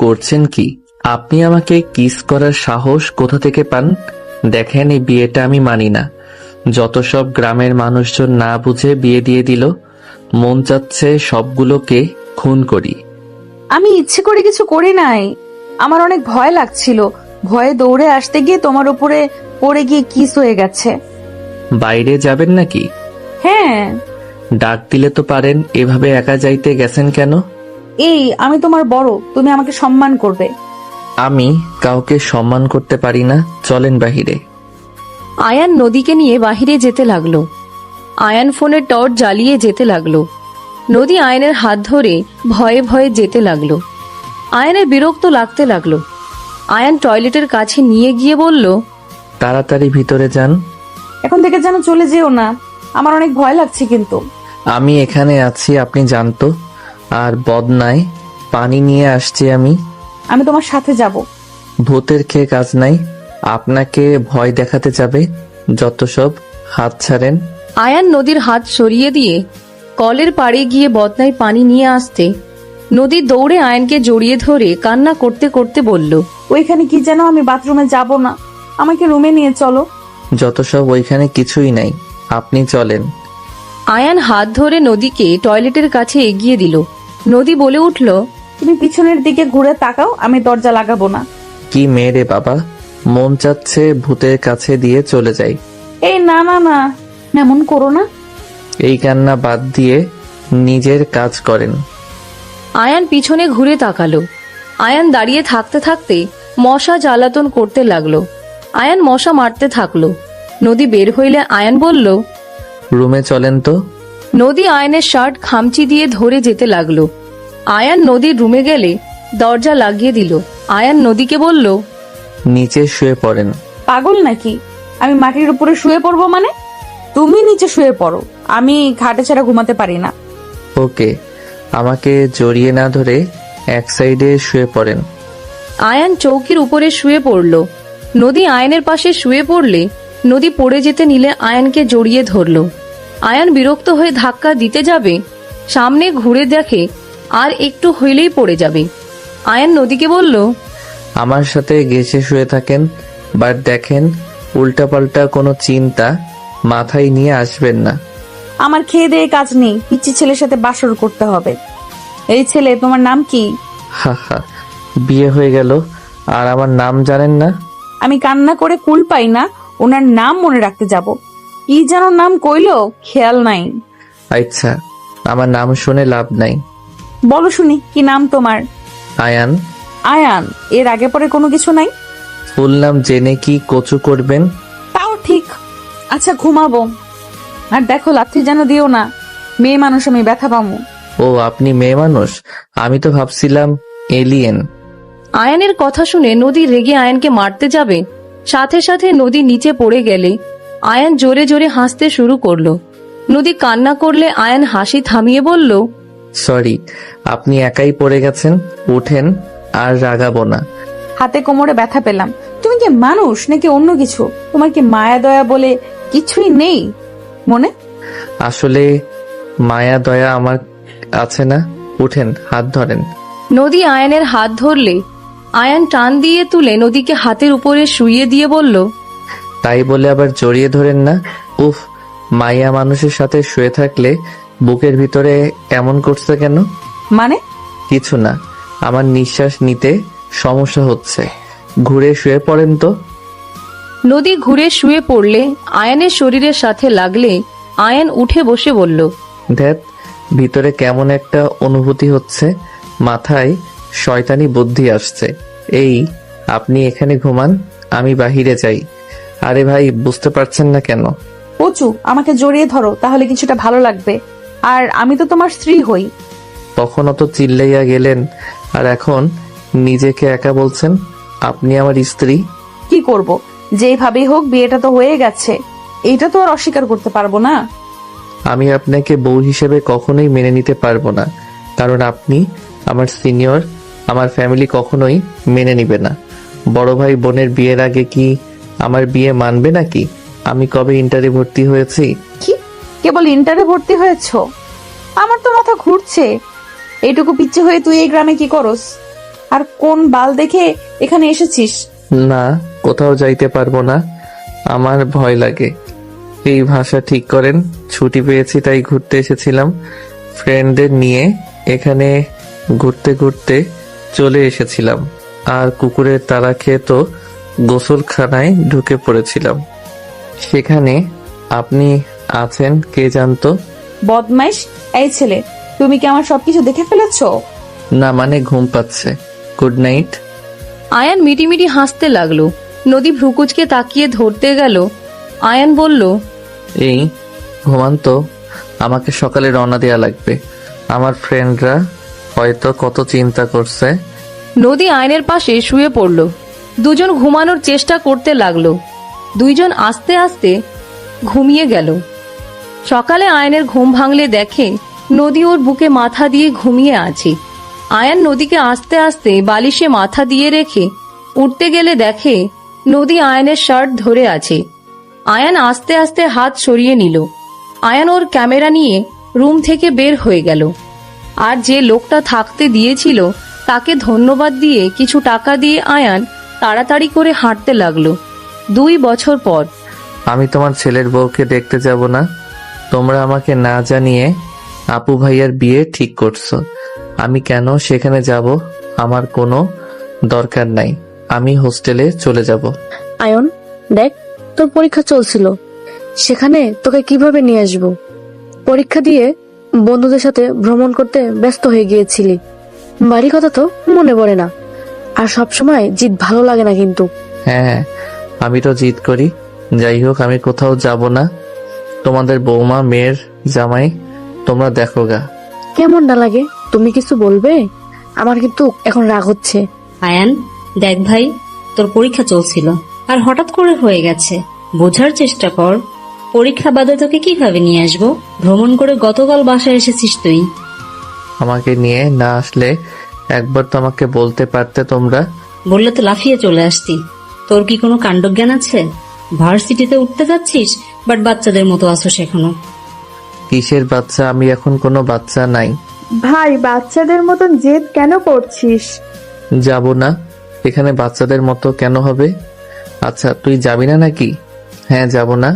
করছেন কি আপনি? আমাকে কিস করার সাহস কোথা থেকে পান? দেখেন, এই বিয়েটা আমি মানি না। যত সব গ্রামের মানুষজন না বুঝে বিয়ে দিয়ে দিল। মন চাচ্ছে সবগুলোকে খুন করি। আমি ইচ্ছে করে কিছু করি নাই। আমার অনেক ভয় লাগছিল। ভয়ে দৌড়ে আসতে গিয়ে তোমার উপরে পড়ে গিয়ে কিস হয়ে গেছে। বাইরে যাবেন নাকি? হ্যাঁ। ডাক দিলে তো পারেন। এভাবে একা যাইতে গেছেন কেন? এই, আমি তোমার বড়, তুমি আমাকে সম্মান করবে। আমি কাউকে সম্মান করতে পারি না। চলেন বাহিরে। আয়ান নদীকে নিয়ে বাহিরে যেতে লাগলো। আয়ান ফোনের টর্চ জ্বালিয়ে যেতে লাগলো। নদী আয়নের হাত ধরে ভয়ে ভয়ে যেতে লাগলো। আয়ানের বিরক্ত লাগতে লাগলো। আয়ান টয়লেটের কাছে নিয়ে গিয়ে বলল, তাড়াতাড়ি ভিতরে যান। এখন থেকে যেন চলে যেও না, আমার অনেক ভয় লাগছে। কিন্তু আমি এখানে আছি, আপনি জানতো। আর বদনায় পানি নিয়ে আসছি আমি। আমি তোমার সাথে যাব। ভূতের খেয়ে কাজ নাই। আপনাকে ভয় দেখাতে যাবে যত সব। হাত ছাড়েন। আয়ান নদীর হাত সরিয়ে দিয়ে কলের পাড়ে গিয়ে বদনায় পানি নিয়ে আসতে নদী দৌড়ে আয়ানকে জড়িয়ে ধরে কান্না করতে করতে বলল, ওইখানে কি যেন, আমি বাথরুমে যাব না, আমাকে রুমে নিয়ে চলো। যত সব ওইখানে কিছুই নাই, আপনি চলেন। আয়ান হাত ধরে নদীকে টয়লেটের কাছে এগিয়ে দিল। নদী বলে উঠল, তুমি পিছনের দিকে ঘুরে তাকাও, আমি দরজা লাগাবো না। কি মেয়ে রে বাবা, মন চাচ্ছে ভূতের কাছে দিয়ে চলে যাই। এই না না না, এমন করো না। এই কান্না বাদ দিয়ে নিজের কাজ করেন। আয়ান পিছনে ঘুরে তাকালো। আয়ান দাঁড়িয়ে থাকতে থাকতে মশা জ্বালাতন করতে লাগলো। আয়ান মশা মারতে থাকলো। নদী বের হইলে আয়ান বলল, রুমে চলেন তো। নদী আয়ানের শার্ট খামচি দিয়ে ধরে যেতে লাগলো। আয়ান নদীর রুমে গেলে দরজা লাগিয়ে দিল। আয়ান নদীকে বলল, নিচে শুয়ে পড়েন। পাগল নাকি? আমি মাটির উপরে শুয়ে পড়বো মানে? তুমি নিচে শুয়ে পড়ো, আমি খাটে ছাড়া ঘুমাতে পারি না। ওকে, আমাকে জড়িয়ে না ধরে এক সাইডে শুয়ে পড়েন। আয়ান চৌকির উপরে শুয়ে পড়ল। নদী আয়ানের পাশে শুয়ে পড়লে নদী পড়ে যেতে নিলে আয়ানকে জড়িয়ে ধরল। আয়ান বিরক্ত হয়ে ধাক্কা দিতে যাবে, সামনে ঘুরে দেখে আর একটু হইলেই পড়ে যাবে। আয়ান নদীকে বলল, আমার সাথে গেছে শুয়ে থাকেন, বাট দেখেন উল্টাপাল্টা কোনো চিন্তা মাথায় নিয়ে আসবেন না। আমার খেয়ে দেয়ে কাজ নেই, পিচ্ছি ছেলের সাথে বাসর করতে হবে। এই ছেলে, তোমার নাম কি? হা হা, বিয়ে হয়ে গেল আর আমার নাম জানেন না? আমি কান্না করে কুল পাই না ওনার নাম মনে রাখতে যাব। কি যেন নাম কইলো, খেয়াল নাই। আচ্ছা, আমার নাম শুনে লাভ নাই। বলো শুনি, কি নাম তোমার? আয়ান। আয়ান, এর আগে পরে কোনো কিছু নাই? ফুল নাম জেনে কি কচু করবেন? তাও ঠিক। আচ্ছা, ঘুমাবো। আর দেখো, লাথি যেন দিও না, মেয়ে মানুষ, আমি ব্যথা পামু। ও, আপনি মেয়ে মানুষ? আমি তো ভাবছিলাম এলিয়েন। আয়ানের কথা শুনে নদী রেগে আয়ানকে মারতে যাবে, সাথে সাথে নদী নিচে পড়ে গেলে আয়ান জোরে জোরে হাসতে শুরু করলো। নদী কান্না করলে আয়ান হাসি থামিয়ে বলল, সরি, আপনি একাই পড়ে গেছেন। উঠেন, আর রাগাবো না। হাতে কোমরে ব্যথা পেলাম। তুমি কি মানুষ নাকি অন্য কিছু? তোমার কি মায়া দয়া বলে কিছুই নেই মনে? আসলে মায়া দয়া আমার আছে না। উঠেন, হাত ধরেন। নদী আয়ানের হাত ধরলে আয়ান টান দিয়ে তুলে নদীকে হাতের উপরে শুইয়ে দিয়ে বলল, তাই বলে আবার জড়িয়ে ধরেন না। উফ, মায়া মানুষের সাথে শুয়ে থাকলে বুকের ভিতরে এমন করছে কেন? মানে? কিছু না, আমার নিঃশ্বাস নিতে সমস্যা হচ্ছে। ঘুরে শুয়ে পড়েন তো। নদী ঘুরে শুয়ে পড়লে আয়ানের শরীরের সাথে লাগলে আয়ান উঠে বসে বলল, ধ্যাত, ভিতরে কেমন একটা অনুভূতি হচ্ছে, মাথায় শয়তানি বুদ্ধি আসছে। এই, আপনি এখানে ঘুমান, আমি বাহিরে যাই। আরে ভাই, বুঝতে পারছেন না কেন? পচু, আমাকে জড়িয়ে ধরো, তাহলে কিছুটা ভালো লাগবে। আর আমি তো তোমার স্ত্রী হই। তখনও তো চিল্লাইয়া গেলেন, আর এখন নিজেকে একা বলছেন আপনি আমার স্ত্রী। কি করব, যেভাবেই হোক বিয়েটা তো হয়ে গেছে, এইটা তো আর অস্বীকার করতে পারবো না। আমি আপনাকে বউ হিসেবে কখনোই মেনে নিতে পারবো না, কারণ আপনি আমার সিনিয়র। আমার ফ্যামিলি কখনোই মেনে নিবে না। বড় ভাই বোনের বিয়ের আগে কি আমার বিয়ে মানবে নাকি? আমি কবে ইন্টারে ভর্তি হয়েছি? কি, কেবল ইন্টারে ভর্তি হয়েছো? আমার তো মাথা ঘুরছে। এইটুকু পিচ্ছে হয়ে তুই এই গ্রামে কি করস? আর কোন বাল দেখে এখানে এসেছিস? না, কোথাও যাইতে পারবো না, আমার ভয় লাগে। এই ভাষা ঠিক করেন। ছুটি পেয়েছি তাই ঘুরতে এসেছিলাম ফ্রেন্ডদের নিয়ে। এখানে ঘুরতে ঘুরতে চলে এসেছিলাম, আর কুকুরের তাড়া খেয়ে তো গোসলখানায় ঢুকে পড়েছিলাম। সেখানে আপনি আছেন কে জানতো? বদমাইশ! এই ছেলে, তুমি কি আমার সবকিছু দেখে ফেলেছো? না মানে ঘুম পাচ্ছে। Good night. আয়ান মিটিমিটি হাসতে লাগলো। নদী ভ্রুকুচকে তাকিয়ে ধরতে গেল। আয়ান বলল, এই ঘুমান তো, আমাকে সকালে রওনা দেয়া লাগবে। আমার ফ্রেন্ডরা হয়তো কত চিন্তা করছে। নদী আয়নের পাশে শুয়ে পড়ল। দুজন ঘুমানোর চেষ্টা করতে লাগলো। দুইজন আস্তে আস্তে ঘুমিয়ে গেল। সকালে আয়নের ঘুম ভাঙলে দেখে নদী ওর বুকে মাথা দিয়ে ঘুমিয়ে আছে। আয়ান নদীকে আস্তে আস্তে বালিশে মাথা দিয়ে রেখে উঠতে গেলে দেখে নদী আয়নের শার্ট ধরে আছে। আয়ান আস্তে আস্তে হাত সরিয়ে নিল। আয়ান ওর ক্যামেরা নিয়ে রুম থেকে বের হয়ে গেল। আর যে লোকটা থাকতে দিয়েছিল তাকে ধন্যবাদ দিয়ে কিছু টাকা দিয়ে আয়ান তাড়াতাড়ি করে হাঁটতে লাগলো। 2 বছর পর। আমি তোমার ছেলের বউকে দেখতে যাব না। তোমরা আমাকে না জানিয়ে আপু ভাইয়ার বিয়ে ঠিক করছো। আমি কেন সেখানে যাব? আমার কোনো দরকার নাই। আমি হোস্টেলে চলে যাব। আয়ন, দেখ, তোর পরীক্ষা চলছিল, সেখানে তোকে কিভাবে নিয়ে আসবো? পরীক্ষা দিয়ে বন্ধুদের সাথে ভ্রমণ করতে ব্যস্ত হয়ে গিয়েছিলি। বাড়ির কথা তো মনে পড়ে না। আর সব সময় জিদ ভালো লাগে না কিন্তু। হ্যাঁ, আমি তো জিদ করি। যাই হোক, আমি কোথাও যাব না। তোমাদের বৌমা, মেয়ের জামাই, তোমরা দেখো গা। কেমন না লাগে? তুমি কিছু বলবে? আমার কিন্তু এখন রাগ হচ্ছে। আয়ান, দেখ ভাই, তোর পরীক্ষা চলছিল আর হঠাৎ করে হয়ে গেছে। বোঝার চেষ্টা কর। পরীক্ষা বাদে তোকে কিভাবে নিয়ে আসবো? ভ্রমণ করে গতকাল বাসায় এসেছিস তুই। আমাকে নিয়ে না আসলে একবার তো আমাকে বলতে পারতে তোমরা। বললে তো লাফিয়ে চলে আসতি। তোর কি কোনো কাণ্ডজ্ঞান আছে? ভার্সিটিতে উঠতে যাচ্ছিস, বাট বাচ্চাদের মতো আসোস এখনো। কিসের বাচ্চা? আমি এখন কোনো বাচ্চা নাই। ভাই, বাচ্চাদের মতন জেদ কেন করছিস? যাব না। এখানে বাচ্চাদের মতো কেন হবে? আচ্ছা, তুই যাবি না নাকি? হ্যাঁ, যাব না।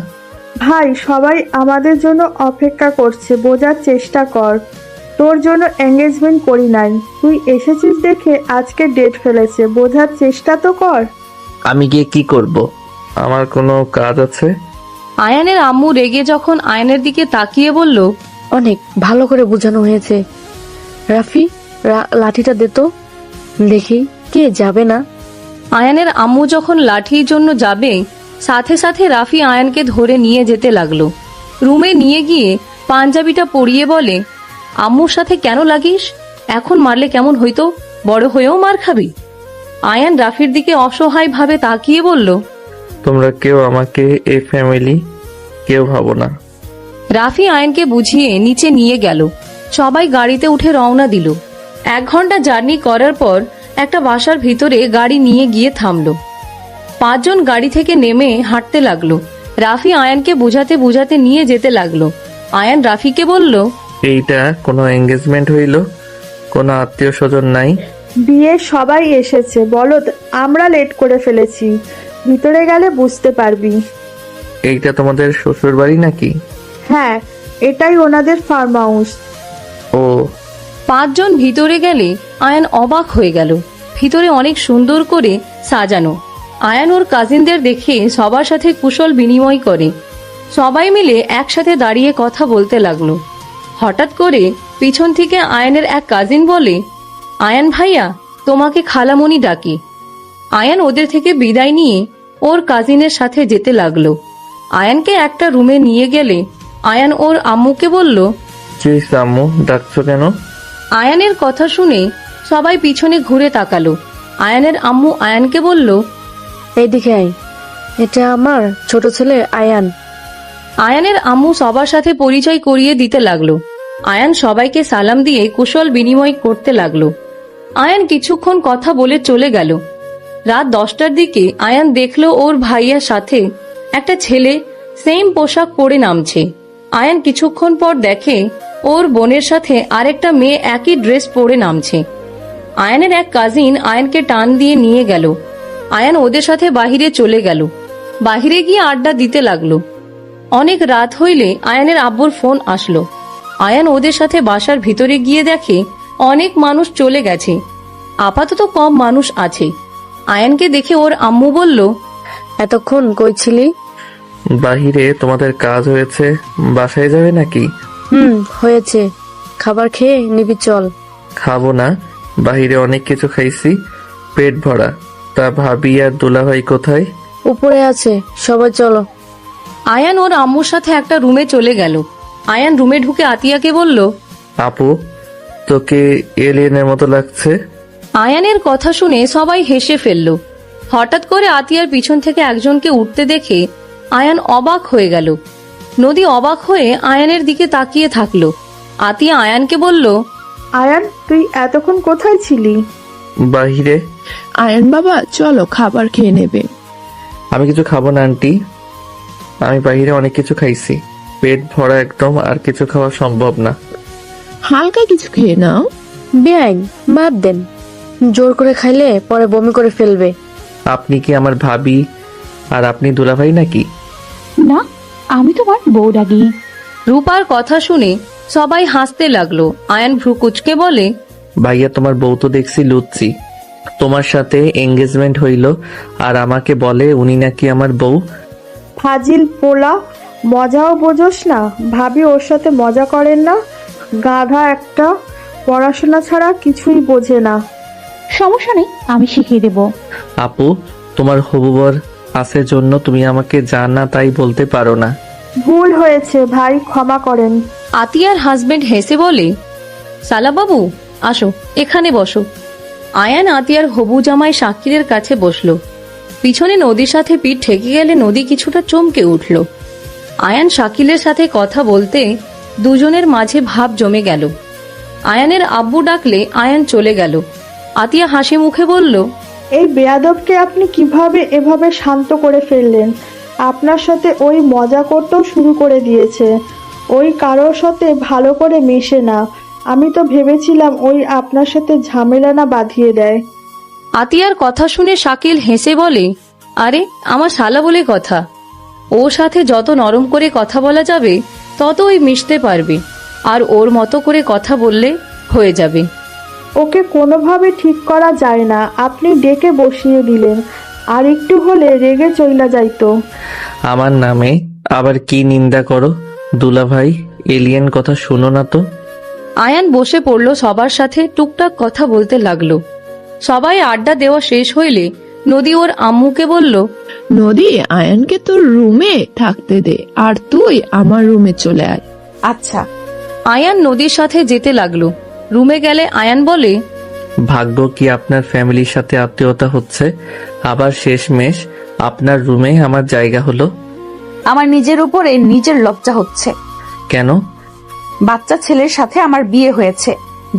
ভাই, সবাই আমাদের জন্য অপেক্ষা করছে, বোঝার চেষ্টা কর। তোর জন্য এঙ্গেজমেন্ট করি নাই, তুই এসেছিস দেখে আজকে ডেট ফেলেছে, বোঝার চেষ্টা তো কর। আমি গিয়ে কি করব? আমার কোনো কাজ আছে? আয়ানের আম্মু রেগে যখন আয়নের দিকে তাকিয়ে বলল, অনেক ভালো করে বোঝানো হয়েছে। রাফি, লাঠিটা দে তো, দেখি কে যাবে না। আয়ানের আম্মু যখন লাঠির জন্য যাবে, সাথে সাথে রাফি আয়ানকে ধরে নিয়ে যেতে লাগলো। রুমে নিয়ে গিয়ে পাঞ্জাবিটা পরিয়ে বলে, আম্মুর সাথে কেন লাগিস? এখন মারলে কেমন হইতো? বড় হয়েও মার খাবি। আয়ান রাফির দিকে অসহায় ভাবে তাকিয়ে বলল, তোমরা কেউ আমাকে এই ফ্যামিলি কেউ ভাবো না। রাফি আয়ানকে বুঝিয়ে নিচে নিয়ে গেল। সবাই গাড়িতে উঠে রওনা দিল। 1 ঘন্টা জার্নি করার পর একটা বাসার ভিতরে গাড়ি নিয়ে গিয়ে থামলো। 5 জন গাড়ি থেকে নেমে হাঁটতে লাগলো। রাফি আয়ানকে বুঝাতে বুঝাতে নিয়ে যেতে লাগলো। আয়ান রাফিকে বলল, এইটা কোনো এঙ্গেজমেন্ট হইল? কোনো আত্মীয় স্বজন নাই? বিয়ে সবাই এসেছে, বলদ আমরা লেট করে ফেলেছি। ভিতরে গেলে বুঝতে পারবি। এইটা তোমাদের শ্বশুর বাড়ি নাকি? হ্যাঁ, এটাই ওনাদের ফার্ম হাউস। ও, 5 জন ভিতরে গেলে আয়ান অবাক হয়ে গেল। ভিতরে অনেক সুন্দর করে সাজানো। আয়ান ওর কাজিনদের দেখে সবার সাথে কুশল বিনিময় করে। সবাই মিলে একসাথে দাঁড়িয়ে কথা বলতে লাগলো। হঠাৎ করে পিছন থেকে আয়ানের এক কাজিন বলে, আয়ান ভাইয়া, তোমাকে খালামণি ডাকি। আয়ান ওদের থেকে বিদায় নিয়ে ওর কাজিনের সাথে যেতে লাগলো। আয়ানকে একটা রুমে নিয়ে গেলে আয়ান ওর আম্মুকে বলল, জি আম্মু, ডাকছো কেন? আয়ানের কথা শুনে সবাই পিছনে ঘুরে তাকালো। আয়ানের আম্মু আয়ানকে বলল, এইদিকে আয়, এটা আমার ছোট ছেলে আয়ান। আয়ানের আম্মু সবার সাথে পরিচয় করিয়ে দিতে লাগলো। আয়ান সবাইকে সালাম দিয়ে কুশল বিনিময় করতে লাগলো। আয়ান কিছুক্ষণ কথা বলে চলে গেল। রাত 10টার দিকে আয়ান দেখলো ওর ভাইয়ার সাথে একটা ছেলে সেম পোশাক পরে নামছে। আয়ান কিছুক্ষণ পর দেখে ওর বোনের সাথে আরেকটা মেয়ে একই ড্রেস পরে নামছে। আয়ানের এক কাজিন আয়ানকে টান দিয়ে নিয়ে গেল। আয়ান ওদের সাথে বাহিরে চলে গেল। বাহিরে গিয়ে আড্ডা দিতে লাগলো। অনেক রাত হইলে আয়ানের আব্বুর ফোন আসলো। আয়ান ওদের সাথে বাসার ভিতরে গিয়ে দেখে অনেক মানুষ চলে গেছে, আপাতত কম মানুষ আছে। আয়ানকে দেখে ওর আম্মু বলল, এতক্ষণ কই ছিলি? বাহিরে তোমাদের কাজ হয়েছে, বাসায় যাবে নাকি? হয়েছে। খাবার খেয়ে নিবি চল। খাবো না, বাহিরে অনেক কিছু খাইছি, পেট ভরা। তা ভাবি আর দুলাভাই কোথায়? উপরে আছে, সবাই চলো। আয়ান ওর আম্মুর সাথে একটা রুমে চলে গেল। আয়ান রুমে ঢুকে আতিয়াকে বলল, আপু, তোকে এলিয়েনের মতো লাগছে। আয়ানের কথা শুনে সবাই হেসে ফেলল। হঠাৎ করে আতিয়ার পিছন থেকে একজনকে উঠতে দেখে আয়ান অবাক হয়ে গেল। নদী অবাক হয়ে আয়ানের দিকে তাকিয়ে থাকলো। আতিয়া আয়ানকে বলল, আয়ান, তুই এতক্ষণ কোথায় ছিলি? বাহিরে। আয়ন বাবা, চলো খাবার খেয়ে নেবে। আমি কিছু খাবো না আন্টি, আমি বাহিরে অনেক কিছু খাইছি, পেট ভরা একদম, আর কিছু খাওয়া সম্ভব না। হালকা কিছু খেয়ে নাও। বেআইন, বাদ দেন। জোর করে খাইলে পরে বমি করে ফেলবে। আপনি কি আমার ভাবি আর আপনি দুলাভাই নাকি? না, আমি তোমার বউ ডাকি। রূপার কথা শুনে সবাই হাসতে লাগলো। আয়ান ভ্রু কুচকে বলে, ভাইয়া, তোমার বউ তো দেখছি লুচ্ছি। তোমার সাথে এঙ্গেজমেন্ট হইল আর আমাকে বলে উনি নাকি আমার বউ। ফাজিল পোলা, মজাও বোঝোস না? ভাবি ওর সাথে মজা করেন না? গাধা একটা, পড়াশোনা ছাড়া কিছুই বোঝে না। সমস্যা নেই, আমি শিখিয়ে দেব। আপু, তোমার হবু বর আছে জন্য তুমি আমাকে যা না তাই বলতে পারো না। ভুল হয়েছে ভাই, ক্ষমা করেন। আতিয়ার হাজবেন্ড হেসে বলে, সালা বাবু, আসো এখানে বসো। আয়ান আতিয়ার হবু জামাই শাকিরের কাছে বসলো। পিছনে নদীর সাথে পিঠ ঠেকে গেলে নদী কিছুটা চমকে উঠল। আয়ান শাকিলের সাথে কথা বলতে দুজনের মাঝে ভাব জমে গেল। আয়ানের আব্বু ডাকলে আয়ান চলে গেল। আতিয়া হাসি মুখে বলল, এই বেয়াদবকে আপনি কিভাবে এভাবে শান্ত করে ফেললেন? আপনার সাথে ওই মজা করতেও শুরু করে দিয়েছে। ওই কারোর সাথে ভালো করে মেশে না। আমি তো ভেবেছিলাম ওই আপনার সাথে ঝামেলা না বাঁধিয়ে দেয়। আতিয়ার কথা শুনে শাকিল হেসে বলে, আরে আমার শালা বলে কথা, ওর সাথে যত নরম করে কথা বলা যাবে তত ওই মিশতে পারবে, আর ওর মতো করে কথা বললে হয়ে যাবে। ওকে কোনোভাবে ঠিক করা যায় না, আপনি ডেকে বসিয়ে দিলেন। আর একটু হলে রেগে চইলা যাইতো। আমার নামে আবার কি নিন্দা করো? দুলাভাই, এলিয়েন কথা শুনো না তো। আয়ান বসে পড়ল, সবার সাথে টুকটাক কথা বলতে লাগলো। সবাই আড্ডা দেওয়া শেষ হইলে নদী ওর আম্মুকে বলল, নদী, আয়নকে তোর রুমে থাকতে দে, আর তুই আমার রুমে চলে আয়। আচ্ছা। আয়ান নদীর সাথে যেতে লাগলো। রুমে গেলে আয়ান বলে, ভাগ্য কি আপনার ফ্যামিলির সাথে আত্মীয়তা হচ্ছে, আবার শেষমেশ আপনার রুমে আমার জায়গা হলো। আমার নিজের উপরে নিজের লজ্জা হচ্ছে। কেন? বাচ্চা ছেলের সাথে আমার বিয়ে হয়েছে,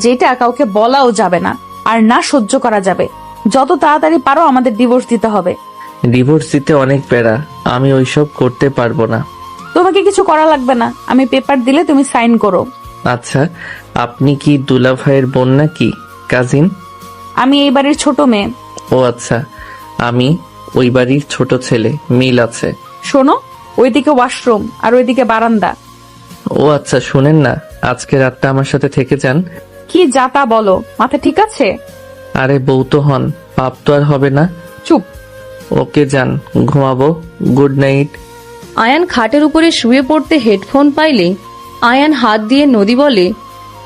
যেটা কাউকে বলাও যাবে না, আর না সহ্য করা যাবে। যত তাড়াতাড়ি পারো আমাদের ডিভোর্স দিতে হবে। ডিভোর্স দিতে অনেক প্যারা, আমি ওইসব করতে পারবো না। তোমাকে কিছু করা লাগবে না, আমি পেপার দিলে তুমি সাইন করো। আচ্ছা, আপনি কি দুলাভাইয়ের বোন নাকি কাজিন? আমি এই বাড়ির ছোট মেয়ে। ও আচ্ছা, আমি ওই বাড়ির ছোট ছেলে, মিল আছে। শোনো, ওইদিকে ওয়াশরুম আর ওইদিকে বারান্দা। ও আচ্ছা, শুনেন না, আজকে রাতটা আমার সাথে থেকে যান। কি যাতা বলো, মাথা ঠিক আছে? আরে বউ তো হন, পাপ তো আর হবে না। চুপ। ওকে, যান, ঘুমাবো। Good night. আয়ান খাটের উপরে শুয়ে পড়তে হেডফোন পাইলে আয়ান হাত দিয়ে নদী বলে,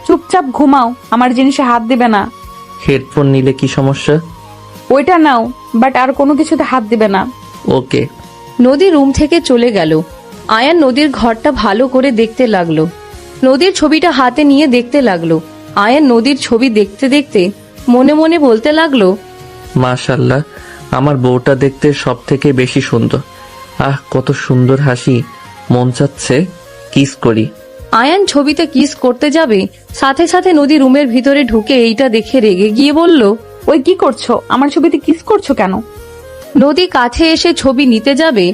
চুপচাপ ঘুমাও, আমার জিনিসে হাত দিবে না। হেডফোন নিলে কি সমস্যা? ওইটা নাও, বাট আর কোনো কিছুতে হাত দিবে না। ওকে। নদী রুম থেকে চলে গেল। আয়ান নদীর ঘরটা ভালো করে দেখতে লাগলো। নদীর ছবিটা হাতে নিয়ে দেখতে লাগলো। আয়ান নদীর ছবি দেখতে দেখতে মনে মনে বলতে লাগলো, মাশাআল্লাহ, আমার বউটা দেখতে সব থেকে বেশি সুন্দর। আহ, কত সুন্দর হাসি, মন চাচ্ছে কিস করি। আয়ান ছবিতে কিস করতে যাবে, সাথে সাথে নদী রুমের ভিতরে ঢুকে এইটা দেখে রেগে গিয়ে বলল, ওই কি করছো? আমার ছবিতে কিস করছো কেন? নদী কাছে এসে ছবি নিতে যাবে,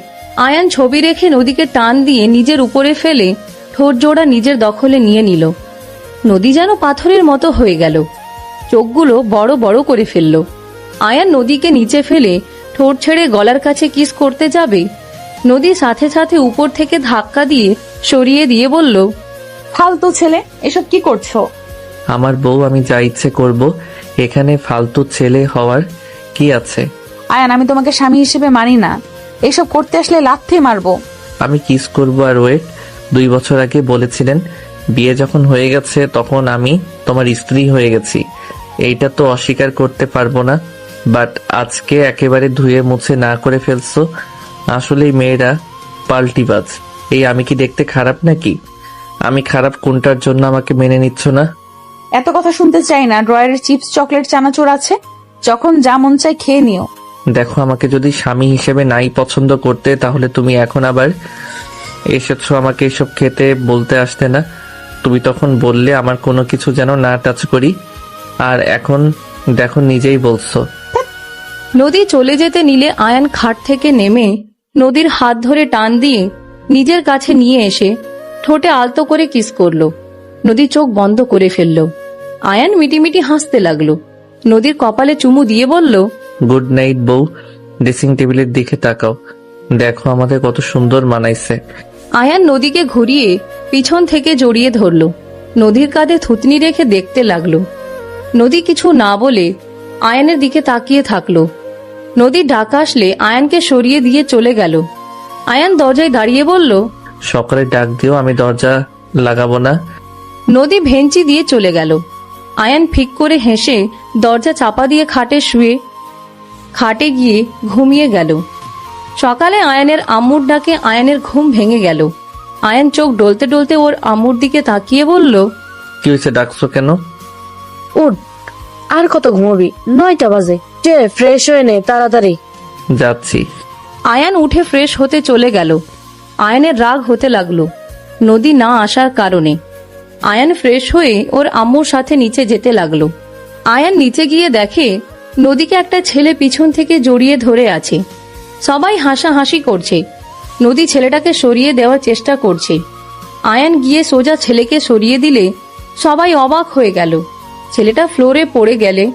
আয়ান ছবি রেখে নদীকে টান দিয়ে নিজের উপরে ফেলে ঠোঁট জোড়া নিজের দখলে নিয়ে নিল। নদী যেন পাথরের মতো হয়ে গেল, চোখগুলো বড় বড় করে ফেলল। আয়ান নদীকে নিচে ফেলে ঠোঁট ছেড়ে গলার কাছে কিস করতে যাবে, নদী সাথে সাথে উপর থেকে ধাক্কা দিয়ে সরিয়ে দিয়ে বলল, ফালতু ছেলে, এসব কি করছো? আমার বউ, আমি যা ইচ্ছে করব, এখানে ফালতু ছেলে হওয়ার কি আছে? আয়ান, আমি তোমাকে স্বামী হিসেবে মানি না। এসব করতে আসলে লাথি মারবো। আমি কিস করব আর ওয়েট? 2 বছর আগে বলেছিলেন, বিয়ে যখন হয়ে গেছে তখন আমি তোমার স্ত্রী হয়ে গেছি। এইটা তো অস্বীকার করতে পারবো না, বাট আজকে একেবারে ধুয়ে মুছে না করে ফেলছো। আসলেই মেয়েরা পাল্টিবাজ। এই আমি কি দেখতে খারাপ নাকি? আমি খারাপ কোনটার জন্য আমাকে মেনে নিচ্ছ না? এত কথা শুনতে চাই না। ড্রয়ারের চিপস, চকলেট, চানাচুর আছে, যখন যা মন চাই খেয়ে নিও। দেখো, আমাকে যদি স্বামী হিসেবে নাই পছন্দ করতে, তাহলে তুমি এখন আবার এসেছো আমাকে এসব খেতে বলতে আসতে না। তুমি তখন বললে আমার কোনো কিছু যেন না টাচ করি, আর এখন দেখো নিজেই বলছো। নদী চলে যেতে নিলে আয়ান খাট থেকে নেমে নদীর হাত ধরে টান দিয়ে নিজের কাছে নিয়ে এসে ঠোঁটে আলতো করে কিস করলো। নদী চোখ বন্ধ করে ফেলল। আয়ান মিটিমিটি হাসতে লাগলো। নদীর কপালে চুমু দিয়ে বলল, গুড নাইট বউ। ড্রেসিং টেবিলের দিকে তাকাও, দেখো আমাদের কত সুন্দর মানাইছে। আয়ান নদীকে ঘুরিয়ে পিছন থেকে জড়িয়ে ধরল। নদীর কাঁধে থুতনি রেখে দেখতে লাগলো। নদী কিছু না বলে আয়ানের দিকে তাকিয়ে থাকলো। নদী ডাক আসলে আয়ানকে সরিয়ে দিয়ে চলে গেল। আয়ান দরজায় দাঁড়িয়ে বলল, সকালে ডাক দিও, আমি দরজা লাগাবো না। নদী ভেঞ্চি দিয়ে চলে গেল। আয়ান ফিক করে হেসে দরজা চাপা দিয়ে খাটে গিয়ে ঘুমিয়ে গেল। সকালে আয়ানের আম্মুর ডাকে আয়ানের ঘুম ভেঙে গেল। আয়ান চোখ ডলতে ডলতে ওর আম্মুর দিকে তাকিয়ে বলল, কি হয়েছে, ডাকছো কেন? উঠ, আর কত ঘুমাবি? 9টা বাজে। ফ্রেশ হয়ে নে তাড়াতাড়ি। যাচ্ছি। আয়ান উঠে ফ্রেশ হতে চলে গেল। আয়ানের রাগ হতে লাগলো নদী না আসার কারণে। আয়ান ফ্রেশ হয়ে ওর আম্মুর সাথে নিচে যেতে লাগলো। আয়ান নিচে গিয়ে দেখে নদীকে একটা ছেলে পিছন থেকে জড়িয়ে ধরে আছে। সবাই হাসাহাসি করছে। নদী ছেলেটাকে সরিয়ে দেওয়ার চেষ্টা করছে। আয়ান গিয়ে সোজা ছেলেকে সরিয়ে দিলে সবাই অবাক হয়ে গেল। ছেলেটা ফ্লোরে পড়ে গেলে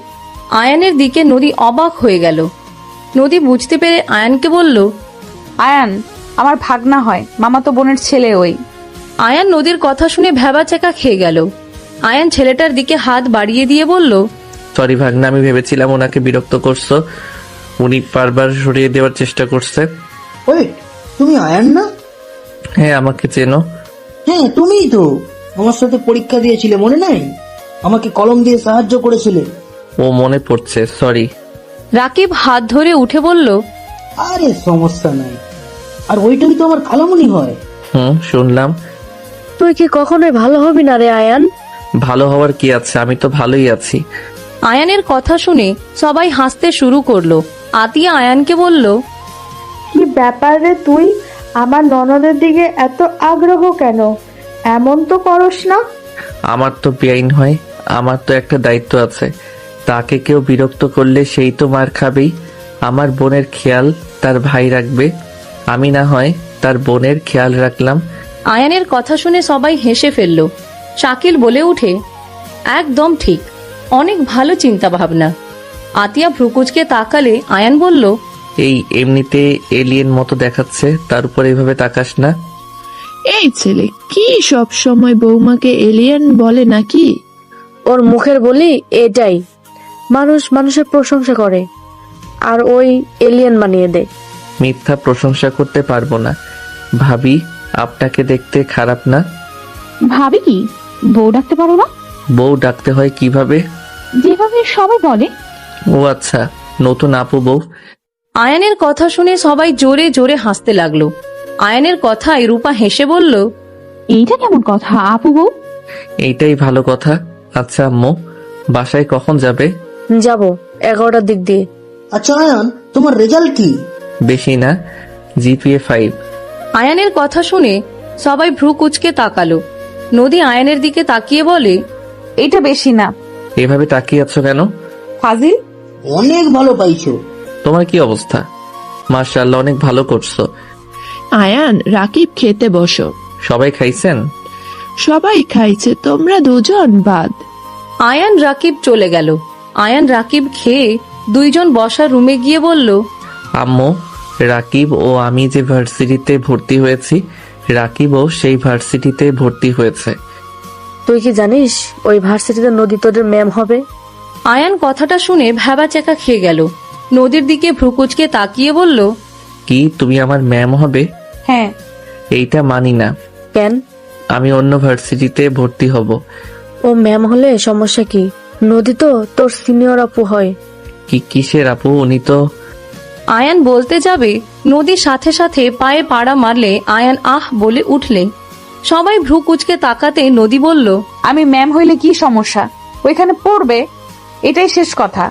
আয়ানের দিকে নদী অবাক হয়ে গেল। নদী বুঝতে পেরে আয়ানকে বলল, আয়ান আমার ভাগনা হয়, মামাতো বোনের ছেলে ওই। আয়ান নদীর কথা শুনে ভ্যাবাচ্যাকা খেয়ে গেল। আয়ান ছেলেটার দিকে হাত বাড়িয়ে দিয়ে বলল, সরি ভাগনা, আমি ভেবেছিলাম ওনাকে বিরক্ত করছো। উনি বারবার সরিয়ে দেওয়ার চেষ্টা করছে। ওই, তুমি আয়ান না? হ্যাঁ, আমাকে চেনো? হ্যাঁ, তুমিই তো আমার সাথে পরীক্ষা দিয়েছিলে, মনে নাই? আমাকে কলম দিয়ে সাহায্য করেছিলে। ও, মনে পড়ছে, সরি। রাকিব হাত ধরে উঠে বলল, আরে সমস্যা নাই। আর ওইটাই তো আমার খালামণি হয়। শুনলাম। তুই কি কখনোই ভালো হবি না রে আয়ান? ভালো হওয়ার কি আছে, আমি তো ভালোই আছি। আয়ানের কথা শুনে সবাই হাসতে শুরু করলো। আতিয়া আয়ানকে বলল, কি ব্যাপার রে তুই? আমার ননদের দিকে এত আগ্রহ কেন? এমন তো করস না। আমার তো বেআইন হয়, আমার তো একটা দায়িত্ব আছে। তাকে কেউ বিরক্ত করলে সেই তো মার খাবেই। আমার বোনের খেয়াল তার ভাই রাখবে, আমি না হয় তার বোনের খেয়াল রাখলাম। আয়ানের কথা শুনে সবাই হেসে ফেলল। শাকিল বলে উঠে, একদম ঠিক, অনেক ভালো চিন্তা ভাবনা। আতিয়া ভ্রুকুচকে তাকালে আয়ান বলল, এই এমনিতে এলিয়েন মতো দেখাচ্ছে, তার উপর এইভাবে তাকাস না। এই ছেলে কি সব সময় বৌমাকে এলিয়েন বলে নাকি? ওর মুখের বলি এটাই। মানুষ মানুষের প্রশংসা করে আর ওই এলিয়েন বানিয়ে দেয়। মিথ্যা প্রশংসা করতে পারবো না। ভাবি, আপনাকে দেখতে খারাপ না। ভাবি কি বউ ডাকতে পারো না? বউ ডাকতে হয় কিভাবে? যেভাবে সবাই বলে। ও আচ্ছা, নতুন আপু বউ। আয়ানের কথা শুনে সবাই জোরে জোরে হাসতে লাগলো। আয়ানের কথায় রূপা হেসে বলল, এইটা কেমন কথা আপু বউ? এইটাই ভালো কথা। আচ্ছা আম্মু, বাসায় কখন যাবে? যাব 11টার দিক দিয়ে। আচ্ছা আয়ান, তোমার রেজাল্ট কি? বেশি না, জিপিএ 5। আয়ানের কথা শুনে সবাই ভ্রু কুচকে তাকালো। নদী আয়ানের দিকে তাকিয়ে বলে, এটা বেশি না। এভাবে তাকিয়ে আছো কেন? ফাজিল। অনেক ভালো পাইছো। তোমার কি অবস্থা? মাশাআল্লাহ, অনেক ভালো করছো। আয়ান, রাকিব খেতে বসো। সবাই খাইছেন? সবাই খাইছে, তোমরা দুজন বাদ। আয়ান রাকিব চলে গেল। আয়ান রাকিব খেয়ে দুইজন বসার রুমে গিয়ে বলল, আম্মু, রাকিব ও আমি যে ভার্সিটিতে ভর্তি হয়েছি, রাকিবও সেই ভার্সিটিতে ভর্তি হয়েছে। তুই কি জানিস ওই ভার্সিটিতে নদী তোদের ম্যাম হবে? আয়ান কথাটা শুনে ভ্যাবাচ্যাকা খেয়ে গেল। নদীর দিকে ভ্রুকুচকে তাকিয়ে বলল, কি তুমি আমার ম্যাম হবে? হ্যাঁ। এইটা মানি না। কেন? আমি অন্য ভার্সিটিতে ভর্তি হব। ও ম্যাম হলে সমস্যা কি? নদী তো তোর সিনিয়র আপু হয়। কিসের আপু? উনি তো। আয়ান বলতে যাবে, নদীর সাথে সাথে পায়ে পাড়া মারলে আয়ান আহ বলে উঠলে। সবাই ভ্রুকুচকে তাকাতে নদী বলল, আমি ম্যাম হইলে কি সমস্যা? ওইখানে পড়বে, এটাই শেষ কথা।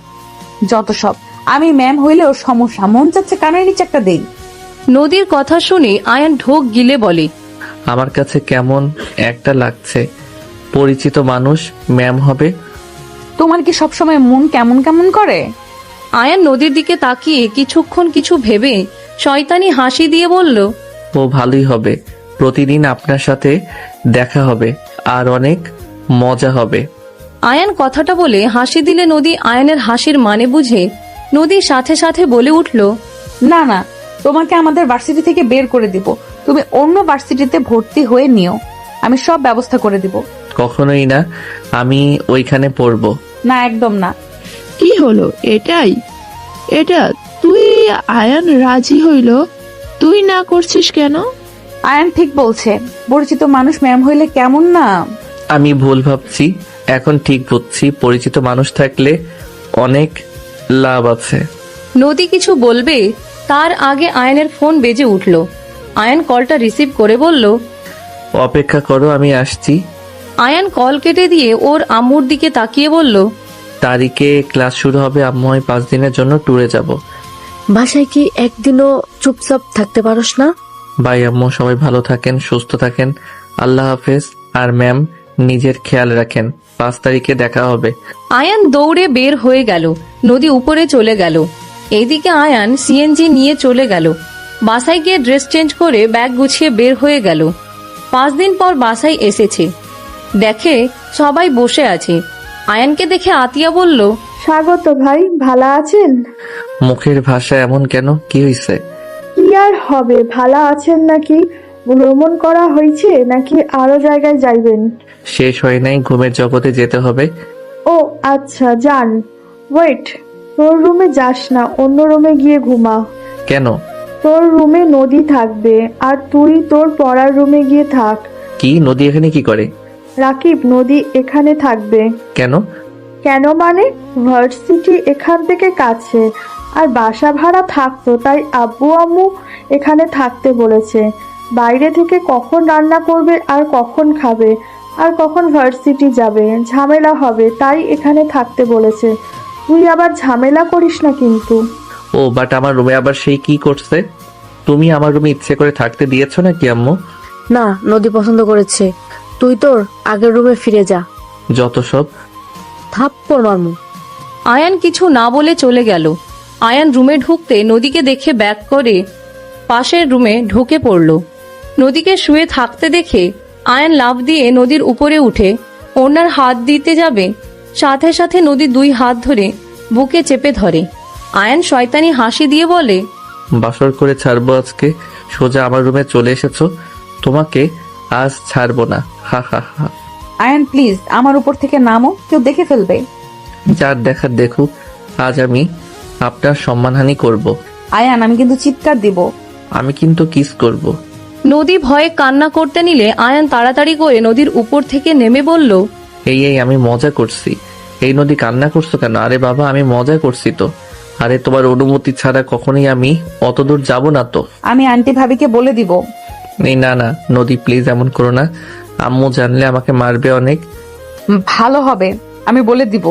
যত সব, আমি ম্যাম হইলেও সমস্যা, মন চাচ্ছে কানের নিচে একটা দেই। নদীর কথা শুনে আয়ান ঢোক গিলে বলে, আমার কাছে কেমন একটা লাগছে। পরিচিত মানুষ ম্যাম হবে। তোমার কি সবসময় মন কেমন কেমন করে? আয়ান নদীর দিকে তাকিয়ে কিছুক্ষণ কিছু ভেবে শয়তানি হাসি দিয়ে বলল, ও ভালোই হবে। প্রতিদিন আপনার সাথে দেখা হবে আর অনেক মজা হবে। আয়ান কথাটা বলে হাসি দিলে নদী আয়ানের হাসির মানে বুঝে নদীর সাথে সাথে বলে উঠল, না না, তোমাকে আমাদের ভার্সিটি থেকে বের করে দিব। তুমি অন্য ভার্সিটিতে ভর্তি হয়ে নিও, আমি সব ব্যবস্থা করে দিব। কখনোই না, আমি ওইখানে পড়বো। না, একদম না। কি হলো? এটা তুই? আয়ান রাজি হইল, তুই না করছিস কেন? আয়ান ঠিক বলছে, পরিচিত মানুষ ম্যাম হইলে কেমন না। আমি ভুল ভাবছি, এখন ঠিক বুঝছি। পরিচিত মানুষ থাকলে অনেক লাভ আছে। নদী কিছু বলবে তার আগে আয়ানের ফোন বেজে উঠল। আয়ান কলটা রিসিভ করে বলল, অপেক্ষা করো, আমি আসছি। আয়ান কল কেটে দিয়ে ওর আম্মুর দিকে তাকিয়ে বলল, তারিখে ক্লাস শুরু হবে আম্মু, আমি 5 দিনের জন্য ট্যুরে যাব। বাসায় কি একদিনও চুপচাপ থাকতে পারোস না? বাই আম্মু, সবাই ভালো থাকেন, সুস্থ থাকেন। আল্লাহ হাফেজ। আর ম্যাম, নিজের খেয়াল রাখেন। 5 তারিখে দেখা হবে। আয়ান দৌড়ে বের হয়ে গেল। নদী উপরে চলে গেল। এইদিকে আয়ান সিএনজি নিয়ে চলে গেল। বাসায় গিয়ে ড্রেস চেঞ্জ করে ব্যাগ গুছিয়ে বের হয়ে গেল। 5 দিন পর বাসায় এসেছে, দেখে সবাই বসে আছে। আয়ানকে দেখে আতিয়া বলল, স্বাগত ভাই, ভালো আছেন? মুখের ভাষা এমন কেন? কি হয়েছে? কি আর হবে, ভালো আছেন নাকি? ভ্রমণ করা হয়েছে নাকি আরো জায়গায় যাইবেন? শেষ হয় নাই, ঘুমের জগতে যেতে হবে। ও আচ্ছা, যান। ওয়েট, তোর রুমে যাস না, অন্য রুমে গিয়ে ঘুমা। কেন? তোর রুমে নদী থাকবে আর তুই তোর পড়ার রুমে গিয়ে থাক। কি? নদী এখানে কি করে? রাকিব, নদী এখানে থাকবে। কেন? কেন মানে, ভার্সিটি এখান থেকে কাছে আর বাসা ভাড়া থাকতো, তাই আব্বু আম্মু এখানে থাকতে বলেছে। বাইরে থেকে কখন রান্না করবে আর কখন খাবে আর কখন ভার্সিটি যাবে, ঝামেলা হবে, তাই এখানে থাকতে বলেছে। তুই আবার ঝামেলা করিস না কিন্তু। ও বাট আমার রুমে আবার সেই কি করছে? তুমি আমার রুমে ইচ্ছে করে থাকতে দিয়েছো নাকি আম্মু? না, নদী পছন্দ করেছে। তুই তোর আগের রুমে ফিরে যা। যত সব। থাপ্পড় মারমু। আয়ান কিছু না বলে চলে গেল। আয়ান রুমে ঢুকতে নদীকে দেখে ব্যাক করে পাশের রুমে ঢুকে পড়ল। নদীকে শুয়ে থাকতে দেখে আয়ান লাফ দিয়ে নদীর উপরে উঠে ওনার হাত দিতে যাবে, সাথে সাথে নদী 2 হাত ধরে বুকে চেপে ধরে। আয়ান শয়তানি হাসি দিয়ে বলে, বাসর করে ছাড়বো আজকে। সোজা আমার রুমে চলে এসেছো, তোমাকে আজ ছাড়বো না। হা হা হা। আয়ান প্লিজ, আমার উপর থেকে নামো, কেউ দেখে ফেলবে। যার দেখার দেখুক, আজ আমি আপনার সম্মানহানি করব। আয়ান, আমি কিন্তু চিৎকার দিব। আমি কিন্তু কিস করব। নদী ভয়ে কান্না করতে নিলে আয়ান তাড়াতাড়ি করে নদীর উপর থেকে নেমে বলল, এই আমি মজা করছি। এই নদী, কান্না করছো কেন? আরে বাবা, আমি মজা করছি তো। আরে তোমার অনুমতি ছাড়া কখনোই আমি অত দূর যাব না তো। আমি আন্টি ভাবিকে বলে দিব। এই না না নদী, প্লিজ এমন করো না। আম্মু জানলে আমাকে মারবে অনেক। ভালো হবে, আমি বলে দিব।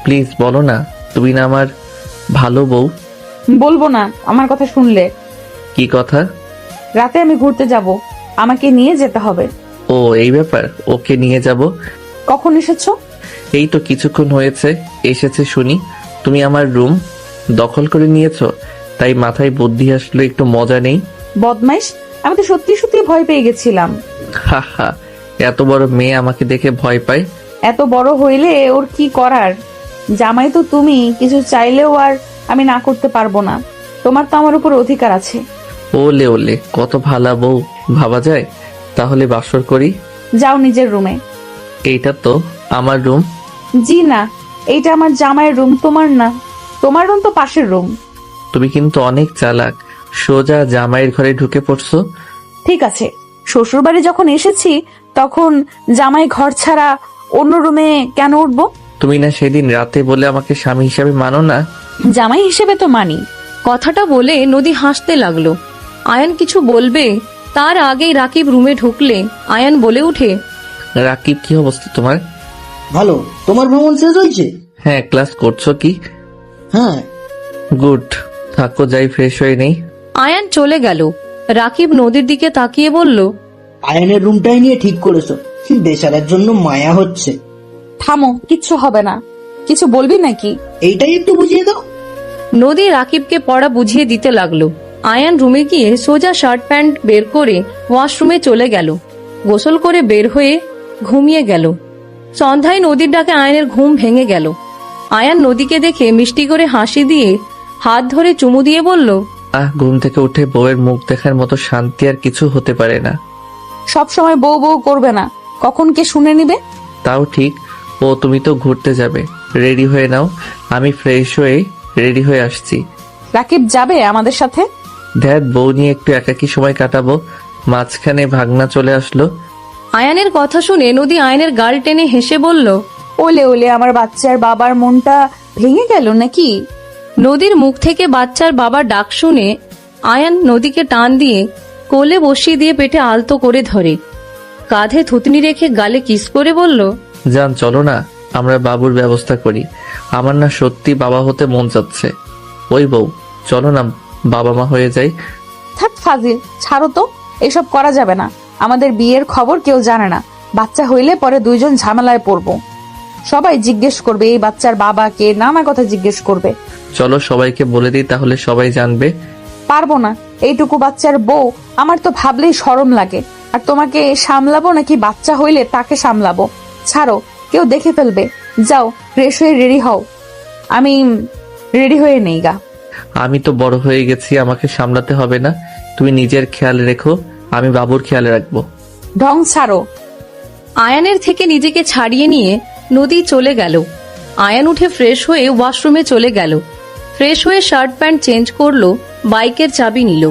প্লিজ বলো না, তুমি না আমার ভালো বউ। বলবো না আমার কথা শুনলে। কি কথা? রাতে আমি ঘুরতে যাব, আমাকে নিয়ে যেতে হবে। ও এই ব্যাপার, ওকে নিয়ে যাব। কখন এসেছো? এই তো কিছুক্ষণ হয়েছে এসেছে শুনি। তুমি আমার রুম দখল করে নিয়েছো, তাই মাথায় বুদ্ধি আসলো, একটু মজা নেই। বদমাইশ, আমি তো সত্যি সত্যি ভয় পেয়ে গেছিলাম। হা হা, এত বড় মেয়ে আমাকে দেখে ভয় পায়। এত বড় হইলে ওর কি করার? জামাই তো তুমি, কিছু চাইলেও আর আমি না করতে পারবো না। তোমার তো আমার উপর অধিকার আছে। ওলে ওলে, কত ভালা বউ ভাবা যায়। তাহলে বাসর করি। যাও নিজের রুমে। এইটা তো আমার রুম। জি না, এইটা আমার জামাইয়ের রুম, তোমার না। তোমার রুম তো পাশের রুম। তুমি কিন্তু অনেক চালাক, সোজা জামাইয়ের ঘরে ঢুকে পড়ছো। ঠিক আছে, শ্বশুর বাড়ি যখন এসেছি তখন জামাই ঘর ছাড়া অন্য রুমে কেন উঠবো? তুমি না সেদিন রাতে বলে আমাকে স্বামী হিসাবে মানো না? জামাই হিসেবে তো মানি। কথাটা বলে নদী হাসতে লাগলো। আয়ান কিছু বলবে তার আগেই রাকিব রুমে ঢুকলে আয়ান বলে উঠে, রাকিব, কি অবস্থা তোমার? ভালো। তোমার ভ্রমণ শেষ হয়েছে? হ্যাঁ, ক্লাস করছো কি? হ্যাঁ। গুড, থাকো, যাই ফ্রেশ হয়ে নেই। আয়ান চলে গেল। রাকিব নদীর দিকে তাকিয়ে বলল, আয়নের রুমটাই নিয়ে ঠিক করেছো। বেচারার জন্য মায়া হচ্ছে। থামো, কিচ্ছু হবে না। কিছু বলবি নাকি? এইটাই একটু বুঝিয়ে দাও। নদী রাকিবকে পড়া বুঝিয়ে দিতে লাগলো। আয়ান রুমে গিয়ে সোজা শার্ট প্যান্ট বের করে ওয়াশরুমে চলে গেল। গোসল করে বের হয়ে ঘুমিয়ে গেল। সন্ধ্যায় নদীর ডাকে আয়ানের ঘুম ভেঙে গেল। আয়ান নদীকে দেখে মিষ্টি করে হাসি দিয়ে হাত ধরে চুমু দিয়ে বলল, ঘুম থেকে উঠে বউয়ের মুখ দেখার মতো শান্তি আর কিছু হতে পারে না। সব সময় বউ বউ করবে না, কখন কে শুনে নিবে? তাও ঠিক। ও, তুমি তো ঘুরতে যাবে, রেডি হয়ে নাও। আমি ফ্রেশ হয়ে রেডি হয়ে আসছি। রাকিব যাবে আমাদের সাথে? ধ্যাত, বউ নিয়ে একটু একাকী সময় কাটাবো। মাঝখানে ভাগনা চলে আসলো। আয়ানের কথা শুনে নদী আয়নের গাল টেনে হেসে বলল, ওলে ওলে, আমার বাচ্চার বাবার মনটা ভেঙে গেল নাকি? নদীর মুখ থেকে বাচ্চার বাবার ডাক শুনে আয়ান নদীকে টান দিয়ে কোলে বসিয়ে দিয়ে পেটে আলতো করে ধরে, কাঁধে থুতনি রেখে গালে কিস করে বলল, জান, চলো না, আমরা বাবুর ব্যবস্থা করি। আমার না সত্যি বাবা হতে মন চাচ্ছে। ওই বউ, চলো না, বাবা মা হয়ে যাই। থাক ফাজিল, ছাড়ো তো, এসব করা যাবে না। আমাদের বিয়ের খবর কেউ জানে না। বাচ্চা হইলে পরে দুইজন ঝামেলায় পড়বো। সবাই জিজ্ঞেস করবে এই বাচ্চার বাবা কে, নানা কথা জিজ্ঞেস করবে। চলো সবাইকে বলে দিই, তাহলে সবাই জানবে। পারবো না, এইটুকু বাচ্চার বউ, আমার তো ভাবলেই শরম লাগে। আর তোমাকে সামলাবো নাকি বাচ্চা হইলে তাকে সামলাবো? ছাড়ো, কেউ দেখে ফেলবে। যাও ফ্রেশ হয়ে রেডি হও। আমি রেডি হয়ে নেই গা। আমি তো বড় হয়ে গেছি, আমাকে সামলাতে হবে না। তুমি নিজের খেয়াল রেখো, আমি বাবুর খেয়াল রাখবো। ঢং ছাড়ো। আয়ানের থেকে নিজেকে ছাড়িয়ে নিয়ে নদী চলে গেল। আয়ান উঠে ফ্রেশ হয়ে ওয়াশরুমে চলে গেল। ফ্রেশ হয়ে শার্ট প্যান্ট চেঞ্জ করলো, বাইকের চাবি নিল,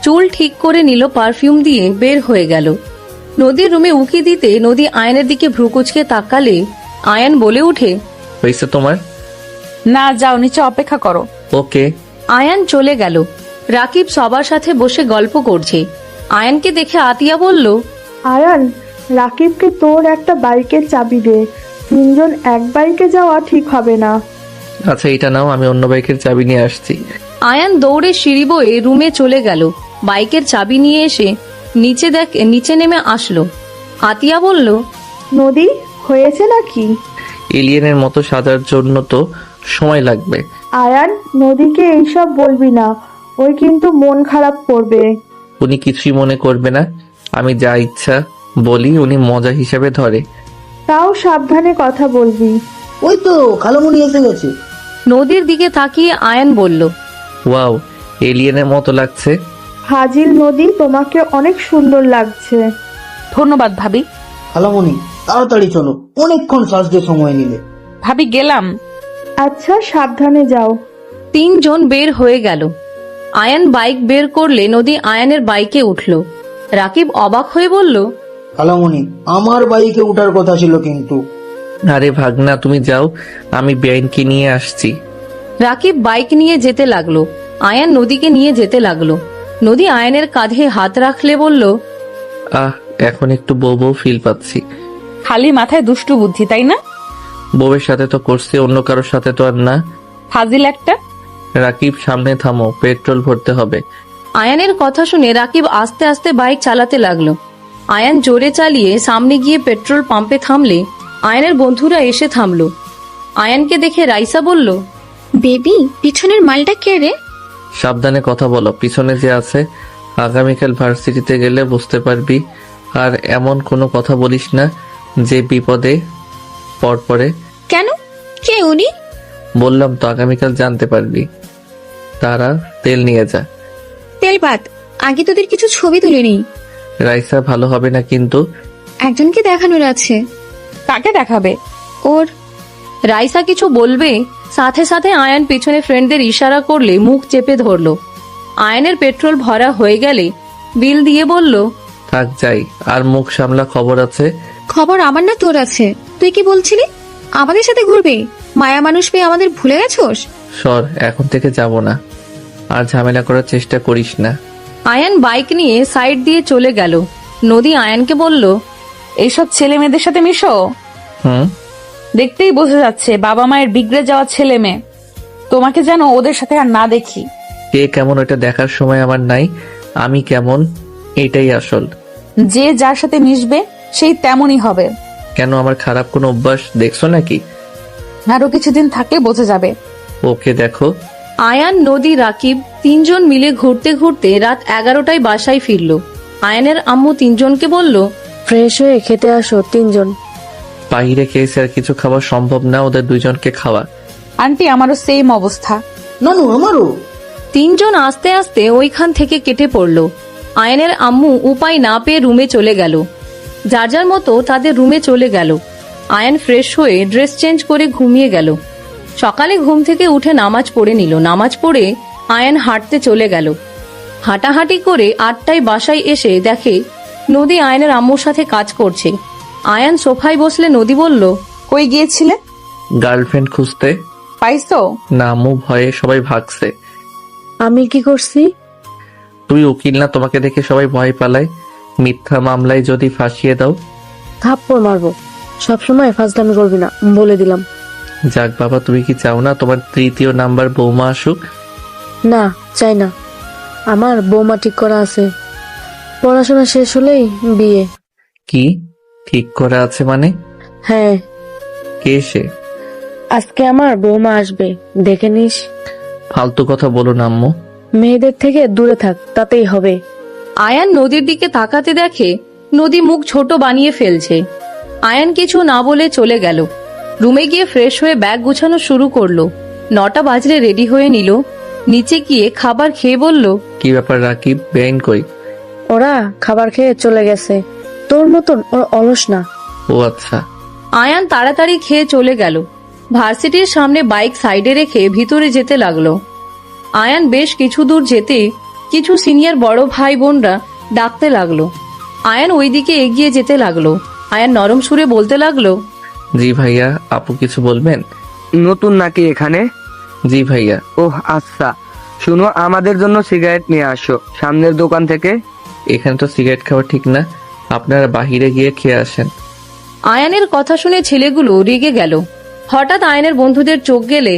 চুল ঠিক করে নিল, পারফিউম দিয়ে বের হয়ে গেল। নদীর রুমে উকি দিতে নদী আয়ানের দিকে ভ্রুকুচকে তাকালে আয়ান বলে উঠে, হয়েছে তোমার? না, যাও নিচে অপেক্ষা করো। ওকে। আয়ান চলে গেল। রাকিব সবার সাথে বসে গল্প করছে। আয়ানকে দেখে আতিয়া বলল, আয়ান, রাকিবকে তোর একটা বাইকের চাবি দে। তিনজন এক বাইকে যাওয়া ঠিক হবে না। আচ্ছা, এটা নাও, আমি অন্য বাইকের চাবি নিয়ে আসছি। আয়ান দৌড়ে সিঁড়ি বয়ে রুমে চলে গেল। বাইকের চাবি নিয়ে এসে নিচে নেমে আসলো। আতিয়া বলল, নদী, হয়েছে নাকি? এলিয়েনের মতো সাজার জন্য তো সময় লাগবে। আয়ান, নদীকে এইসব বলবি না, ওই কিন্তু মন খারাপ করবে। উনি কিছুই মনে করবে না। আমি যা ইচ্ছা বলি উনি মজা হিসেবে ধরে। তাও সাবধানে কথা বলবি। ওই তো খালামণি এসে গেছে। নদীর দিকে তাকিয়ে আয়ান বলল, ওয়াও, এলিয়েনের মতো লাগছে। হাজিল নদী, তোমাকে অনেক সুন্দর লাগছে। ধন্যবাদ ভাবি। খালামণি, তাড়াতাড়ি চলো, অনেকক্ষণ সাজতে সময় নিলে। ভাবি গেলাম। আচ্ছা, সাবধানে যাও। তিনজন বের হয়ে গেল। আয়ান বাইক বের করলে নদী আয়ানের বাইকে উঠল। রাকিব অবাক হয়ে বলল, খালামণি, আমার বাইকে উঠার কথা ছিল কিন্তু। আরে ভাগনা, তুমি যাও, আমি বেআইনকে নিয়ে আসছি। রাকিব বাইক নিয়ে যেতে লাগলো। আয়ান নদীকে নিয়ে যেতে লাগলো। নদী আয়ানের কাঁধে হাত রাখলে বলল, এখন একটু বউ বউ ফিল পাচ্ছি। খালি মাথায় দুষ্টু বুদ্ধি, তাই না? বউয়ের সাথে তো করছি, অন্য কারোর সাথে তো আর না। ফাজিল একটা। রাকিব, সামনে থামো, পেট্রোল ভরতে হবে। আয়ানের কথা শুনে রাকিব আস্তে আস্তে বাইক চালাতে লাগলো। আয়ান জোরে চালিয়ে সামনে গিয়ে পেট্রোল পাম্পে থামলে আয়ানের বন্ধুরা এসে থামলো। আয়ানকে দেখে রাইসা বলল, বেবি, পিছনের মালটা কে রে? সাবধানে কথা বলো, পিছনে যে আছে। আগামীকাল ভার্সিটিতে গেলে বুঝতে পারবি আর এমন কোনো কথা বলিস না যে বিপদে পড়ে। কেন? কে উনি? বললাম তো আগামীকাল জানতে পারবি। তারা তেল নিয়ে যা। তেলপাত, আগে তোদের কিছু ছবি তুলে নেই। রাইসা ভালো হবে না কিন্তু। একজনকে দেখানোর আছে। কাকে দেখাবে? ওর রাইসা কিছু বলবে, সাথে সাথে আয়ান পিছনে ফ্রেন্ডদের ইশারা করলে মুখ চেপে ধরলো। আয়ানের পেট্রোল ভরা হয়ে গেলে বিল দিয়ে বলল, থাক যাই, আর মুখ সামলা, খবর আছে। খবর আমার না তোর আছে। তুই কি বলছিলি? আমাদের সাথে ঘুরবে? মায়া মানুষ পেয়ে আমাদের ভুলে গেছোস? সর, এখন থেকে যাব না। আর ঝামেলা করার চেষ্টা করিস না। আয়ান বাইক নিয়ে সাইড দিয়ে চলে গেল। নদী আয়ানকে বলল, এইসব ছেলে মেয়েদের সাথে মিশো? হুম। দেখতেই বোঝা যাচ্ছে বাবা মায়ের বিগড়ে যাওয়া ছেলে মেয়ে। তোমাকে যেন ওদের সাথে আর না দেখি। কে কেমন ওটা দেখার সময় আমার নাই। আমি কেমন এটাই আসল। যে যার সাথে মিশবে সেই তেমনই হবে। কেন, আমার খারাপ কোনো অভ্যাস দেখছো নাকি? আরো কিছুদিন থাকলে বোঝা যাবে। ওকে দেখো। আয়ান, নদী, রাকিব তিনজন মিলে ঘুরতে ঘুরতে রাত 11টায় বাসায় ফিরল। আয়ানের আম্মু তিনজনকে বলল, ফ্রেশ হয়ে খেতে আসো তিনজন। বাইরে খেয়েছে আর কিছু খাওয়া সম্ভব না, ওদের দুইজনকে খাওয়া। আন্টি, আমারও সেম অবস্থা। নানু আমারও। তিনজন আস্তে আস্তে ওইখান থেকে কেটে পড়ল। আয়ানের আম্মু উপায় না পেয়ে রুমে চলে গেল। যার যার মতো তাদের রুমে চলে গেল। আয়ান ফ্রেশ হয়ে ড্রেস চেঞ্জ করে ঘুমিয়ে গেল। সকালে ঘুম থেকে উঠে নামাজ পড়ে নিল। নামাজ পড়ে আয়ান হাঁটতে চলে গেল। হাঁটাহাঁটি করে 8টায় বাসায় এসে দেখে নদী আয়ানের আম্মুর সাথে কাজ করছে। আয়ান সোফায় বসলে নদী বলল, কই গিয়েছিলে? গার্লফ্রেন্ড খুঁজতে। পাইছো? না, আম্মু ভয়ে সবাই ভাগছে। আমি কি করছি? তুই উকিল না, তোমাকে দেখে সবাই ভয় পালায়। মিথ্যা মামলায় যদি ফাঁসিয়ে দাও। থাপ্পড় মারবো। সবসময় ফাজলামি করবি না, বলে দিলাম। যাক বাবা, তুমি কি চাও না তোমার তৃতীয় নাম্বার বৌমা আসুক? না, চাই না। আমার বৌমা ঠিক করা আছে। পড়াশোনা শেষ হলেই বিয়ে। কি ঠিক করা আছে মানে? হ্যাঁ, কে সে? আজকে আমার বৌমা আসবে, দেখে নিস। ফালতু কথা বলো না আম্মু। মেয়েদের থেকে দূরে থাক, তাতেই হবে। আয়ান নদীর দিকে তাকাতে দেখে নদী মুখ ছোট বানিয়ে ফেলছে। আয়ান কিছু না বলে চলে গেল। রুমে গিয়ে ফ্রেশ হয়ে ব্যাগ গুছানো শুরু করলো। 9টা বাজলে রেডি হয়ে নিল। নিচে গিয়ে খাবার খেয়ে বলল, কি ব্যাপার রাকিব, বেআইন কই? ওরা খাবার খেয়ে চলে গেছে। তোর মতন ওরা অলস না। ও আচ্ছা। আয়ান তাড়াতাড়ি খেয়ে চলে গেল। ভার্সিটির সামনে বাইক সাইডে রেখে ভিতরে যেতে লাগলো। আয়ান বেশ কিছু দূর যেতে কিছু সিনিয়র বড় ভাই বোনরা ডাকতে লাগলো। আয়ান ওইদিকে এগিয়ে যেতে লাগলো। আয়ান নরম সুরে বলতে লাগলো, জি ভাইয়া, আপু কিছু বলবেন? নতুন নাকি এখানে? জি ভাইয়া। ওহ আচ্ছা, শুনো, আমাদের জন্য সিগারেট নিয়ে আসো সামনের দোকান থেকে। এখানে তো সিগারেট খাওয়া ঠিক না, আপনারা বাহিরে গিয়ে খেয়ে আসেন। আয়ানের কথা শুনে ছেলেগুলো রেগে গেল। হঠাৎ আয়নের বন্ধুদের চোখ গেলে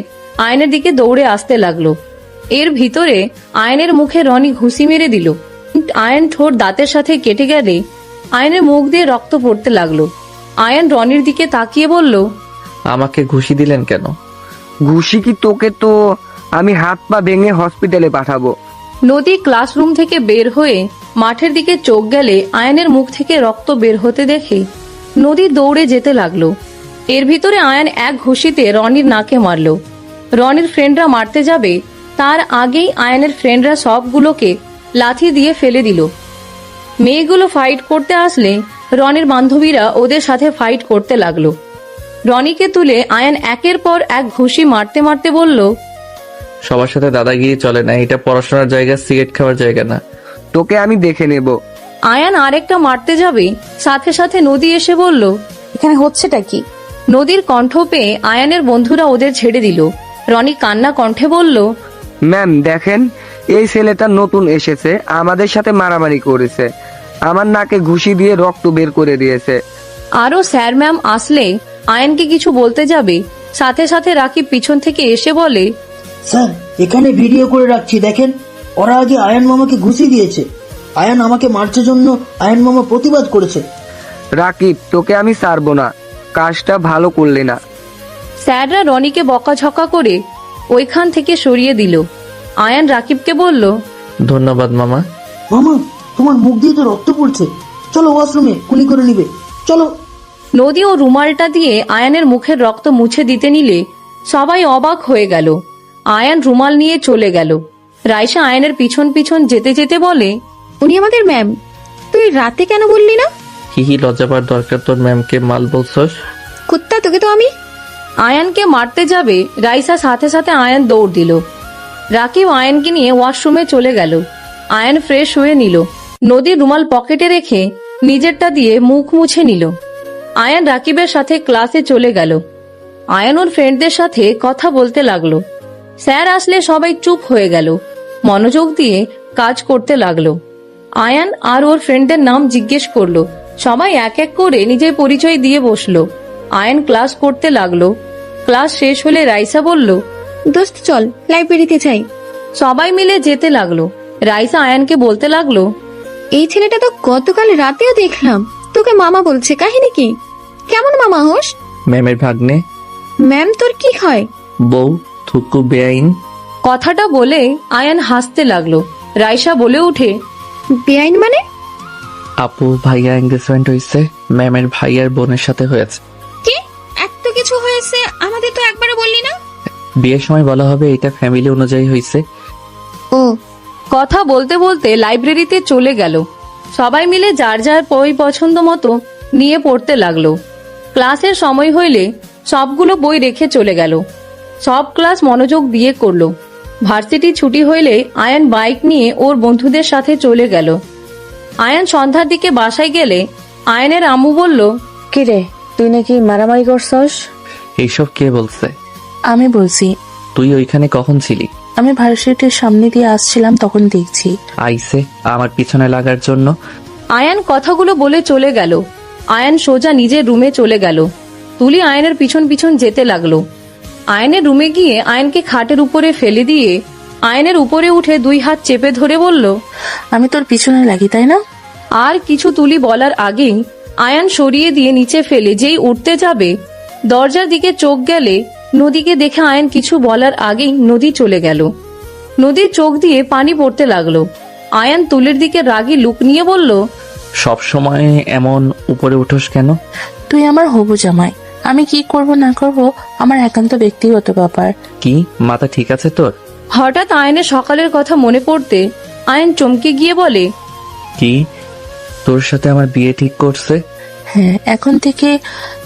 আয়নের দিকে দৌড়ে আসতে লাগলো। এর ভিতরে আয়নের মুখে রনি ঘুষি মেরে দিল। আয়ন ঠোঁট দাঁতের সাথে কেটে গেলে আয়নের মুখ দিয়ে রক্ত পড়তে লাগলো। আয়ন রনির দিকে তাকিয়ে বলল, আমাকে ঘুষি দিলেন কেন? ঘুষি কি তোকে? তো আমি হাত পা ভেঙে হসপিটালে পাঠাবো। নদী ক্লাসরুম থেকে বের হয়ে মাঠের দিকে চোখ গেলে আয়নের মুখ থেকে রক্ত বের হতে দেখে নদী দৌড়ে যেতে লাগলো। এর ভিতরে আয়ান এক ঘুষিতে রনির নাকে মারল। রনির ফ্রেন্ডরা মারতে যাবে তার আগেই আয়ানের ফ্রেন্ডরা সবগুলোকে লাথি দিয়ে ফেলে দিল। মেয়েগুলো ফাইট করতে আসলে রনির বান্ধবীরা ওদের সাথে ফাইট করতে লাগলো। রনিকে তুলে আয়ান একের পর এক ঘুষি মারতে মারতে বলল, সবার সাথে দাদাগিরি চলে না, এটা পড়াশোনার জায়গা, সিগারেট খাওয়ার জায়গা না। তোকে আমি দেখে নেব। আয়ান আরেকটা মারতে যাবে, সাথে সাথে নদী এসে বলল, এখানে হচ্ছেটা কি? নদীর কণ্ঠ পেয়ে আয়ানের বন্ধুরা ওদের ছেড়ে দিল। রনি কান্না কণ্ঠে বলল, ম্যাম দেখেন, এই ছেলেটা নতুন এসেছে, আমাদের সাথে মারামারি করেছে, আমার নাকে ঘুষি দিয়ে রক্ত বের করে দিয়েছে। আরো স্যার ম্যাম আসলে আয়ানকে কিছু বলতে যাবে, সাথে সাথে রাকিব পিছন থেকে এসে বলে, স্যার এখানে ভিডিও করে রাখছি, দেখেন ওরা আগে আয়ান মামাকে ঘুষি দিয়েছে। আয়ান আমাকে মারছে জন্য আয়ান মামা প্রতিবাদ করেছে। রাকিব, তোকে আমি ছাড়বো না, কাজটা ভালো করলি না। স্যাররা রনিকে বকাঝকা করে ওইখান থেকে সরিয়ে দিল। আয়ান রাকিবকে বলল, ধন্যবাদ মামা। মামা তোমার মুখ দিয়ে তো রক্ত পড়ছে, চলো ওয়াশরুমে, কুলি করে নিবে, চলো। নদী ও রুমালটা দিয়ে আয়ানের মুখের রক্ত মুছে দিতে নিলে সবাই অবাক হয়ে গেল। আয়ান রুমাল নিয়ে চলে গেল। রাইসা আয়ানের পিছন পিছন যেতে যেতে বলে, উনি আমাদের ম্যাম, তুই রাতে কেন বললি না? হিহি, লজ্জা পাওয়ার দরকার তোর ম্যামকে মাল বলছস? কুত্তা, তোকে তো আমি। আয়ানকে মারতে যাবে রাইসা, সাথে সাথে আয়ান দৌড় দিল। রাকিব আয়ানকে নিয়ে ওয়াশরুমে চলে গেল। আয়ান ফ্রেশ হয়ে নিল। নদীর রুমাল পকেটে রেখে নিজেরটা দিয়ে মুখ মুছে নিল। আয়ান রাকিবের সাথে ক্লাসে চলে গেল। আয়ান ওর ফ্রেন্ডদের সাথে কথা বলতে লাগলো। স্যার আসলে সবাই চুপ হয়ে গেল, মনোযোগ দিয়ে কাজ করতে লাগলো। আয়ান আর ওর ফ্রেন্ডদের নাম জিজ্ঞেস করলো। সবাই এক এক করে নিজের পরিচয় দিয়ে বসলো। আয়ান ক্লাস করতে লাগলো। ক্লাস শেষ হলে রাইসা বলল, দোস্ত চল, লাইব্রেরিতে যাই। সবাই মিলে যেতে লাগলো। রাইসা আয়ানকে বলতে লাগলো, এই ছেলেটা তো গতকাল রাতেও দেখলাম, তোকে মামা বলছে, কাহিনী কি? কেমন মামা হোস? ম্যামের ভাগ্নে। ম্যাম তোর কি হয়? বউ, থুকু, বেআইন। কথাটা বলে আয়ান হাসতে লাগলো। রাইসা বলে উঠে, বেআইন মানে? আপু ভাইয়া এঙ্গেজমেন্ট হয়েছে, ম্যামের ভাইয়ার বোনের সাথে হয়েছে। কি এত কিছু হয়েছে, আমাদের তো একবারও বললি না। বিয়ের সময় বলা হবে, এটা ফ্যামিলি অনুযায়ী হয়েছে। ও, কথা বলতে বলতে লাইব্রেরিতে চলে গেল। সবাই মিলে যার যার বই পছন্দ মতো নিয়ে পড়তে লাগলো। ক্লাসের সময় হইলে সবগুলো বই রেখে চলে গেল। সব ক্লাস মনোযোগ দিয়ে করলো। ভার্সিটি ছুটি হইলে আয়ান বাইক নিয়ে ওর বন্ধুদের সাথে চলে গেল। আয়ান সন্ধ্যার দিকে বাসায় গেলে আয়ানের আম্মু বলল, কিরে, তুই নাকি মারামারি করছস? এইসব কে বলছে? আমি বলছি, তুই ওইখানে কখন ছিলি? আমি ভার্সিটির সামনে দিয়ে আসছিলাম, তখন দেখছি। আইসে আমার পিছনে লাগার জন্য। আয়ান কথাগুলো বলে চলে গেল। আয়ান সোজা নিজের রুমে চলে গেল। তুলি আয়নের পিছন পিছন যেতে লাগলো। আয়নের রুমে গিয়ে আয়নকে খাটের উপরে ফেলে দিয়ে আয়নের উপরে উঠে দুই হাত চেপে ধরে বলল, আমি তোর পিছনে লাগি, তাই না? আর কিছু তুলি বলার আগেই আয়ান সরিয়ে দিয়ে নিচে ফেলে যেই উঠতে যাবে, দরজার দিকে চোখ গেলে নদীকে দেখে আয়ান কিছু বলার আগেই নদী চলে গেল। নদীর চোখ দিয়ে পানি পড়তে লাগলো। আয়ান তুলির দিকে রাগী লুক নিয়ে বলল, সব সময় এমন উপরে উঠোস কেন? তুই আমার হবু জামাই, আমি কি করব না করব আমার একান্ত ব্যক্তিগত ব্যাপার। কি মাথা ঠিক আছে তোর? হঠাৎ আয়নের সকালের কথা মনে পড়তে আয়ন চমকে গিয়ে বলে, কি তোর সাথে আমার বিয়ে ঠিক করছে? হ্যাঁ, এখন থেকে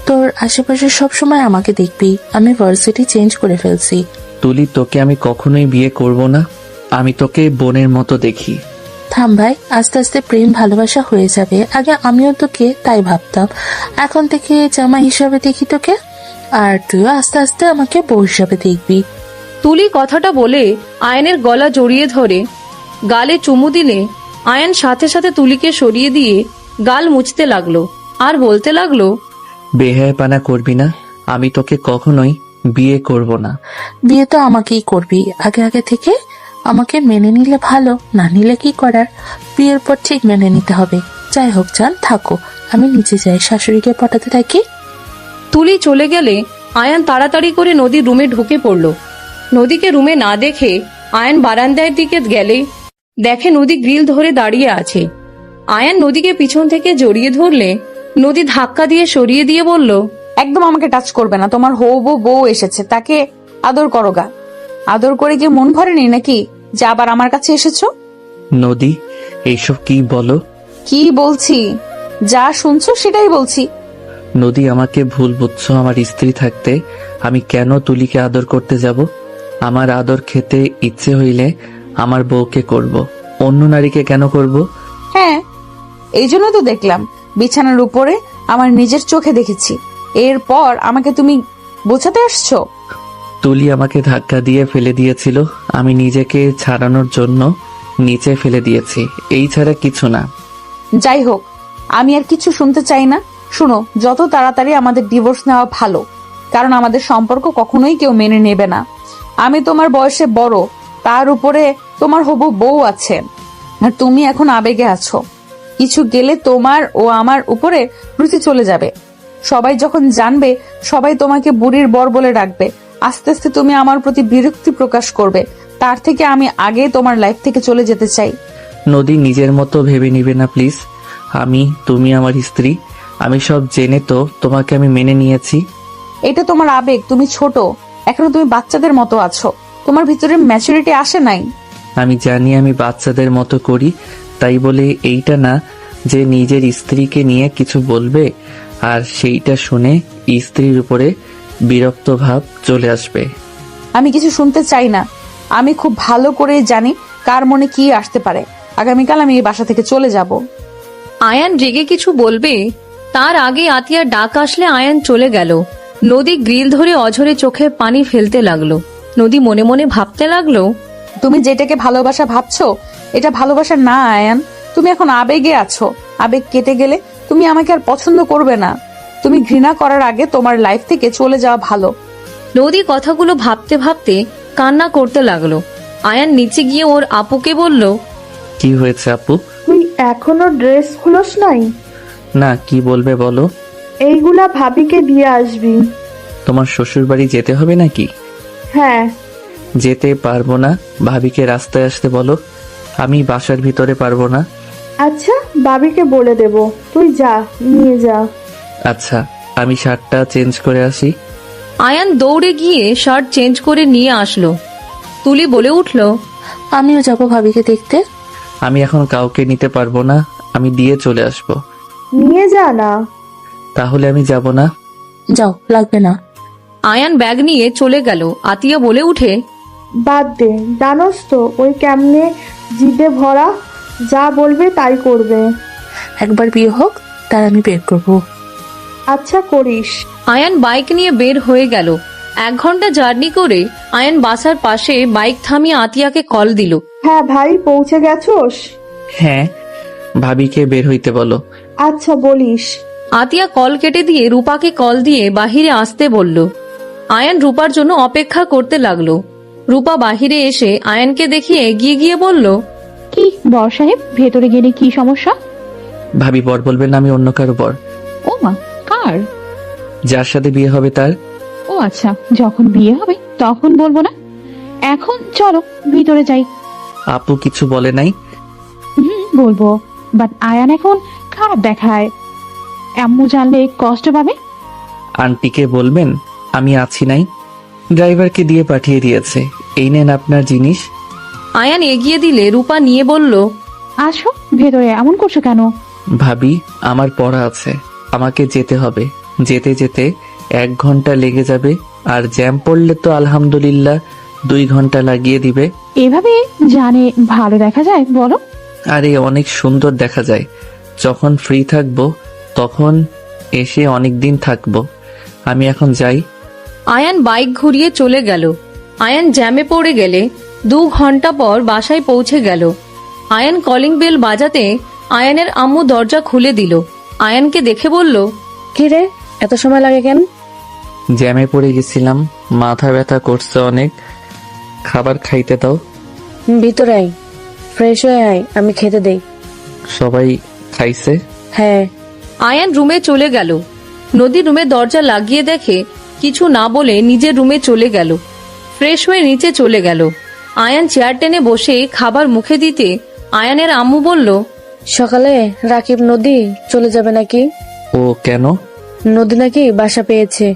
তোর আশেপাশে সব সময় আমাকে দেখবি। আমি ভার্সিটি চেঞ্জ করে ফেলছি। তুলি, তোকে আমি কখনোই বিয়ে করব না। আমি তোকে বোনের মতো দেখি। থাম ভাই, আস্তে আস্তে প্রেম ভালোবাসা হয়ে যাবে। আগে আমিও তোকে তাই ভাবতাম, এখন থেকে জামাই হিসাবে দেখি তোকে, আর তুইও আস্তে আস্তে আমাকে বউ হিসাবে দেখবি। তুলি কথাটা বলে আয়নের গলা জড়িয়ে ধরে গালে চুমু দিলে আয়ন সাথে সাথে তুলিকে সরিয়ে দিয়ে গাল মুছতে লাগলো আর বলতে লাগলো, বেহায়াপনা করবি না। আমি তোকে কখনোই বিয়ে করব না। বিয়ে তো আমাকেই করবি, আগে আগে থেকে আমাকে মেনে নিলে ভালো, না নিলে কি করার, বিয়ের পর ঠিক মেনে নিতে হবে। যাই হোক, যান থাকো, আমি নিচে যাই, শাশুড়িকে পটাতে থাকি। তুলি চলে গেলে আয়ান তাড়াতাড়ি করে নদীর রুমে ঢুকে পড়ল। নদীকে রুমে না দেখে আয়ান বারান্দার দিকে গেলে দেখে নদী গ্রিল ধরে দাঁড়িয়ে আছে। আয়ান নদীকে পিছন থেকে জড়িয়ে ধরলে নদী ধাক্কা দিয়ে সরিয়ে দিয়ে বলল, একদম আমাকে টাচ করবে না, তোমার হবু বউ এসেছে, তাকে আদর করো গা। আদর করে কি মন ভরেনি নাকি যে আবার আমার কাছে এসেছো? নদী, এইসব কি বলো? কি বলছি, যা শুনছো সেটাই বলছি। নদী, আমাকে ভুল বুঝছো। আমার স্ত্রী থাকতে আমি কেন তুলিকে আদর করতে যাব? আমার আদর খেতে ইচ্ছে হইলে আমার বউকে করব, অন্য নারীকে কেন করব? হ্যাঁ, এই জন্য তো দেখলাম বিছানার উপরে, আমার নিজের চোখে দেখেছি। এরপর আমাকে তুমি বোঝাতে আসছো? তুলি আমাকে ধাক্কা দিয়ে ফেলে দিয়েছিল, আমি নিজেকে ছাড়ানোর জন্য নিচে ফেলে দিয়েছি, এই ছাড়া কিছু না। যাই হোক, আমি আর কিছু শুনতে চাই না। শুনো, যত তাড়াতাড়ি আমাদের ডিভোর্স নেওয়া ভালো, কারণ আমাদের সম্পর্ক কখনোই কেউ মেনে নেবে না। আমি তোমার বয়সে বড়, তার উপরে তোমার হবু বউ আছে, আর তুমি এখন আবেগে আছো। কিছু গেলে তোমার ও আমার উপরে প্রীতি চলে যাবে। সবাই যখন জানবে, সবাই তোমাকে বুড়ির বর বলে ডাকবে। আস্তে আস্তে তুমি আমার প্রতি বিরক্তি প্রকাশ করবে। তার থেকে আমি আগে তোমার লাইফ থেকে চলে যেতে চাই। নদী, নিজের মতো ভেবে নিবে না প্লিজ। তুমি আমার স্ত্রী, আমি সব জেনে তো তোমাকে আমি মেনে নিয়েছি। এটা তোমার আবেগ, তুমি ছোট, এখনো তুমি বাচ্চাদের মতো আছো, তোমার ভিতরে ম্যাচুরিটি আসে নাই। আমি জানি আমি বাচ্চাদের মতো করি, তাই বলে এইটা না যে নিজের স্ত্রীকে নিয়ে কিছু বলবে আর সেইটা শুনে স্ত্রীর উপরে বিরক্ত ভাব চলে আসবে। আমি কিছু শুনতে চাই না, আমি খুব ভালো করে জানি কার মনে কি আসতে পারে। আগামীকাল আমি এই বাসা থেকে চলে যাব। আয়ান রেগে কিছু বলবে তার আগে আতিয়ার ডাক আসলে আয়ান চলে গেল। নদী গ্রিল ধরে অঝরে চোখে পানি ফেলতে লাগলো। নদী মনে মনে ভাবতে লাগলো, তুমি যেটাকে ভালোবাসা ভাবছো এটা ভালোবাসা না আয়ান, তুমি এখন আবেগে আছো। আবেগ কেটে গেলে তুমি আমাকে আর পছন্দ করবে না। তুমি ঘৃণা করার আগে তোমার লাইফ থেকে চলে যাওয়া ভালো। নদী কথাগুলো ভাবতে ভাবতে কান্না করতে লাগলো। আয়ান নিচে গিয়ে ওর আপুকে বলল, কি হয়েছে আপু? তুই এখনো ড্রেস খুলোস নাই? না, কি বলবে বলো। এইগুলা ভাবিকে দিয়ে আসবি। তোমার শ্বশুর বাড়ি যেতে হবে নাকি? হ্যাঁ। যেতে পারবো না, ভাবিকে রাস্তায় আসতে বলো। আমি বাসার ভিতরে পারবো না। আচ্ছা, ভাবিকে বলে দেব, তুই যা, নিয়ে যা। আচ্ছা, আমি শার্টটা চেঞ্জ করে আসি। আয়ান দৌড়ে গিয়ে শার্ট চেঞ্জ করে নিয়ে আসলো। তুলি বলে উঠল, আমিও যাব ভাবিকে দেখতে। আমি এখন কাউকে নিতে পারবো না, আমি দিয়ে চলে আসবো। নিয়ে যা না। তাহলে আমি যাব না। যাও, লাগবে না। আয়ান ব্যাগ নিয়ে চলে গেল। আতিয়া বলে উঠে, বাদ দে, জানোস তো ওই কেমনে জিদে ভরা, যা বলবে তাই করবে। একবার বিয়ে হোক, তার আমি বের করবো। আচ্ছা করিস। আয়ান বাইক নিয়ে বের হয়ে গেল। 1 ঘন্টা জার্নি করে আয়ান বাসার পাশে বাইক থামিয়ে আতিয়াকে কল দিল। হ্যাঁ ভাই, পৌঁছে গেছোস? হ্যাঁ, ভাবিকে বের হইতে বলো। আচ্ছা বলিস। আতিয়া কল কেটে দিয়ে রূপাকে কল দিয়ে বাহিরে আসতে বলল। আয়ান রূপার জন্য অপেক্ষা করতে লাগলো। রূপা বাহিরে এসে আয়ানকে দেখে এগিয়ে গিয়ে বলল, কি বর সাহেব, ভেতরে গেলে কি সমস্যা? ভাবি বর বলবেন না, আমি অন্য কারো বর। ও মা, কার? যার সাথে বিয়ে হবে তার। ও আচ্ছা, যখন বিয়ে হবে তখন বলবো না, এখন চলো ভিতরে যাই। আপু কিছু বলে নাই? বলবো, বাট আয়ান এখন খারাপ দেখায়, আম্মু জানলে কষ্ট পাবে। আন্টিকে বলবেন আমি আছি নাই, ড্রাইভারকে দিয়ে পাঠিয়ে দিয়েছে, এই নেন আপনার জিনিস। আয়ান এগিয়ে দিলে রূপা নিয়ে বলল, আসো ভেতরে, এমন করছো কেন? ভাবি আমার পড়া আছে, আমাকে যেতে হবে। যেতে যেতে 1 ঘন্টা লেগে যাবে, আর জ্যাম পড়লে তো আলহামদুলিল্লাহ 2 ঘন্টা লাগিয়ে দিবে। এভাবে জানে ভালো দেখা যায় বলো? আরে অনেক সুন্দর দেখা যায়। যখন ফ্রি থাকবো তখন এসে অনেক দিন থাকবো। আমি এখন যাই। আয়ান বাইক ঘুরিয়ে চলে গেল। আয়ান জ্যামে পড়ে গেলে 2 ঘন্টা পর বাসায় পৌঁছে গেল। আয়ান কলিং বেল বাজাতে আয়ানের আম্মু দরজা খুলে দিল। আয়ানকে দেখে বলল, কি রে, এত সময় লাগে কেন? জ্যামে পড়ে গেছিলাম, মাথা ব্যথা করছে অনেক, খাবার খাইতে দাও। ভিতরে আয়, ফ্রেশ হয়ে আয়, আমি খেতে দেই। সবাই খাইছে? হ্যাঁ। আয়ান রুমে চলে গেল। নদী রুমে দরজা লাগিয়ে দেখে কিছু না বলে নিজের রুমে চলে গেল। ফ্রেশ হয়ে নিচে চলে গেল। আয়ান চেয়ার টেনে বসে খাবার মুখে দিতে আয়ানের আম্মু বলল, সকালে রাকিব নদী চলে যাবে নাকি? ও কেন? নদী নাকি বাসা পেয়েছে,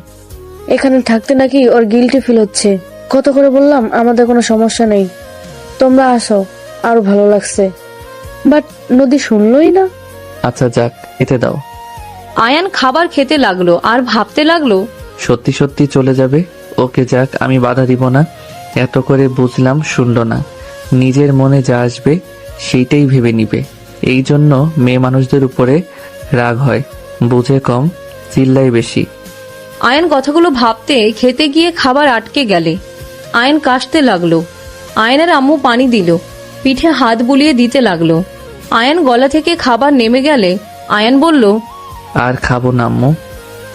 এখানে থাকতে নাকি ওর গিল্টি ফিল হচ্ছে। কত করে বললাম আমাদের কোনো সমস্যা নেই, তোমরা আসো, আরো ভালো লাগছে, বাট নদী শুনলই না। আচ্ছা যাক, খেতে দাও। আয়ান খাবার খেতে লাগলো আর ভাবতে লাগলো, সত্যি সত্যি চলে যাবে? ওকে যাক, আমি বাধা দিব না। এত করে বুঝলাম, শুনলো না। নিজের মনে যা আসবে সেইটাই ভেবে নিবে। এই জন্য মেয়ে মানুষদের উপরে রাগ হয়, বুঝে কম, চিল্লাই বেশি। আয়ান কথাগুলো ভাবতে খেতে গিয়ে খাবার আটকে গেলে আয়ান কাশতে লাগলো। আয়ানের আম্মু পানি দিল, পিঠে হাত বুলিয়ে দিতে লাগলো। আয়ান গলা থেকে খাবার নেমে গেলে আয়ান বলল, আর খাবো না আম্মু।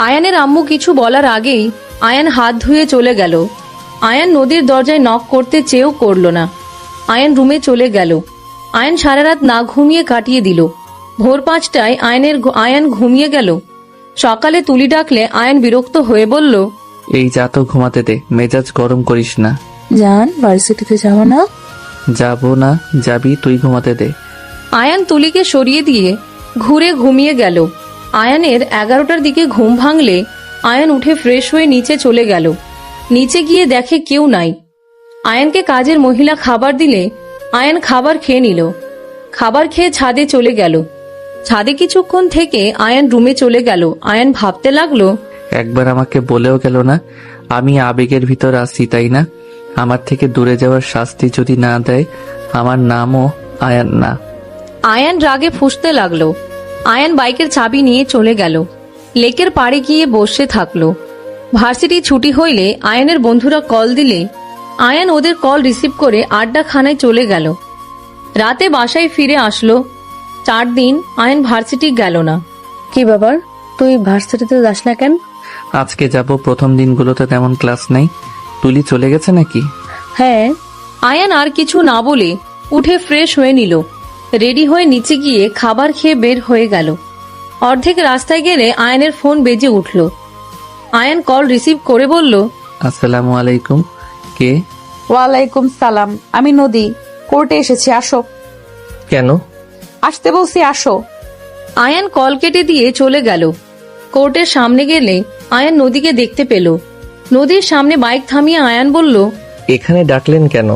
আয়ানের আম্মু কিছু বলার আগেই আয়ান হাত ধুয়ে চলে গেল। আয়ান নদীর দরজায় নক করতে চেয়েও করল না। আয়ান রুমে চলে গেল। আয়ান সারা রাত না ঘুমিয়ে কাটিয়ে দিল। ভোর 5টায় আয়ান ঘুমিয়ে গেল। সকালে তুলি ডাকলে আয়ান বিরক্ত হয়ে বলল, এই যা তো ঘুমাতে দে, মেজাজ গরম করিস না। জান, ভার্সিটিতে যাও না? যাবো না, যাবি তুই, ঘুমাতে দে। আয়ান তুলিকে সরিয়ে দিয়ে ঘুরে ঘুমিয়ে গেল। আয়ানের 11টার দিকে ঘুম ভাঙলে আয়ান উঠে ফ্রেশ হয়ে নিচে চলে গেল। নিচে গিয়ে দেখে কেউ নাই। আয়ানকে কাজের মহিলা খাবার দিলে আয়ান খাবার খেয়ে নিল। খাবার খেয়ে ছাদে চলে গেল। ছাদে কিছুক্ষণ থেকে আয়ান রুমে চলে গেল। আয়ান ভাবতে লাগলো, একবার আমাকে বলেও গেল না আমি আবেগের ভিতর আছি, তাই না? আমার থেকে দূরে যাওয়ার শাস্তি যদি না দেয়, আমার নামও আয়ান না। আয়ান রাগে ফুঁসতে লাগলো। আয়ান বাইকের চাবি নিয়ে চলে গেল। লেকের পাড়ে গিয়ে বসে থাকলো। ভার্সিটি ছুটি হইলে আয়ানের বন্ধুরা কল দিলে আয়ান ওদের কল রিসিভ করে আড্ডাখানায় চলে গেল। রাতে বাসায় ফিরে আসলো। 4 দিন আয়ান ভার্সিটি গেল না। কি ব্যাপার, তুই ভার্সিটিতে যাস না কেন? আজকে যাব, প্রথম দিনগুলোতে তেমন ক্লাস নেই। তুলি চলে গেছে নাকি? হ্যাঁ। আয়ান আর কিছু না বলে উঠে ফ্রেশ হয়ে নিল। রেডি হয়ে নিচে গিয়ে খাবার খেয়ে বের হয়ে গেল। অর্ধেক রাস্তায় গেলে আয়ানের ফোন বেজে উঠল। আয়ান কল রিসিভ করে বলল, আসসালামু আলাইকুম। কে? ওয়ালাইকুম সালাম, আমি নদী। কোর্টে এসেছি, আসো। কেন? আসতে বলছি, আসো। আয়ান কল কেটে দিয়ে চলে গেল। কোর্টের সামনে গেলে আয়ান নদীকে দেখতে পেল। নদীর সামনে বাইক থামিয়ে আয়ান বলল, এখানে ডাকলেন কেন?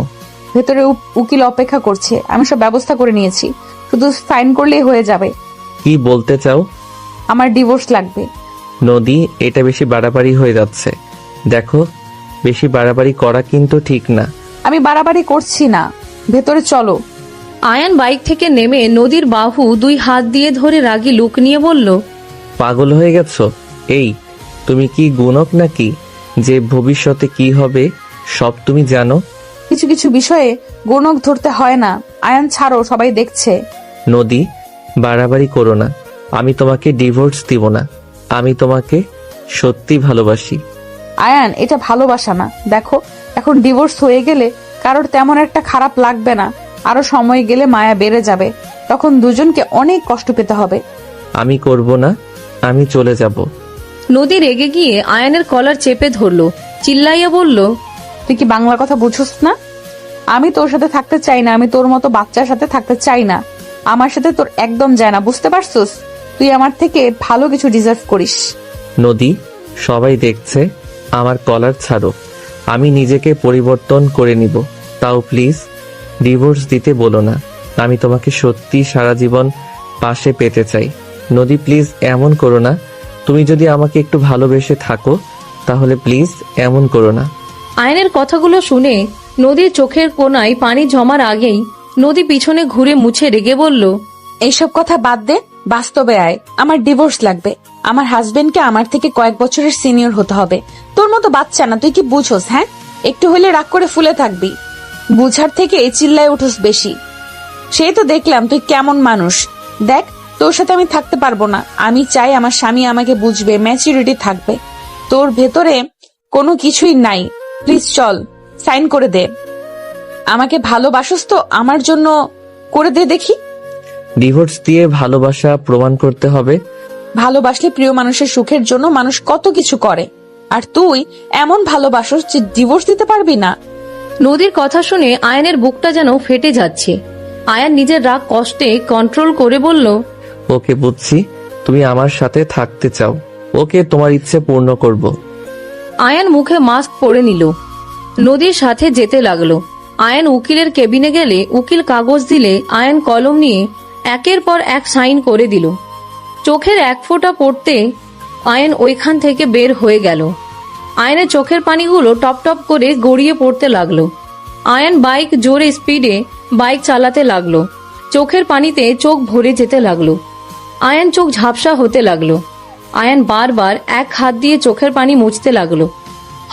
ভেতরে উকিল অপেক্ষা করছে, আমি সব ব্যবস্থা করে নিয়েছি, শুধু সাইন করলেই হয়ে যাবে। কি বলতে চাও? আমার ডিভোর্স লাগবে। নদী, এটা বেশি বাড়াবাড়ি হয়ে যাচ্ছে। দেখো, বেশি বাড়াবাড়ি করা কিন্তু ঠিক না। আমি বাড়াবাড়ি করছি না, ভেতরে চলো। আয়ান বাইক থেকে নেমে নদীর বাহু 2 হাত দিয়ে ধরে রাগী লুক নিয়ে বলল, পাগল হয়ে গেছো? এই, তুমি কি গুণক নাকি যে ভবিষ্যতে কি হবে সব তুমি জানো? কিছু কিছু বিষয়ে গুণক ধরতে হয় না। আয়ান ছাড়ো, সবাই দেখছে। নদী, বাড়াবাড়ি করো না। আমি তোমাকে ডিভোর্স দিব না। আমি তোমাকে সত্যি ভালোবাসি। আয়ান, এটা ভালোবাসা না। দেখো, এখন ডিভোর্স হয়ে গেলে কারোর তেমন একটা খারাপ লাগবে না। আরো সময় গেলে মায়া বেড়ে যাবে, তখন দুজনকে অনেক কষ্ট পেতে হবে। আমি করব না, আমি চলে যাব। নদী রেগে গিয়ে আয়ানের কলার চেপে ধরলো, চিল্লাইয়া বলল, তুই কি বাংলা কথা বুঝছস না? আমি তোর সাথে থাকতে চাই না, আমি তোর মতো বাচ্চার সাথে থাকতে চাই না। আমার সাথে তোর একদম যায় না, বুঝতে পারছস? তুই আমার থেকে ভালো কিছু ডিজার্ভ করিস। নদী, সবাই দেখছে, আমার কলার ছাড়ো। আমি নিজেকে পরিবর্তন করে নিব। তাও প্লিজ ডিভোর্স দিতে বলো না। আমি তোমাকে সত্যি সারা জীবন পাশে পেতে চাই। নদী, প্লিজ এমন করো না। তুমি যদি আমাকে একটু ভালোবেসে থাকো তাহলে প্লিজ এমন করো না। আয়নের কথাগুলো শুনে নদীর চোখের কোণায় পানি জমার আগেই নদী পিছনে ঘুরে মুছে রেগে বলল, এইসব কথা বাদ দে, বাস্তবে আয়। আমার ডিভোর্স লাগবে। আমার হাজবেন্ডকে আমার থেকে কয়েক বছরের সিনিয়র হতে হবে। তোর মতো বাচ্চা না, তুই কি বুঝোস? হ্যাঁ, একটু হলে রাগ করে ফুলে থাকবি। বুঝার থেকে চিল্লায় উঠোস বেশি। সেই তো দেখলাম তুই কেমন মানুষ। দেখ, তোর সাথে আমি থাকতে পারবো না। আমি চাই আমার স্বামী আমাকে বুঝবে, ম্যাচুরিটি থাকবে। তোর ভেতরে কোনো কিছুই নাই। প্লিজ চল, সাইন করে দে। আমাকে ভালোবাসোস তো আমার জন্য করে দে দেখি। ডিভোর্স দিয়ে ভালোবাসা প্রমাণ করতে হবে? ভালোবাসলে প্রিয় মানুষের সুখের জন্য মানুষ কত কিছু করে, আর তুই এমন ভালোবাসোস যে ডিভোর্স দিতে পারবি না। নদীর কথা শুনে আয়নের বুকটা যেন ফেটে যাচ্ছে। আয়ান নিজের রাগ কষ্টে কন্ট্রোল করে বলল, ওকে, বুঝছি, তুমি আমার সাথে থাকতে চাও। ওকে, তোমার ইচ্ছে পূর্ণ করব। আয়ান মুখে মাস্ক পরে নিল। নদীর সাথে যেতে লাগলো। আয়ান উকিলের কেবিনে গেলে উকিল কাগজ দিলে আয়ান কলম নিয়ে একের পর এক সাইন করে দিল। চোখের এক ফোঁটা পড়তে আয়ান ওইখান থেকে বের হয়ে গেল। আয়ানের চোখের পানিগুলো টপ টপ করে গড়িয়ে পড়তে লাগলো। আয়ান বাইক জোরে স্পিডে বাইক চালাতে লাগলো। চোখের পানিতে চোখ ভরে যেতে লাগলো। আয়ান চোখ ঝাপসা হতে লাগলো। আয়ান বারবার এক হাত দিয়ে চোখের পানি মুছতে লাগলো।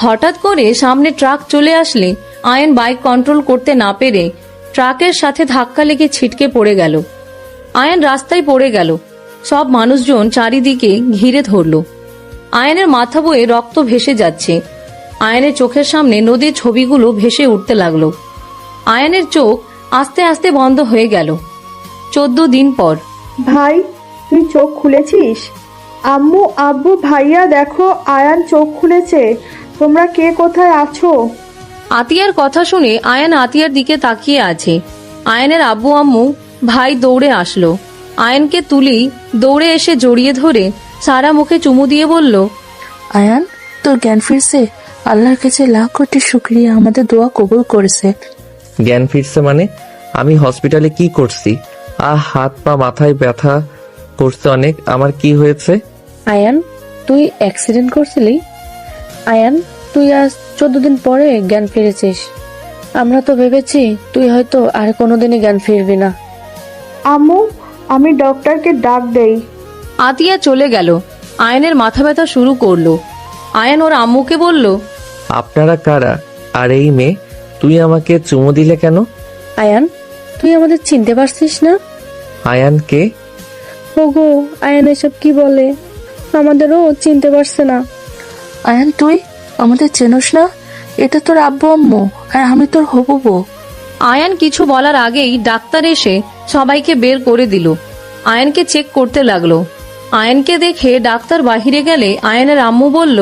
হঠাৎ করে সামনে ট্রাক চলে আসলে আয়ান বাইক কন্ট্রোল করতে না পেরে ট্রাকের সাথে ধাক্কা লেগে ছিটকে পড়ে গেল। আয়ান রাস্তায় পড়ে গেল। সব মানুষজন চারিদিকে ঘিরে ধরল। আয়ানের মাথা বয়ে রক্ত ভেসে যাচ্ছে। আয়ানের চোখের সামনে নদীর ছবিগুলো ভেসে উঠতে লাগলো। আয়ানের চোখ আস্তে আস্তে বন্ধ হয়ে গেল। 14 দিন পর। ভাই, তুই চোখ খুলেছিস? আম্মু, আব্বু, ভাইয়া, দেখো আয়ান চোখ খুলেছে। তোমরা কে কোথায় আছো? আতিয়ার কথা শুনে আয়ান আতিয়ার দিকে তাকিয়ে আছে। আয়ানের আব্বু আম্মু ভাই দৌড়ে আসলো। আয়ানকে তুলি দৌড়ে এসে জড়িয়ে ধরে সারা মুখে চুমু দিয়ে বলল, আয়ান, তোর জ্ঞান ফিরছে। আল্লাহর কাছে লাখ কোটি শুকরিয়া, আমাদের দোয়া কবুল করেছে। জ্ঞান ফিরছে মানে? আমি হসপিটালে কি করছি? হাত পা মাথায় ব্যথা করছে অনেক। আমার কি হয়েছে? আয়ান, তুই অ্যাক্সিডেন্ট করছিলি? আয়ান, তুই আজ 14 দিন পরে জ্ঞান ফিরেছিস। আমরা তো ভেবেছি তুই হয়তো আর কোনোদিনই জ্ঞান ফিরবি না। আম্মু, আমি ডক্টরকে ডাক দেই। আতিয়া চলে গেল। আয়নের মাথা ব্যথা শুরু করলো। আয়ান ওর আম্মুকে বলল, আপনারা কারা? আর এই মেয়ে, তুই আমাকে চুমু দিলে কেন? আয়ান, তুই আমাদের চিনতে পারছিস না? আয়ান কে? ওগো, আয়ান এসব কি বলে? আমাদেরও চিনতে পারছে না। আয়ান, তুই আমাদের চেনস না? এটা তোর আব্বু আম্মু, আর আমি তোর হবু বউ। আয়ান কিছু বলার আগেই ডাক্তার এসে সবাইকে বের করে দিল। আয়ানকে চেক করতে লাগলো। আয়ানকে দেখে ডাক্তার বাহিরে গেলে আয়ানের আম্মু বলল,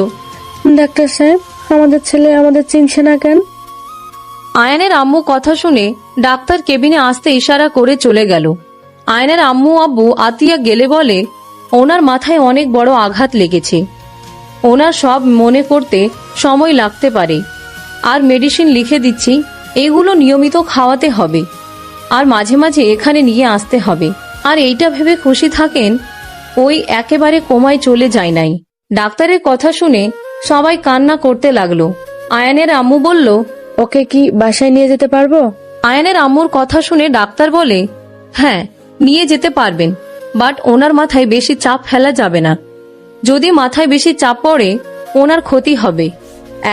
ডাক্তার সাহেব, আমাদের ছেলে আমাদের চিনছে না কেন? আয়ানের আম্মু কথা শুনে ডাক্তার কেবিনে আসতে ইশারা করে চলে গেল। আয়ানের আম্মু আব্বু আতিয়া গেলে বলে, ওনার মাথায় অনেক বড় আঘাত লেগেছে। ওনার সব মনে করতে সময় লাগতে পারে। আর মেডিসিন লিখে দিচ্ছি, এগুলো নিয়মিত খাওয়াতে হবে। আর মাঝে মাঝে এখানে নিয়ে আসতে হবে। আর এইটা ভেবে খুশি থাকেন, ওই একেবারে কোমায় চলে যায় নাই। ডাক্তারের কথা শুনে সবাই কান্না করতে লাগলো। আয়ানের আম্মু বলল, ওকে কি বাসায় নিয়ে যেতে পারবো? আয়ানের আম্মুর কথা শুনে ডাক্তার বলে, হ্যাঁ, নিয়ে যেতে পারবেন, বাট ওনার মাথায় বেশি চাপ ফেলা যাবে না। যদি মাথায় বেশি চাপ পড়ে ওনার ক্ষতি হবে,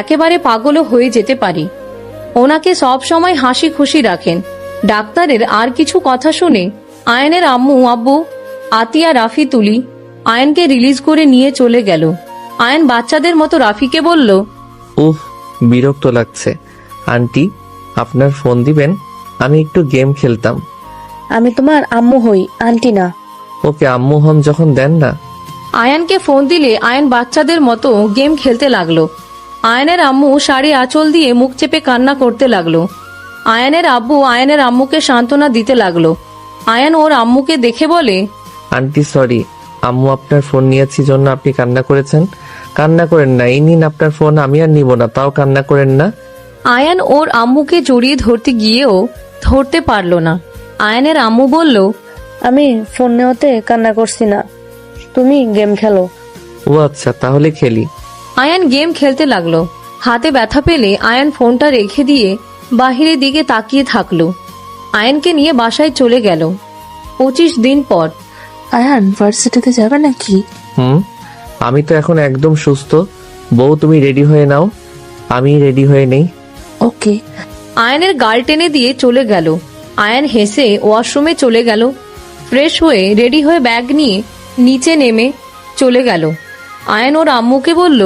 একেবারে পাগলও হয়ে যেতে পারি। ওনাকে সব সময় হাসি খুশি রাখেন। ডাক্তারের আর কিছু কথা শুনে আয়ানের আম্মু আব্বু আতিয়া রাফি তুলি আয়ানকে রিলিজ করে নিয়ে চলে গেল। আয়ান বাচ্চাদের মতো রাফিকে বলল, উফ, বিরক্ত লাগছে। আন্টি, আপনার ফোন দিবেন? আমি একটু গেম খেলতাম। আমি তোমার আম্মু হই, আন্টি না। ওকে, আম্মু হন যখন দেন না। আয়ানকে ফোন দিলে আয়ান বাচ্চাদের মতো গেম খেলতে লাগলো। আয়ানের আম্মু শাড়ি আঁচল দিয়ে মুখ চেপে কান্না করতে লাগলো। আয়ানের আব্বু আয়ানের আম্মুকে সান্ত্বনা দিতে লাগলো। আয়ান ওর আম্মুকে দেখে বলে, আন্টি সরি, আম্মু আপনার ফোন নিয়েছি জন্য আপনি কান্না করেছেন। কান্না করেন না, এই নিন আপনার ফোন, আমি আর নিব না, তাও কান্না করেন না। আয়ান ওর আম্মুকে জড়িয়ে ধরতে গিয়েও ধরতে পারল না। আয়ানের আম্মু বলল, আমি ফোন নেওয়াতে কান্না করছি না, তুমি গেম খেলো। ও আচ্ছা, তাহলে খেলি। আয়ান গেম খেলতে লাগলো। হাতে ব্যথা পেলে আয়ান ফোনটা রেখে দিয়ে বাহিরের দিকে তাকিয়ে থাকলো। আয়ানকে নিয়ে বাসায় চলে গেল। 25 দিন পর। আয়ান, ভার্সিটিতে যাবে নাকি? আমি তো এখন একদম সুস্থ। বউ, তুমি রেডি হয়ে নাও, আমি রেডি হয়ে নেই। ওকে। আয়ানের গাল টেনে দিয়ে চলে গেল। আয়ান হেসে ওয়াশরুমে চলে গেল। ফ্রেশ হয়ে রেডি হয়ে ব্যাগ নিয়ে নিচে নেমে চলে গেল। আয়ান ওর আম্মুকে বলল,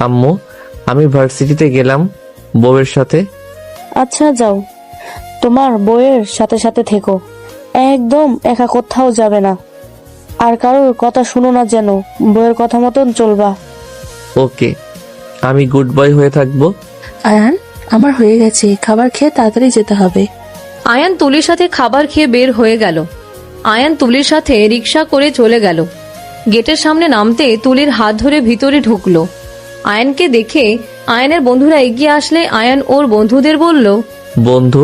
আম্মু, আমি ভার্সিটিতে গেলাম বউয়ের সাথে। আচ্ছা যাও, তোমার বউয়ের সাথে সাথে থেকো, একদম একা কোথাও যাবে না। আর কারোর কথা শুনো না যেন, বউয়ের কথা মতন চলবা। ওকে, আমি গুড বয় হয়ে থাকবো। আয়ান, আমার হয়ে গেছে, খাবার খেয়ে তাড়াতাড়ি যেতে হবে। আয়ান তুলির সাথে খাবার খেয়ে বের হয়ে গেল। আয়ান তুলির সাথে রিক্সা করে চলে গেল। গেটের সামনে নামতে তুলির হাত ধরে ভিতরে ঢুকলো। আয়ানকে দেখে আয়ানের বন্ধুরা এগিয়ে আসলে আয়ান ওর বন্ধুদের বলল, বন্ধু,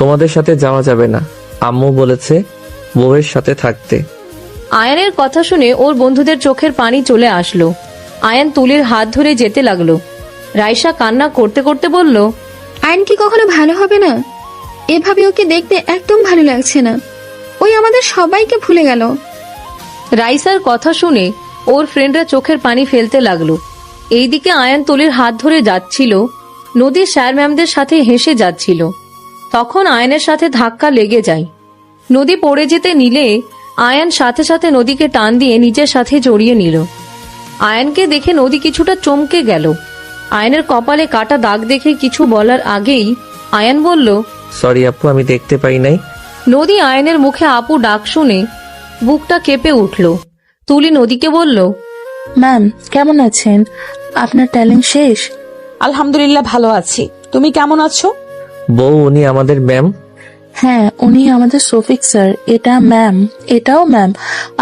তোমাদের সাথে যাওয়া যাবে না, আম্মু বলেছে বউয়ের সাথে থাকতে। আয়ানের কথা শুনে ওর বন্ধুদের চোখের পানি চলে আসলো। আয়ান তুলির হাত ধরে যেতে লাগলো। রাইসা কান্না করতে করতে বলল, আয়ন কি কখনো ভালো হবে না? এভাবে ওকে দেখতে একদম ভালো লাগছে না। ওই আমাদের সবাইকে ভুলে গেল। রাইসার কথা শুনে ওর ফ্রেন্ডরা চোখের পানি ফেলতে লাগলো। এইদিকে আয়ান তুলির হাত ধরে যাচ্ছিল, নদীর স্যার ম্যামদের সাথে হেসে যাচ্ছিল। তখন আয়ানের সাথে ধাক্কা লেগে যায়। নদী পড়ে যেতে নিলে আয়ান সাথে সাথে নদীকে টান দিয়ে নিজের সাথে জড়িয়ে নিল। আয়ানকে দেখে নদী কিছুটা চমকে গেল। আয়ানের কপালে কাটা দাগ দেখে কিছু বলার আগেই আয়ান বলল, সরি আপু, আমি দেখতে পাই নাই। নদী আয়ানের মুখে আপু ডাক শুনে বুকটা কেঁপে উঠল। তুলি নদীকে বলল, ম্যাম, কেমন আছেন? আপনার ট্যালেন্ট শেষ? আলহামদুলিল্লাহ ভালো আছি, তুমি কেমন আছো? বউ, উনি আমাদের ম্যাম। হ্যাঁ, উনি আমাদের শফিক স্যার, এটা ম্যাম, এটাও ম্যাম,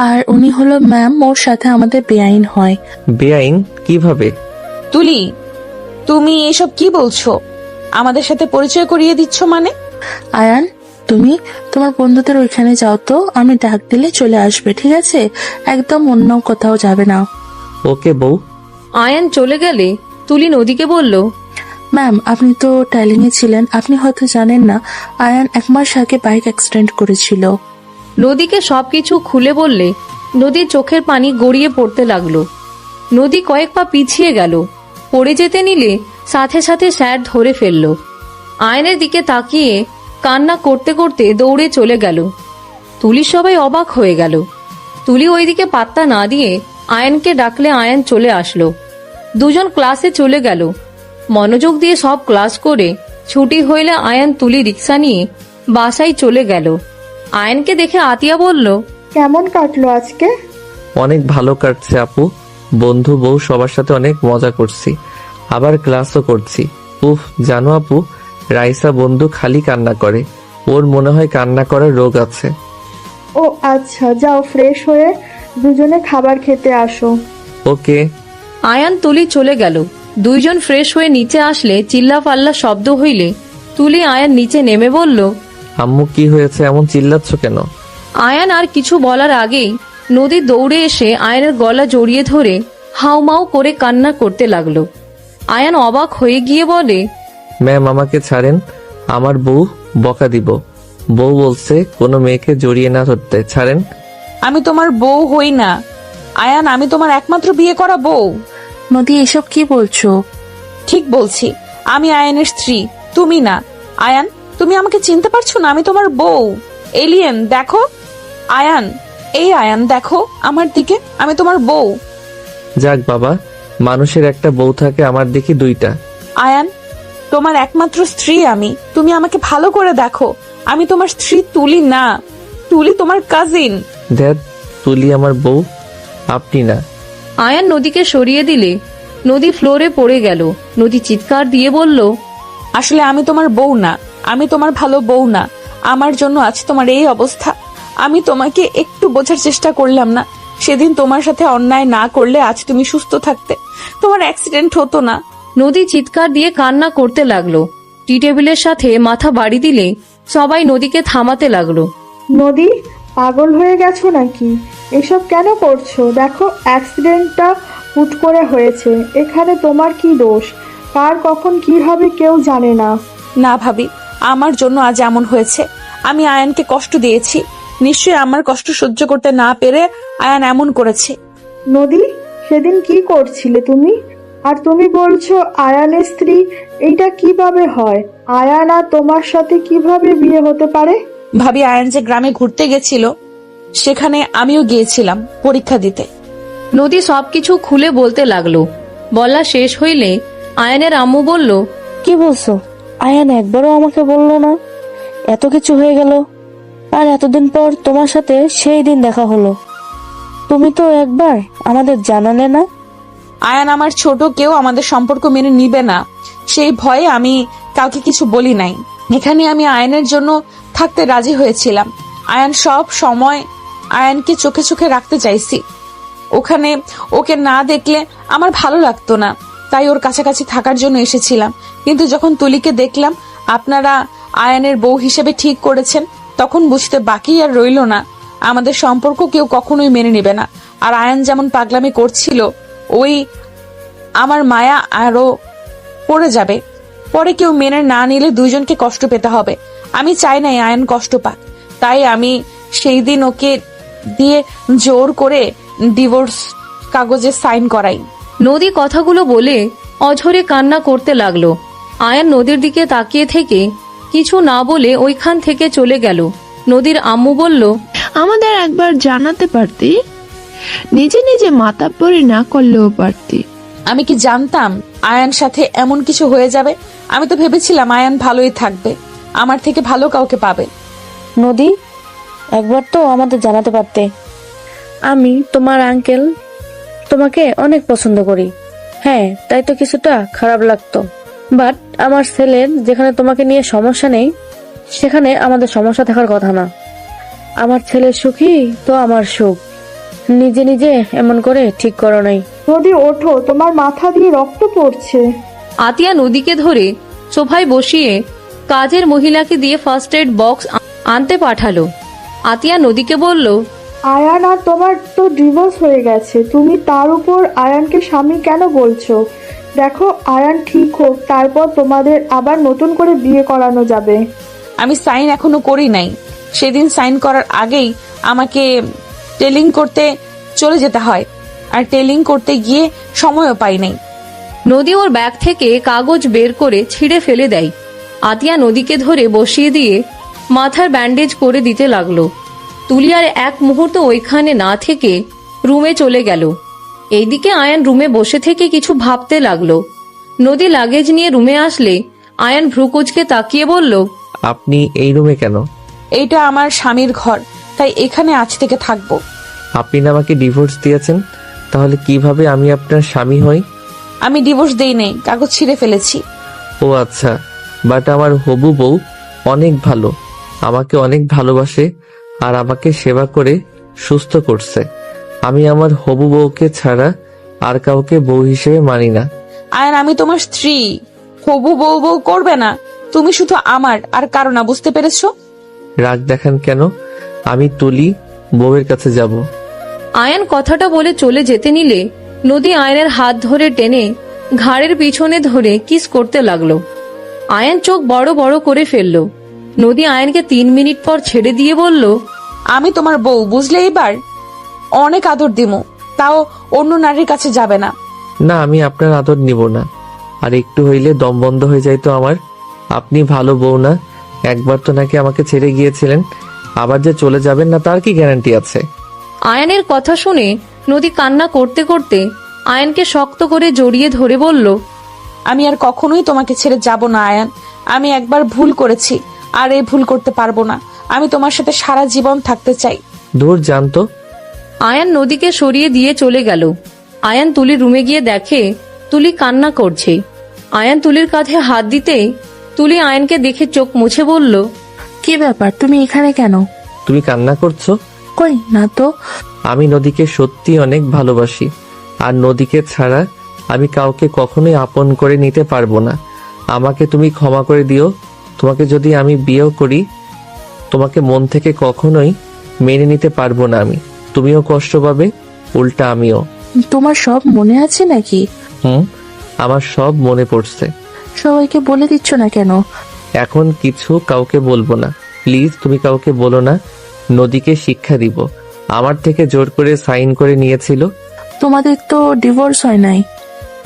আর উনি হলো ম্যাম, ওর সাথে আমাদের বেআইন হয়। বেআইন কিভাবে? তুলি, তুমি এসব কি বলছো? আমাদের সাথে পরিচয় করিয়ে দিচ্ছ মানে? আয়ান, তুমি তোমার বন্ধুদের ওইখানে যাও তো, আমি ডাক দিলে চলে আসবে, ঠিক আছে? একদম অন্য কোথাও যাবে না। ওকে বউ। আয়ান চলে গেলে তুলি নদীকে বলল, ম্যাম, আপনি তো টাইলিং এ ছিলেন, আপনি হয়তো জানেন না, আয়ান 1 মাস আগে বাইক অ্যাক্সিডেন্ট করেছিল। নদীকে সবকিছু খুলে বললে নদীর চোখের পানি গড়িয়ে পড়তে লাগলো। নদী কয়েক পা পিছিয়ে গেল, পড়ে যেতে নিলে সাথে সাথে স্যার ধরে ফেলল। আয়নের দিকে তাকিয়ে কান্না করতে করতে দৌড়ে চলে গেল। তুলি সবাই অবাক হয়ে গেল। তুলি ওইদিকে পাত্তা না দিয়ে আয়নকে ডাকলে আয়ন চলে আসলো। দুজন ক্লাসে চলে গেল। মনোযোগ দিয়ে সব ক্লাস করে ছুটি হইলে আয়ন তুলি রিক্সা নিয়ে বাসায় চলে গেল। আয়নকে দেখে আতিয়া বলল, কেমন কাটলো আজকে? অনেক ভালো কাটছে আপু, বন্ধু বউ সবার সাথে অনেক মজা করছি, আবার ক্লাসও করছি। উফ, জানো আপু, রাইসা বন্ধু খালি কান্না করে, ওর মনে হয় কান্না করার রোগ আছে। ও আচ্ছা, যাও ফ্রেশ হয়ে দুজনে খাবার খেতে আসো। ওকে। আয়ান তুলি চলে গেল। দুইজন ফ্রেশ হয়ে নিচে আসলে চিল্লা পাল্লা শব্দ হইলে তুলি আয়ান নিচে নেমে বলল, আম্মু কি হয়েছে, এমন চিল্লাচ্ছ কেন? আয়ান আর কিছু বলার আগেই নদী দৌড়ে এসে আয়নের গলা জড়িয়ে ধরে হাউমাউ করে কান্না করতে লাগলো। আয়ান অবাক হয়ে গিয়ে বলে, ম্যাম আমাকে ছাড়েন, আমার বউ বকা দিব। বউ বলছে কোনো মেয়েকে জড়িয়ে না ধরতে, ছাড়েন। আমি তোমার বউ হই না আয়ান, আমি তোমার একমাত্র বিয়ে করা বউ। নদী, এসব কি বলছো? ঠিক বলছি, আমি আয়ানের স্ত্রী, তুমি না। আয়ান, তুমি আমাকে চিনতে পারছো না? আমি তোমার বউ। এলিয়েন দেখো। আয়ান, এই আয়ান দেখো আমার দিকে, আমি তোমার বউ। যাক বাবা, মানুষের একটা বউ থাকে, আমার দেখি 2টা। আয়ান, তোমার একমাত্র স্ত্রী আমি, তুমি আমাকে ভালো করে দেখো। আমি তোমার স্ত্রী তুলি না, তুলি তোমার কাজিন। ধ্যাত, তুলি আমার বউ, আপনি না। আয়ান নদীকে সরিয়ে দিলে নদী ফ্লোরে পড়ে গেল। নদী চিৎকার দিয়ে বলল, আসলে আমি তোমার বউ না, আমি তোমার ভালো বউ না। আমার জন্য আজ তোমার এই অবস্থা। আমি তোমাকে একটু বোঝার চেষ্টা করলাম না। সেদিন তোমার সাথে অন্যায় না করলে আজ তুমি সুস্থ থাকতে, তোমার অ্যাক্সিডেন্ট হতো না। নদী চিৎকার দিয়ে কান্না করতে লাগলো। টি টেবিলের সাথে মাথা বাড়ি দিলে সবাই নদীকে থামাতে লাগলো। নদী, পাগল হয়ে গেছো নাকি? এসব কেন করছো? দেখো, অ্যাক্সিডেন্টটা হুট করে হয়েছে, এখানে তোমার কি দোষ? কার কখন কি হবে কেউ জানে না। না ভাবি, আমার জন্য আজ এমন হয়েছে। আমি আয়ানকে কষ্ট দিয়েছি, নিশ্চয়ই আমার কষ্ট সহ্য করতে না পেরে আয়ান এমন করেছে। নদী, সেদিন কি করছিলে তুমি? আর তুমি বলছো আয়ানের স্ত্রী, এইটা কিভাবে হয়? আয়ান আর তোমার সাথে কিভাবে বিয়ে হতে পারে? ভাবি, আয়ান যে গ্রামে ঘুরতে গেছিল, সেখানে আমিও গিয়েছিলাম পরীক্ষা দিতে। নদী সবকিছু খুলে বলতে লাগলো। বলা শেষ হইলে আয়ানের আম্মু বলল, কি বলছো? আয়ান একবারও আমাকে বললো না? এত কিছু হয়ে গেল, আর এতদিন পর তোমার সাথে সেই দিন দেখা হলো, তুমি তো একবার আমাদের জানালে না। আয়ান আমার ছোট, কেউ আমাদের সম্পর্ক মেনে নিবে না, সেই ভয়ে আমি কাউকে কিছু বলি নাই। এখানে আমি আয়ানের জন্য থাকতে রাজি হয়েছিলাম। আয়ান সব সময় আয়ানকে চোখে চোখে রাখতে চাইছি। ওখানে ওকে না দেখলে আমার ভালো লাগতো না, তাই ওর কাছাকাছি থাকার জন্য এসেছিলাম। কিন্তু যখন তুলিকে দেখলাম আপনারা আয়ানের বউ হিসেবে ঠিক করেছেন, তখন বুঝতে বাকি আর রইল না, আমাদের সম্পর্ক কেউ কখনোই মেনে নেবে না। আর আয়ান যেমন পাগলামি করছিল, ওই আমার মায়া আরো পড়ে যাবে। পরে কেউ মেনে না নিলে দুইজনকে কষ্ট পেতে হবে। আমি চাই না আয়ান কষ্ট পাক, তাই আমি সেই দিন ওকে দিয়ে জোর করে ডিভোর্স কাগজে সাইন করাই। নদী কথাগুলো বলে অঝরে কান্না করতে লাগলো। আয়ান নদীর দিকে তাকিয়ে থেকে কিছু না বলে ওইখান থেকে চলে গেল। নদীর আম্মু বলল, আমাদের একবার জানাতে পারতি, নিজে নিজে মাতাব্বরি না করলেও পারতি। আমি কি জানতাম আয়ান সাথে এমন কিছু হয়ে যাবে? আমি তো ভেবেছিলাম আয়ান ভালোই থাকবে, আমার থেকে ভালো কাউকে পাবে। নদী, একবার তো আমাদের জানাতে পারতে। আমি তোমার আঙ্কেল, তোমাকে অনেক পছন্দ করি। হ্যাঁ, তাই তো কিছুটা খারাপ লাগতো, বাট আমার ছেলের যেখানে তোমাকে নিয়ে সমস্যা নেই, সেখানে আমাদের সমস্যা থাকার কথা না। আমার ছেলে সুখী তো আমার সুখ। নিজে নিজে এমন করে ঠিক করো নাই। নদী ওঠো, তোমার মাথা দিয়ে রক্ত পড়ছে। আতিয়া নদীকে ধরে সোফায় বসিয়ে কাজের মহিলাকে দিয়ে ফার্স্ট এড বক্স আনতে পাঠালো। আতিয়া নদীকে বলল, আয়ান আর তোমার তো ডিভোর্স হয়ে গেছে, তুমি তার উপর আয়ানকে স্বামী কেন বলছো? দেখো আয়ান ঠিক হোক, তারপর তোমাদের আবার নতুন করে বিয়ে করানো যাবে। আমি সাইন এখনো করি নাই। সেদিন সাইন করার আগেই আমাকে টেলিং করতে চলে যেতে হয়, আর টেলিং করতে গিয়ে সময়ও পাই নাই। নদী ওর ব্যাগ থেকে কাগজ বের করে ছিঁড়ে ফেলে দেয়। আতিয়া নদীকে ধরে বসিয়ে দিয়ে মাথার ব্যান্ডেজ করে দিতে লাগলো। তুলি আর এক মুহূর্ত ওইখানে না থেকে রুমে চলে গেল। এইদিকে আয়ান রুমে বসে থেকে কিছু ভাবতে লাগলো। নদী লাগেজ নিয়ে রুমে আসলে আয়ান ভ্রুকুচকে তাকিয়ে বলল, আপনি এই রুমে কেন? এইটা আমার স্বামীর ঘর, তাই এখানে আজ থেকে থাকবো। আপনি না আমাকে ডিভোর্স দিয়েছেন, তাহলে কিভাবে আমি আপনার স্বামী হই? আমি ডিভোর্স দেই নাই, কাগজ ছিঁড়ে ফেলেছি। ও আচ্ছা, বাট আমার হবু বউ অনেক ভালো, আমাকে অনেক ভালোবাসে আর আমাকে সেবা করে সুস্থ করছে। আমি আমার হবু বউকে ছাড়া আর কাউকে বউ হিসেবে মানি না। আয়ান, আমি তোমার স্ত্রী, হবু বউ বউ করবে না। তুমি শুধু আমার আর কারো না, বুঝতে পেরেছো? রাগ দেখান কেন? আমি তুলি বউয়ের কাছে যাব। আয়ান কথাটা বলে চলে যেতে নিলে নদী আয়নের হাত ধরে টেনে ঘাড়ের পিছনে ধরে কিস করতে লাগলো। আয়ান চোখ বড় বড় করে ফেললো। নদী আয়ানকে 3 মিনিট পর ছেড়ে দিয়ে বলল, আমি তোমার বউ, বুঝলে? এবার অনেক আদর দিমু, তাও অন্য নারীর কাছে যাবে না। না, আমি আপনার আদর নিব না। আর একটু হইলে দম বন্ধ হয়ে যাইতো আমার। আপনি ভালো বউ না? একবার তো নাকি আমাকে ছেড়ে গিয়েছিলেন, আবার যে চলে যাবেন না তার কি গ্যারান্টি আছে? আয়ানের কথা শুনে নদী কান্না করতে করতে আয়ানকে শক্ত করে জড়িয়ে ধরে বলল, আমি আর কখনোই তোমাকে ছেড়ে যাব না আয়ান। আমি একবার ভুল করেছি, আর এই ভুল করতে পারবো না। আমি তোমার সাথে সারা জীবন থাকতে চাই। দূর জানতো। আয়ান নদীকে সরিয়ে দিয়ে চলে গেল। আয়ান তুলির রুমে গিয়ে দেখে তুলি কান্না করছে। আয়ান তুলির কাঁধে হাত দিতে তুলি আয়ানকে দেখে চোখ মুছে বলল, কি ব্যাপার, তুমি এখানে কেন? তুমি কান্না করছো? কই না তো। আমি নদীকে সত্যি অনেক ভালোবাসি, আর নদীকে ছাড়া আমি কাউকে কখনোই আপন করে নিতে পারবো না। আমাকে তুমি ক্ষমা করে দিও। তোমাকে যদি আমি বিয়েও করি, তোমাকে মন থেকে কখনোই মেনে নিতে পারবো না আমি। তুমিও কষ্ট পাবে, উল্টা আমিও। তোমার সব মনে আছে নাকি? আমার সব মনে পড়ছে। সবাইকে বলে দিচ্ছ না কেন? এখন কিছু কাউকে বলবো না, প্লিজ তুমি কাউকে বলো না। নদীকে শিক্ষা দিব। আমার থেকে জোর করে সাইন করে নিয়েছিল। তোমাদের তো ডিভোর্স হয় নাই।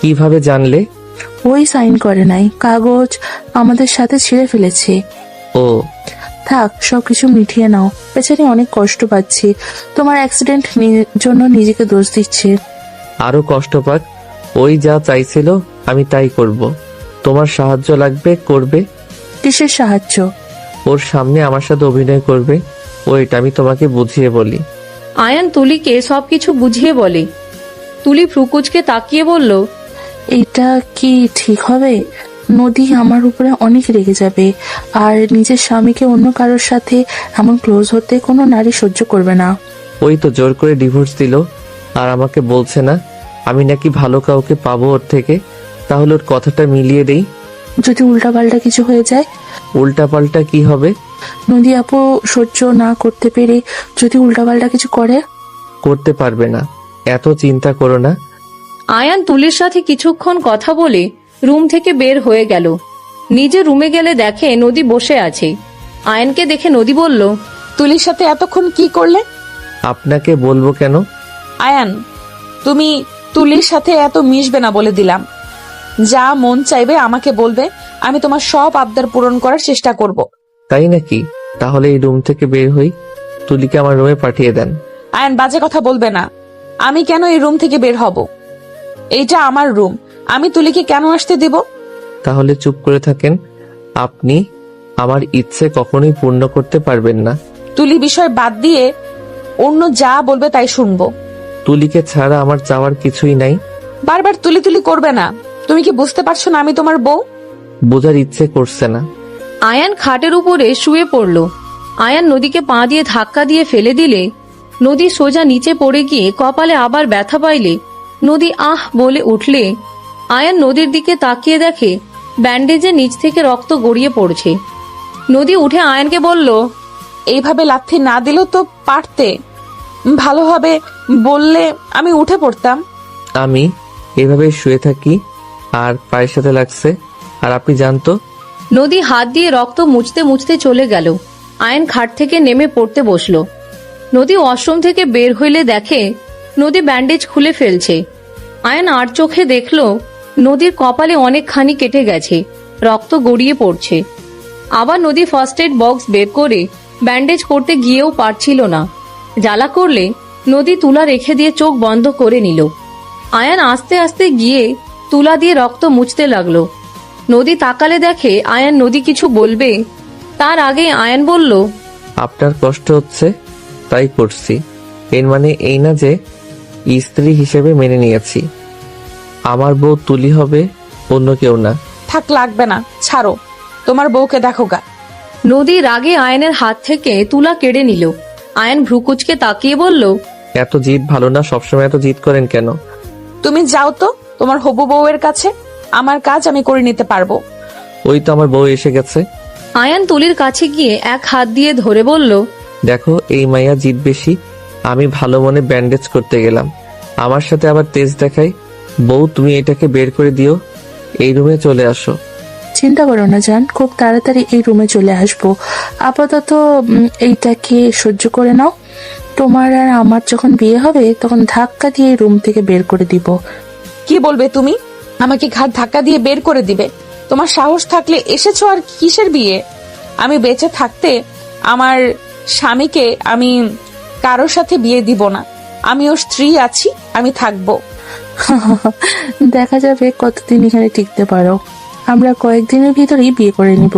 কিভাবে জানলে? ওই সাইন করে নাই, কাগজ আমাদের সাথে ছিঁড়ে ফেলেছে। ও থাক, সবকিছু মিটিয়ে নাও। বেচারি অনেক কষ্ট পাচ্ছি। তোমার অ্যাক্সিডেন্ট জন্য নিজেকে দোষ দিচ্ছে। আরো কষ্ট পাক, ওই যা চাইছিল আমি তাই করব। তোমার সাহায্য লাগবে, করবে। কিসের সাহায্য? ওর সামনে আমার সাথে অভিনয় করবে। ওইট, আমি তোমাকে বুঝিয়ে বলি। আয়ান তুলিকে সবকিছু বুঝিয়ে বলে। তুলি ফ্রুকুচকে তাকিয়ে বলল, এটা কি ঠিক হবে? নদী আমার উপরে অনেক রেগে যাবে, আর নিজের স্বামীকে অন্য কারোর সাথে এমন ক্লোজ হতে কোনো নারী সহ্য করবে না। ওই তো জোর করে ডিভোর্স দিল, আর আমাকে বলছে না আমি নাকি ভালো কাউকে পাবো ওর থেকে। তাহলে ওর কথাটা মিলিয়ে দেই। যদি উল্টাপাল্টা কিছু হয়ে যায়? উল্টাপাল্টা কি হবে? নদী আপু সহ্য না করতে পেরে যদি উল্টাপাল্টা কিছু করে? করতে পারবে না, এত চিন্তা করো না। আয়ান তুলির সাথে কিছুক্ষণ কথা বলে রুম থেকে বের হয়ে গেল। নিজে রুমে গেলে দেখে নদী বসে আছে। আয়ানকে দেখে নদী বলল, তুলির সাথে এতক্ষণ কি করলে? আপনাকে বলবো কেন? আয়ান, তুমি তুলির সাথে এত মিশবে না বলে দিলাম। যা মন চাইবে আমাকে বলবে, আমি তোমার সব আবদার পূরণ করার চেষ্টা করব। তাই নাকি? তাহলে এই রুম থেকে বের হই, তুলিকে আমার রুমে পাঠিয়ে দেন। আয়ান, বাজে কথা বলবে না। আমি কেন এই রুম থেকে বের হব? এইটা আমার রুম, আমি তুলিকে কেন আসতে দিব? তাহলে চুপ করে থাকেন। আপনি আমার ইচ্ছে কখনোই পূর্ণ করতে পারবেন না। তুলি বিষয় বাদ দিয়ে অন্য যা বলবে তাই শুনবো। তুলিকে ছাড়া আমার চাওয়ার কিছুই নাই। বারবার তুলি তুলি করবে না। তুমি কি বুঝতে পারছো না আমি তোমার বউ? বোঝার ইচ্ছে করছে না। আয়ান খাটের উপরে শুয়ে পড়ল। আয়ান নদীকে পা দিয়ে ধাক্কা দিয়ে ফেলে দিলে নদী সোজা নিচে পড়ে গিয়ে কপালে আবার ব্যথা পাইলে নদী আহ বলে উঠলে আয়ান নদীর দিকে তাকিয়ে দেখে ব্যান্ডেজের নিচ থেকে রক্ত গড়িয়ে পড়ছে। নদী উঠে আয়ানকে বলল, এইভাবে লাথি না দিলেও তো পারতে, ভালোভাবে বললে আমি উঠে পড়তাম। আমি এভাবে শুয়ে থাকি আর পায়ের সাথে লাগছে, আর আপনি জানতো। নদী হাত দিয়ে রক্ত মুছতে মুছতে চলে গেল। আয়ান খাট থেকে নেমে পড়তে বসলো। নদী ওয়াশরুম থেকে বের হইলে দেখে নদী ব্যান্ডেজ খুলে ফেলছে। আয়ান আর চোখে দেখলো নদীর কপালে অনেকখানি কেটে গেছে, রক্ত গড়িয়ে পড়ছে। আবার নদী ফার্স্ট এড বক্স বের করে ব্যান্ডেজ করতে গিয়েও পারছিল না। জ্বালা করলে নদী তুলা রেখে দিয়ে চোখ বন্ধ করে নিল। আয়ান আস্তে আস্তে গিয়ে তুলা দিয়ে রক্ত মুছতে লাগলো। নদী তাকালে দেখে আয়ান নদী কিছু বলবে, তার আগে আয়ান বলল, আপনার কষ্ট হচ্ছে তাই করছি, এর মানে এই না যে স্ত্রী হিসেবে মেনে নিয়েছি। আমার বউ তুলি হবে, অন্য কেউ না। থাক, লাগবে না, ছাড়ো, তোমার বউকে দেখো গা। নদী রাগে আয়নের হাত থেকে তুলা কেড়ে নিল। আয়ন ভ্রুকুচকে তাকিয়ে বলল, এত জিদ ভালো না, সবসময় এত জিদ করেন কেন? তুমি যাও তো তোমার হবু বউয়ের কাছে, আমার কাজ আমি করে নিতে পারবো। ওই তো আমার বউ এসে গেছে। আয়ান তুলির কাছে গিয়ে এক হাত দিয়ে ধরে বলল, দেখো এই মাইয়া জিদ বেশি। আমি ভালো মনে ব্যান্ডেজ করতে গেলাম, আমার সাথে আবার তেজ দেখাই। বউ তুমি এটাকে বের করে দিও, এই রুমে চলে আসো। চিন্তা করো না জান, খুব তাড়াতাড়ি এই রুমে চলে আসবো। আপাতত এইটাকে সহ্য করে নাও। তোমার আর আমার যখন বিয়ে হবে তখন ধাক্কা দিয়ে এই রুম থেকে বের করে দিব। কি বলবে তুমি? আমাকে ঘাট ধাক্কা দিয়ে বের করে দিবে? তোমার সাহস থাকলে এসেছো আর কিসের বিয়ে? আমি বেঁচে থাকতে আমার স্বামীকে আমি কারোর সাথে বিয়ে দিব না। আমি ওর স্ত্রী আছি, আমি থাকবো। দেখা যাবে কতদিন এখানে টিকতে পারো। আমরা কয়েকদিনের ভিতরেই বিয়ে করে নিব।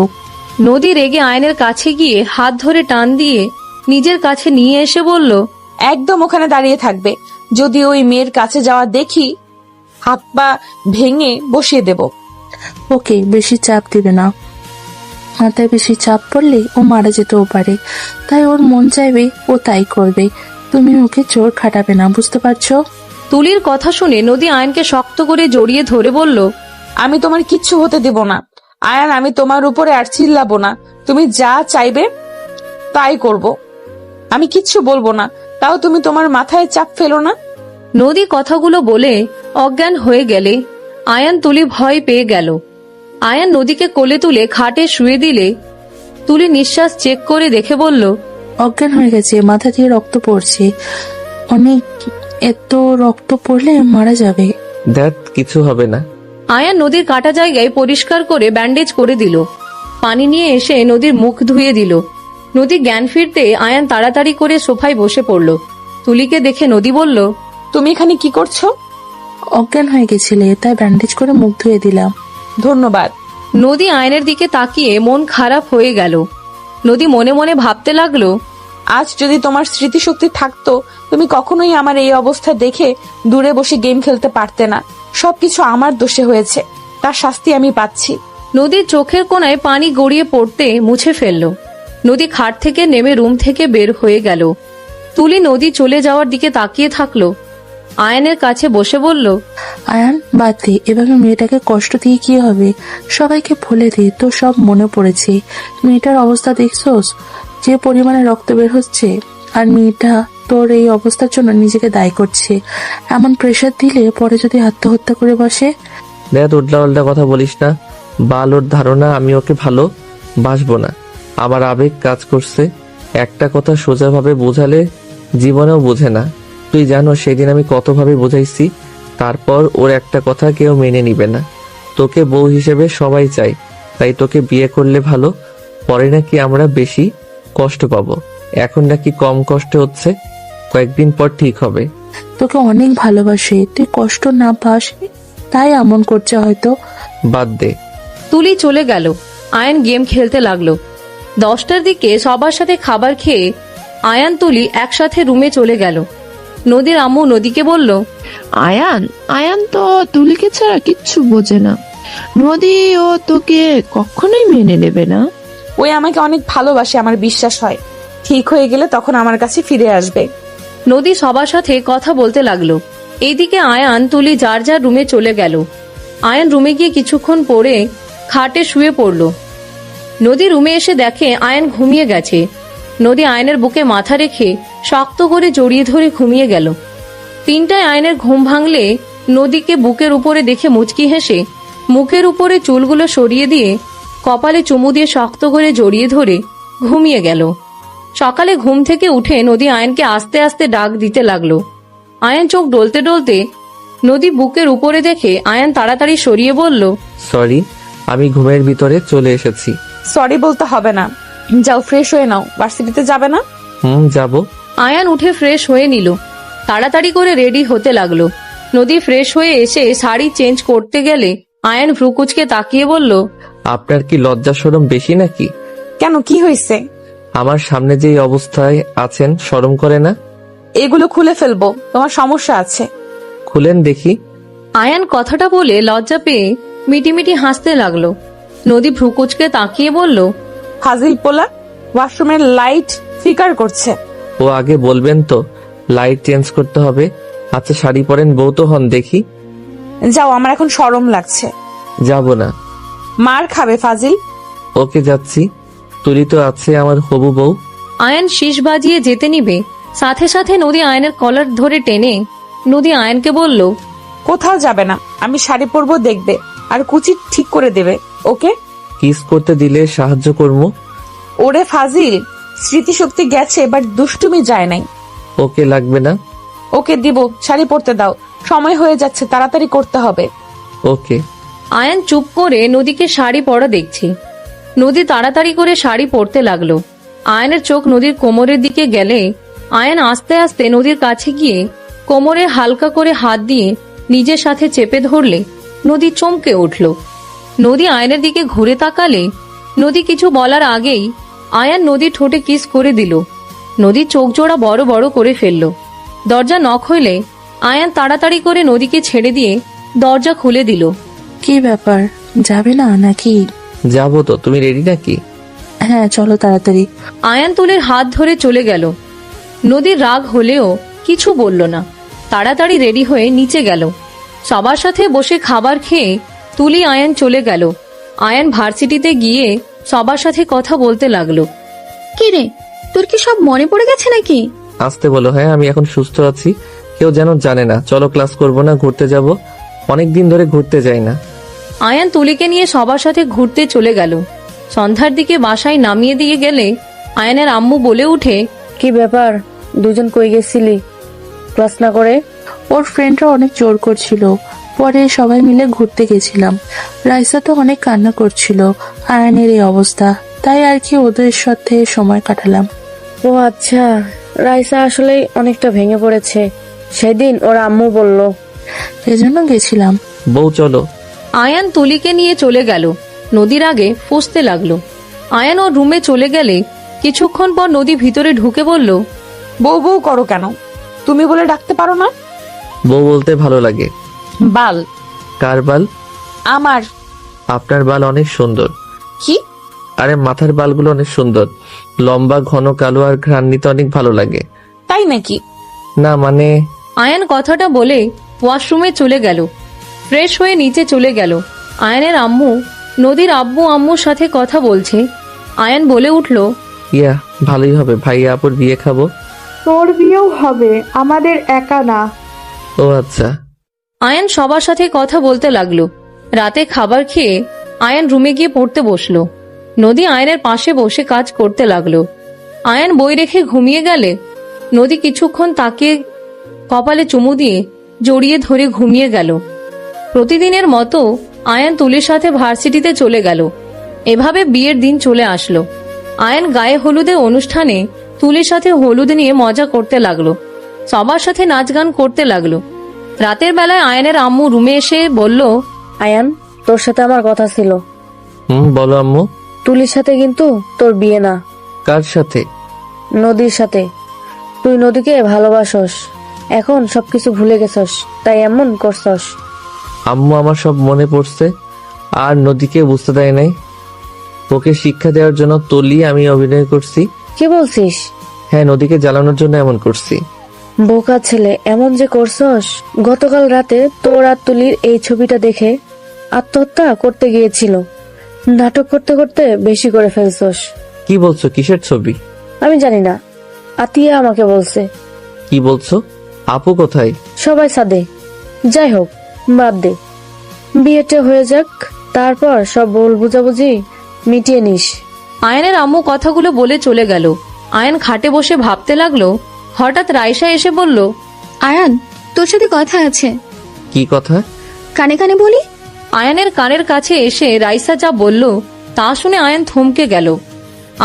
নদী রেগে আয়নের কাছে গিয়ে হাত ধরে টান দিয়ে নিজের কাছে নিয়ে এসে বলল, একদম ওখানে দাঁড়িয়ে থাকবে। যদি ওই মেয়ের কাছে যাওয়া দেখি, হাত পা ভেঙে বসিয়ে দেব। ওকে, বেশি চাপ দিবে না। মাথায় বেশি চাপ পড়লে ও মারা যেতেও পারে, তাই ওর মন চাইবে ও তাই করবে। তুমি ওকে জোর খাটাবে না, বুঝতে পারছো? তুলির কথা শুনে নদী আয়নকে শক্ত করে জড়িয়ে ধরে বলল, আমি তোমার কিচ্ছু হতে দেব না আয়ান, আমি তোমার উপরে আর চিল্লাবো না। তুমি যা চাইবে তাই করব, আমি কিচ্ছু বলবো না। তাও তুমি তোমার মাথায় চাপ ফেলো না। নদী কথাগুলো বলে অজ্ঞান হয়ে গেলে আয়ান তুলি ভয় পেয়ে গেল। আয়ান নদীকে কোলে তুলে খাটে শুয়ে দিলে তুলি নিঃশ্বাস চেক করে দেখে বলল, অজ্ঞান হয়ে গেছে, মাথা দিয়ে রক্ত পড়ছে অনেক। এত রক্ত পড়লে মারা যাবে। দেখ কিছু হবে না। আয়ান নদীর কাটা জায়গায় পরিষ্কার করে ব্যান্ডেজ করে দিল। পানি নিয়ে এসে নদীর মুখ ধুয়ে দিল। নদী জ্ঞান ফিরতে আয়ান তাড়াতাড়ি করে সোফায় বসে পড়ল। তুলিকে দেখে নদী বলল, তুমি এখানে কি করছো? অজ্ঞান হয়ে গেছিলে, তাই ব্যান্ডেজ করে মুখ ধুয়ে দিলাম। ধন্যবাদ। নদী আয়নের দিকে তাকিয়ে মন খারাপ হয়ে গেল। নদী মনে মনে ভাবতে লাগলো, আজ যদি তোমার স্মৃতিশক্তি থাকতো, তুমি কখনোই আমার এই অবস্থা দেখে দূরে বসে গেম খেলতে পারতে না। সবকিছু আমার দোষে হয়েছে, তার শাস্তি আমি পাচ্ছি। নদীর চোখের কোণায় পানি গড়িয়ে পড়তে মুছে ফেলল। নদী খাট থেকে নেমে রুম থেকে বের হয়ে গেল। তুলি নদী চলে যাওয়ার দিকে তাকিয়ে থাকলো। আয়নের কাছে বসে বলল, আয়ান বাদ দে, এভাবে মেয়েটাকে কষ্ট দিয়ে কি হবে? সবাইকে ভুলে দে, তো সব মনে পড়েছে। মেয়েটার অবস্থা দেখছোস, যে পরিমাণে রক্ত বের হচ্ছে, আর মেয়েটা তোর এই অবস্থার জন্য নিজেকে দায়ী করছে। এমন প্রেশার দিলে পরে যদি আত্মহত্যা করে বসে। দেখ উল্টা উল্টা কথা বলিস না। বালোর ধারণা আমি ওকে ভালো বাসবো না। আমার আবেগ কাজ করছে। একটা কথা সোজাভাবে বোঝালে জীবনেও বোঝে না। তুই জানো সেদিন আমি কতভাবে বোঝাইছি, তারপর ওর একটা কথা কেউ মেনে নিবে না। তোকে বউ হিসেবে সবাই চাই, তাই তোকে বিয়ে করলে ভালো। পরে নাকি আমরা বেশি কষ্ট পাবো, এখন নাকি কম কষ্ট হচ্ছে। কয়েকদিন পর ঠিক হবে। তোকে অনেক ভালোবাসে, তুই কষ্ট না পাস তাই এমন করছে হয়তো। বাদ দে। তুলি চলে গেল। আয়ান গেম খেলতে লাগলো। 10টার দিকে সবার সাথে খাবার খেয়ে আয়ান তুলি একসাথে রুমে চলে গেল। নদীর আম্মু নদীকে বলল, আয়ান তো তুলিকে ছাড়া কিচ্ছু বোঝে না। নদী ও তোকে কখনোই মেনে নেবে না। ওই আমাকে অনেক ভালোবাসে, আমার বিশ্বাস হয়। ঠিক হয়ে গেলে তখন আমার কাছে ফিরে আসবে। নদী সবার সাথে কথা বলতে লাগলো। এইদিকে আয়ান তুলি যার যার রুমে চলে গেল। আয়ান রুমে গিয়ে কিছুক্ষণ পরে খাটে শুয়ে পড়ল। নদী রুমে এসে দেখে আয়ান ঘুমিয়ে গেছে। নদী আয়নের বুকে মাথা রেখে শক্ত করে জড়িয়ে ধরে ঘুমিয়ে গেল। 3টায় আয়নের ঘুম ভাঙলে নদীকে বুকের উপরে দেখে মুচকি হেসে মুখের উপরে চুলগুলো সরিয়ে দিয়ে কপালে চুমু দিয়ে শক্ত করে জড়িয়ে ধরে ঘুমিয়ে গেল। সকালে ঘুম থেকে উঠে নদী আয়নকে আস্তে আস্তে ডাক দিতে লাগলো। আয়ন চোখ ডলতে ডলতে নদী বুকের উপরে দেখে আয়ন তাড়াতাড়ি সরিয়ে বলল, সরি, আমি ঘুমের ভিতরে চলে এসেছি। সরি বলতে হবে না, যাও ফ্রেশ হয়ে নাও। ভার্সিটিতে যাবে না? যাব। আয়ান উঠে ফ্রেশ হয়ে নিল। তাড়াতাড়ি করে রেডি হতে লাগলো। নদী ফ্রেশ হয়ে এসে শাড়ি চেঞ্জ করতে গেলে আয়ান ভ্রুকুচকে তাকিয়ে বলল, আপনার কি লজ্জা শরম বেশি নাকি? কেন, কি হয়েছে? আমার সামনে যেই অবস্থায় আছেন শরম করে না? এগুলো খুলে ফেলবো, তোমার সমস্যা আছে। খুলেন দেখি। আয়ান কথাটা বলে লজ্জা পেয়ে মিটিমিটি হাসতে লাগলো। নদী ভ্রুকুচকে তাকিয়ে বলল, ফাজিল পোলা, ওয়াশরুমের লাইট ফিকার করছে। ও আগে বলবেন তো লাইট চেঞ্জ করতে হবে। আচ্ছা শাড়ি পরেন, বউ তো হন দেখি। যাও, আমার এখন শরম লাগছে। যাব না। মার খাবে ফাজিল। ওকে যাচ্ছি। তুলি তো আছে আমার হবু বউ। আয়ান শীষ বাজিয়ে যেতে নিবে, সাথে সাথে নদী আয়নের কলার ধরে টেনে নদী আয়নকে বলল, কোথাও যাবে না, আমি শাড়ি পরবো, দেখবে আর কুচি ঠিক করে দেবে। ওকে? কিস করতে দিলে সাহায্য করবো। ওরে ফাজিল, স্মৃতিশক্তি গেছে, বাট দুষ্টুমি যায় নাই। ওকে লাগবে না। ওকে দিব, শাড়ি পরতে দাও, সময় হয়ে যাচ্ছে, তাড়াতাড়ি করতে হবে। ওকে। আয়ান চুপ করে নদীকে শাড়ি পরা দেখছে। নদী তাড়াতাড়ি করে শাড়ি পরতে লাগলো। আয়নের চোখ নদীর কোমরের দিকে গেলে আয়ান আস্তে আস্তে নদীর কাছে গিয়ে কোমরে হালকা করে হাত দিয়ে নিজের সাথে চেপে ধরলে নদী চমকে উঠল। নদী আয়নের দিকে ঘুরে তাকালে নদী কিছু বলার আগেই আয়ান নদীর ঠোঁটে কিস করে দিল। নদীর চোখ জোড়া বড় বড় করে ফেলল। দরজা নক হইলে আয়ান তাড়াতাড়ি করে নদীকে ছেড়ে দিয়ে দরজা খুলে দিল। কি ব্যাপার, যাবে না নাকি? যাবো তো, তুমি রেডি নাকি? হ্যাঁ চলো তাড়াতাড়ি। আয়ান তুলির হাত ধরে চলে গেল। নদীর রাগ হলেও কিছু বলল না, তাড়াতাড়ি রেডি হয়ে নিচে গেল। সবার সাথে বসে খাবার খেয়ে তুলি আয়ান চলে গেল। আয়ান ভার্সিটিতে গিয়ে সবার সাথে কথা বলতে লাগলো। কি রে, তোর কি সব মনে পড়ে গেছে নাকি? আসতে বলো। হ্যাঁ আমি এখন সুস্থ আছি, কেউ যেন জানে না। চলো ক্লাস করবো না, ঘুরতে যাব। অনেকদিন ধরে ঘুরতে যাই না। আয়ান তুলিকে নিয়ে সবার সাথে ঘুরতে চলে গেল। সন্ধ্যার দিকে বাসায় নামিয়ে দিয়ে গেলে আয়ানের আম্মু বলে উঠে, কি ব্যাপার, দুজন কই গেছিলি ক্লাস না করে? ওর ফ্রেন্ডরা অনেক জোর করছিল, পরে সবাই মিলে ঘুরতে গেছিলাম। রাইসা তো অনেক কান্না করছিল আয়নের এই অবস্থা, তাই আর কি ওদের সাথে সময় কাটালাম। ও আচ্ছা, রাইসা আসলেই অনেকটা ভেঙে পড়েছে, সেদিন ওর আম্মু বলল, এজন্য গেছিলাম। বউ চলো। আয়ান তুলিকে নিয়ে চলে গেল। নদীর আগে ফুঁসতে লাগলো। আয়ান ওর রুমে চলে গেলে কিছুক্ষণ পর নদী ভিতরে ঢুকে বলল, বউ বউ করো কেন? তুমি বলে ডাকতে পারো না? বউ বলতে ভালো লাগে। বাল। কার বাল? আমার। আপনার বাল অনেক সুন্দর। কি? আরে মাথার বালগুলো অনেক সুন্দর, লম্বা ঘন কালো, আর ঘ্রাণ নিতে অনেক ভালো লাগে। তাই নাকি? না মানে। আয়ান কথাটা বলে ওয়াশরুমে চলে গেল। ফ্রেশ হয়ে নিচে চলে গেল। আয়ানের আম্মু নদীর আব্বু আম্মুর সাথে কথা বলছে। আয়ান বলে উঠল, ইয়া ভালোই হবে, ভাইয়া আপুর বিয়ে খাবো। তোর বিয়েও হবে, আমাদের একা না। ও আচ্ছা। আয়ান সবার সাথে কথা বলতে লাগলো। রাতে খাবার খেয়ে আয়ান রুমে গিয়ে পড়তে বসলো। নদী আয়ানের পাশে বসে কাজ করতে লাগলো। আয়ান বই রেখে ঘুমিয়ে গেলে নদী কিছুক্ষণ তাকে কপালে চুমু দিয়ে জড়িয়ে ধরে ঘুমিয়ে গেল। প্রতিদিনের মতো আয়ান তুলির সাথে ভার্সিটিতে চলে গেল। এভাবে বিয়ের দিন চলে আসলো। আয়ান গায়ে হলুদের অনুষ্ঠানে তুলির সাথে হলুদ নিয়ে মজা করতে লাগলো। সবার সাথে নাচ গান করতে লাগলো। রাতের বেলায় আয়ানের আম্মু রুমে এসে বলল, আয়ান, তোর সাথে আমার কথা ছিল। বলো আম্মু। তুলির সাথে কিন্তু তোর বিয়ে না। কার সাথে? নদীর সাথে। তুই নদীকে ভালোবাসস, এখন সবকিছু ভুলে গেছস, তাই এমন করছস। আম্মু আমার সব মনে পড়ছে, আর নদীকে বুঝতে দেয় নাই। ওকে শিক্ষা দেওয়ার জন্য তুলি আমি অভিনয় করছি। কি বলছিস? হ্যাঁ, নদীকে জ্বালানোর জন্য এমন করছি। বোকা ছেলে, এমন যে করছস। গতকাল রাতে তোর আর তুলির এই ছবিটা দেখে আত্মহত্যা করতে গিয়েছিল। নাটক করতে করতে বেশি করে ফেলছস। কি বলছো? কিসের ছবি? আমি জানি না, আতিয়া আমাকে বলছে। কি বলছো? আপু কোথায়? সবাই সাদে। যাই হোক, বাদ দে, বিয়েটা হয়ে যাক, তারপর সব ভুল বুঝাবুঝি মিটিয়ে নিস। আয়ানের আম্মু কথাগুলো বলে চলে গেল। আয়ান খাটে বসে ভাবতে লাগলো। হঠাৎ রাইসা এসে বলল, আয়ান, তোর সাথে কথা আছে। কি কথা? কানে কানে বলি। আয়ানের কানের কাছে এসে রাইসা যা বলল তা শুনে আয়ান থমকে গেল।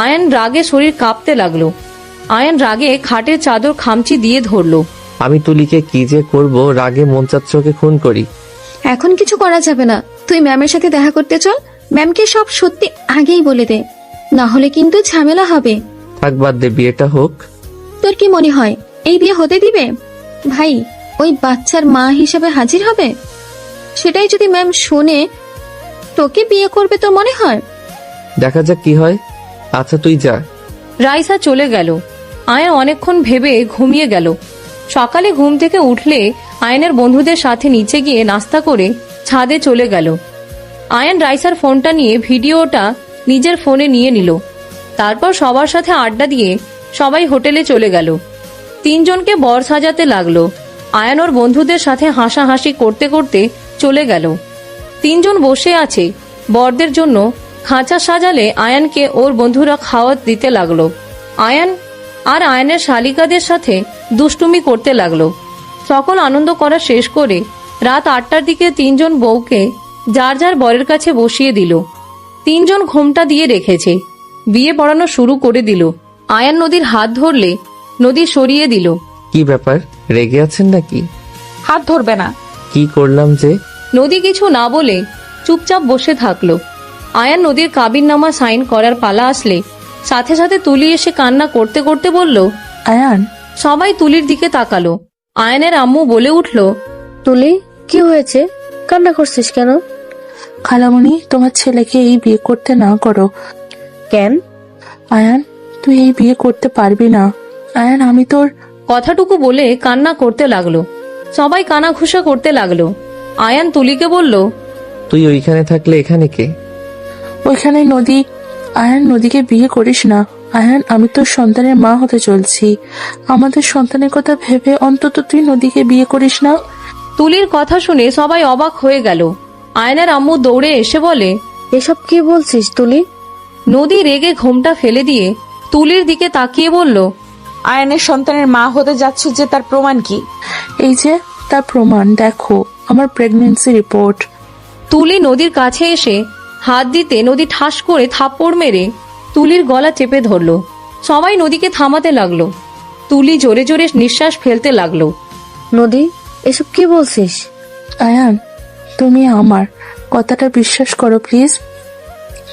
আয়ান রাগে শরীর কাঁপতে লাগলো। আয়ান রাগে খাটের চাদর খামচি দিয়ে ধরলো। আমি তুলিকে কি যে করব, রাগে মন চাচ্ছে ওকে খুন করি। এখন কিছু করা যাবে না, তুই ম্যামের সাথে দেখা করতে চল। ম্যামকে সব সত্যি আগেই বলে দে, না হলে কিন্তু ঝামেলা হবে। থাক, বাদ দে, বিয়েটা হোক। তোর কি মনে হয় এই বিয়ে হতে দিবে? ভাই, ওই বাচ্চার মা হিসেবে হাজির হবে। সেটাই যদি ম্যাম শুনে, তোকে বিয়ে করবে তোর মনে হয়? দেখা যাক কি হয়। আচ্ছা, তুই যা। রাইসা চলে গেল। আয়ান অনেকক্ষণ ভেবে ঘুমিয়ে গেল। সকালে ঘুম থেকে উঠলে আয়ানের বন্ধুদের সাথে নিচে গিয়ে নাস্তা করে ছাদে চলে গেল। আয়ান রাইসার ফোনটা নিয়ে ভিডিওটা নিজের ফোনে নিয়ে নিল। তারপর সবার সাথে আড্ডা দিয়ে সবাই হোটেলে চলে গেল। তিনজনকে বর সাজাতে লাগলো। আয়ান ওর বন্ধুদের সাথে হাসাহাসি করতে করতে চলে গেল। তিনজন বসে আছে। বরদের জন্য খাঁচা সাজালে আয়ানকে ওর বন্ধুরা খাওয়া দিতে লাগলো। আয়ান আর আয়ানের শালিকাদের সাথে দুষ্টুমি করতে লাগলো। সকল আনন্দ করা শেষ করে রাত 8টার দিকে তিনজন বউকে যার যার বরের কাছে বসিয়ে দিল। তিনজন ঘোমটা দিয়ে রেখেছে। বিয়ে পড়ানো শুরু করে দিল। আয়ান নদীর হাত ধরলে নদী সরিয়ে দিল। কি ব্যাপার, রেগে আছেন নাকি? হাত ধরবে না। কি করলাম যে? নদী কিছু না বলে চুপচাপ বসে থাকলো। আয়ান নদীর কাবিননামা সাইন করার পালা আসলে সাথে সাথে তুলি এসে কান্না করতে করতে বলল, আয়ান। সবাই তুলির দিকে তাকালো। আয়ানের আম্মু বলে উঠল, তুলি, কি হয়েছে? কান্না করছিস কেন? খালামণি, তোমার ছেলেকে এই বিয়ে করতে না করো। কেন? আয়ান, তুই এই বিয়ে করতে পারবি না। আয়ান, আমি তোর। কথাটুকু বলে কান্না করতে লাগলো। সবাই কানাঘুষা করতে লাগলো। আয়ান তুলিকে বলল, তুই ওইখানে থাকলে এখানে কে? ওইখানে নদী। আয়ান, নদীকে বিয়ে করিস না। আয়ান, আমি তোর সন্তানের মা হতে চলছি। আমাদের সন্তানের কথা ভেবে অন্তত তুই নদীকে বিয়ে করিস না। তুলির কথা শুনে সবাই অবাক হয়ে গেল। আয়নের আম্মু দৌড়ে এসে বলে, এসব কি বলছিস তুলি? নদী রেগে ঘোমটা ফেলে দিয়ে তুলির দিকে তাকিয়ে বলল, আয়ানের সন্তানের মা হতে যাচ্ছ যে, তার প্রমাণ কি? এই যে তার প্রমাণ, দেখো আমার প্রেগন্যান্সি রিপোর্ট। তুলি নদীর কাছে এসে হাত দিতে নদী ঠাস করে থাপ্পড় মেরে তুলির গলা চেপে ধরল। সবাই নদীকে থামাতে লাগলো। তুলি জোরে জোরে নিঃশ্বাস ফেলতে লাগলো। নদী, এসব কি বলছিস? আয়ান, তুমি আমার কথাটা বিশ্বাস করো প্লিজ।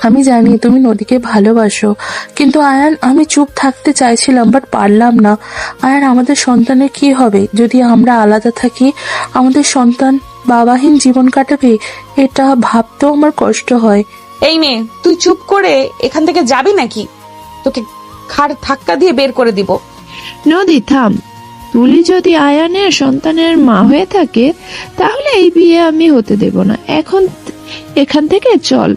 আমি জানি তুমি নদীকে ভালোবাসো, কিন্তু আয়ান, আমি চুপ থাকতে চাইছিলাম বাট পারলাম না। আয়ান, আমাদের সন্তানের কি হবে যদি আমরা আলাদা থাকি? আমাদের সন্তান বাবাহীন জীবন কাটাবে, এটা ভাবতেও আমার কষ্ট হয়। এই মেয়ে, তুই চুপ করে এখান থেকে যাবি নাকি? তোকে ঘাড় ধাক্কা দিয়ে বের করে দিব। নদী, থাম। তুলি যদি আয়ানের সন্তানের মা হয়ে থাকে তাহলে এই বিয়ে আমি হতে দেব না। এখান থেকে চল।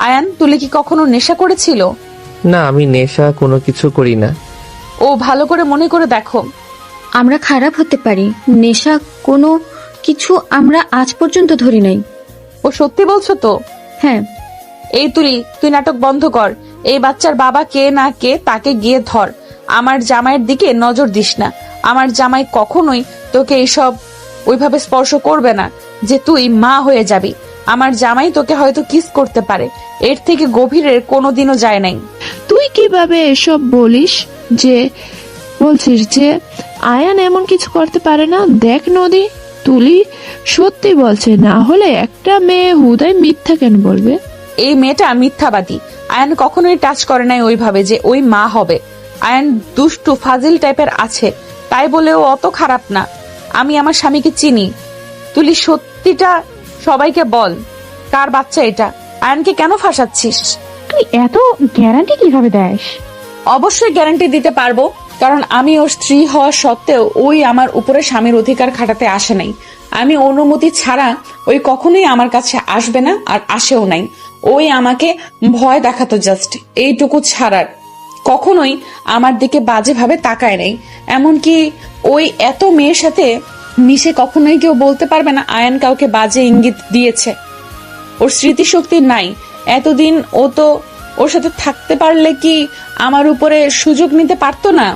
আয়ান, তুলি কি কখনো নেশা করেছিল? না, আমি নেশা কোনো কিছু করি না। ও ভালো করে মনে করে দেখো। আমরা খারাপ হতে পারি, নেশা কোনো কিছু আমরা আজ পর্যন্ত ধরি নাই। ও সত্যি বলছো তো? হ্যাঁ। এই তুলি, তুই নাটক বন্ধ কর। এই বাচ্চার বাবা কে না কে তাকে গিয়ে ধর। আমার জামাইয়ের দিকে নজর দিস না। আমার জামাই কখনোই তোকে এইসব ওইভাবে স্পর্শ করবে না যে তুই মা হয়ে যাবি। আমার জামাই তোকে হয়তো কিস করতে পারে, এর থেকে গভীরের কোনোদিনও যায় নাই। তুই কিভাবে এসব বলছিস যে আয়ান এমন কিছু করতে পারে না? দেখ নদী, তুলি সত্যি বলছে, না হলে একটা মেয়ে হুদায় মিথ্যা কেন বলবে? এই মেয়েটা মিথ্যাবাদী। আয়ান কখনোই টাচ করে নাই ওইভাবে যে ওই মা হবে। আয়ান দুষ্টু ফাজিল টাইপের আছে, তাই বলে ও অত খারাপ না। আমি আমার স্বামীকে চিনি। তুলি সত্যিটা সবাইকে বল, কার বাচ্চা এটা? আয়ানকে কেন ফাঁসাচ্ছিস? তুই এত গ্যারান্টি কিভাবে দেস? অবশ্যই গ্যারান্টি দিতে পারবো, কারণ আমি ওর স্ত্রী হওয়া সত্ত্বেও ওই আমার উপরে স্বামীর অধিকার খাটাতে আসে নাই। আমি অনুমতি ছাড়া ওই কখনোই আমার কাছে আসবে না, আর আসেও নাই। ওই আমাকে ভয় দেখাতো জাস্ট, এইটুকু ছাড়ার। কখনোই আমার দিকে বাজেভাবে তাকায় নাই। এমনকি ওই এত মেয়ের সাথে মিশে কখনোই কেউ বলতে পারবে না আয়ান কাউকে বাজে ইঙ্গিত দিয়েছে। ওর স্মৃতিশক্তি নাই। এতদিন ও তো ওর সাথে থাকতে পারলে কি আমার উপরে সুযোগ নিতে পারতো না?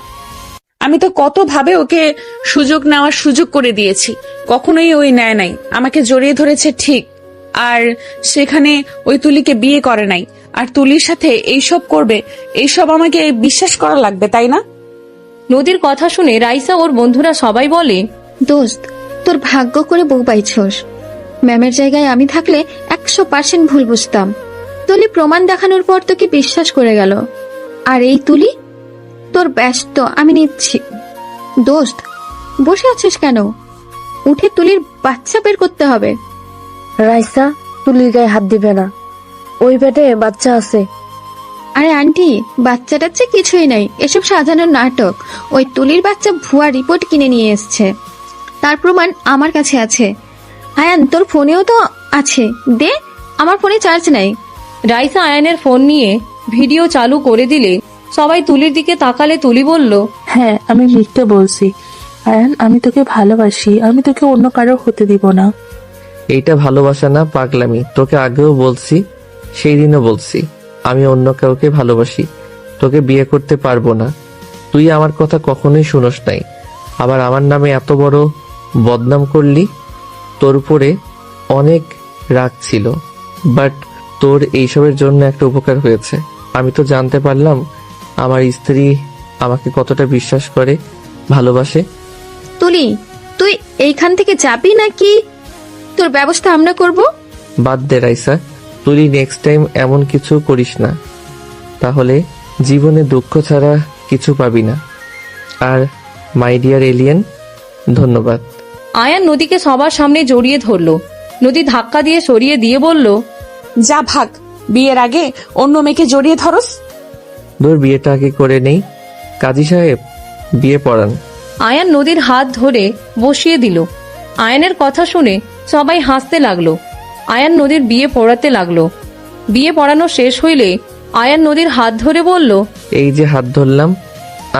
আমি তো কত ভাবে ওকে সুযোগ নেওয়ার সুযোগ করে দিয়েছি, কখনোই ওই নেয় নাই। আমাকে জড়িয়ে ধরেছে ঠিক, আর সেখানে ওই তুলিকে বিয়ে করে নাই। আর তুলির সাথে এইসব করবে, এইসব আমাকে বিশ্বাস করা লাগবে, তাই না? নদীর কথা শুনে রাইসা ওর বন্ধুরা সবাই বলে, দোস্ত, তোর ভাগ্য করে বউ পাইছস। ম্যামের জায়গায় আমি থাকলে 100% ভুল বুঝতাম। তুলি প্রমাণ দেখানোর পর তোকে বিশ্বাস করে গেল। আর এই তুলি তোর ব্যস্ত, আমি নিচ্ছি। দোস্ত, বসে আছিস কেন? উঠে তুলির বাচ্চা বের করতে হবে। রাইসা, তুলির গায়ে হাত দিবে না, ওই পেটে বাচ্চা আছে। আরে আন্টি, বাচ্চা টাচ্চা কিছুই নাই, এসব সাজানোর নাটক। ওই তুলির বাচ্চা ভুয়া রিপোর্ট কিনে নিয়ে এসছে, তার প্রমাণ আমার কাছে আছে। আয়ান, তোর ফোনেও তো আছে, দে। আমার ফোনে চার্জ নাই। রাইসা আয়ানের ফোন নিয়ে ভিডিও চালু করে দিলে সবাই তুলির দিকে তাকালে তুলি বলল, হ্যাঁ, আমি লিখতে বলছি। আয়ান, আমি তোকে ভালোবাসি, আমি তোকে অন্য কারো হতে দিব না। এইটা ভালোবাসা না, পাগলামি। তোকে আগেও বলছি, সেই দিনও বলছি, আমি অন্য কাউকে ভালোবাসি, তোকে বিয়ে করতে পারবো না। তুই আমার কথা কখনোই শুনোস নাই, আবার আমার নামে এত বড় বদনাম করলি। তোর উপরে অনেক রাগ ছিল, বাট তোর এইসবের জন্য একটা উপকার হয়েছে। আমি তো জানতে পারলাম আমার স্ত্রী আমাকে কতটা বিশ্বাস করে, ভালোবাসে। তুলি, তুই এইখান থেকে যাবি নাকি তোর ব্যবস্থা আমরা করব? বাদ দে রাইসা, তুই নেক্সট টাইম এমন কিছু করিস না, তাহলে জীবনে দুঃখ ছাড়া কিছু পাবি না। আর মাই ডিয়ার এলিয়েন, ধন্যবাদ। আয়ান নদীকে সবার সামনে জড়িয়ে ধরল। নদী ধাক্কা দিয়ে সরিয়ে দিয়ে বলল, যা ভাগ, বিয়ের আগে অন্য মেয়েকে জড়িয়ে ধরস। তোর বিয়েটা আগে করে নেই, কাজী সাহেব বিয়ে পড়ান। আয়ান নদীর হাত ধরে বসিয়ে দিল। আয়ানের কথা শুনে সবাই হাসতে লাগলো। আয়ান নদীর বিয়ে পড়াতে লাগলো। বিয়ে পড়ানো শেষ হইলে আয়ান নদীর হাত ধরে বলল, এই যে হাত ধরলাম,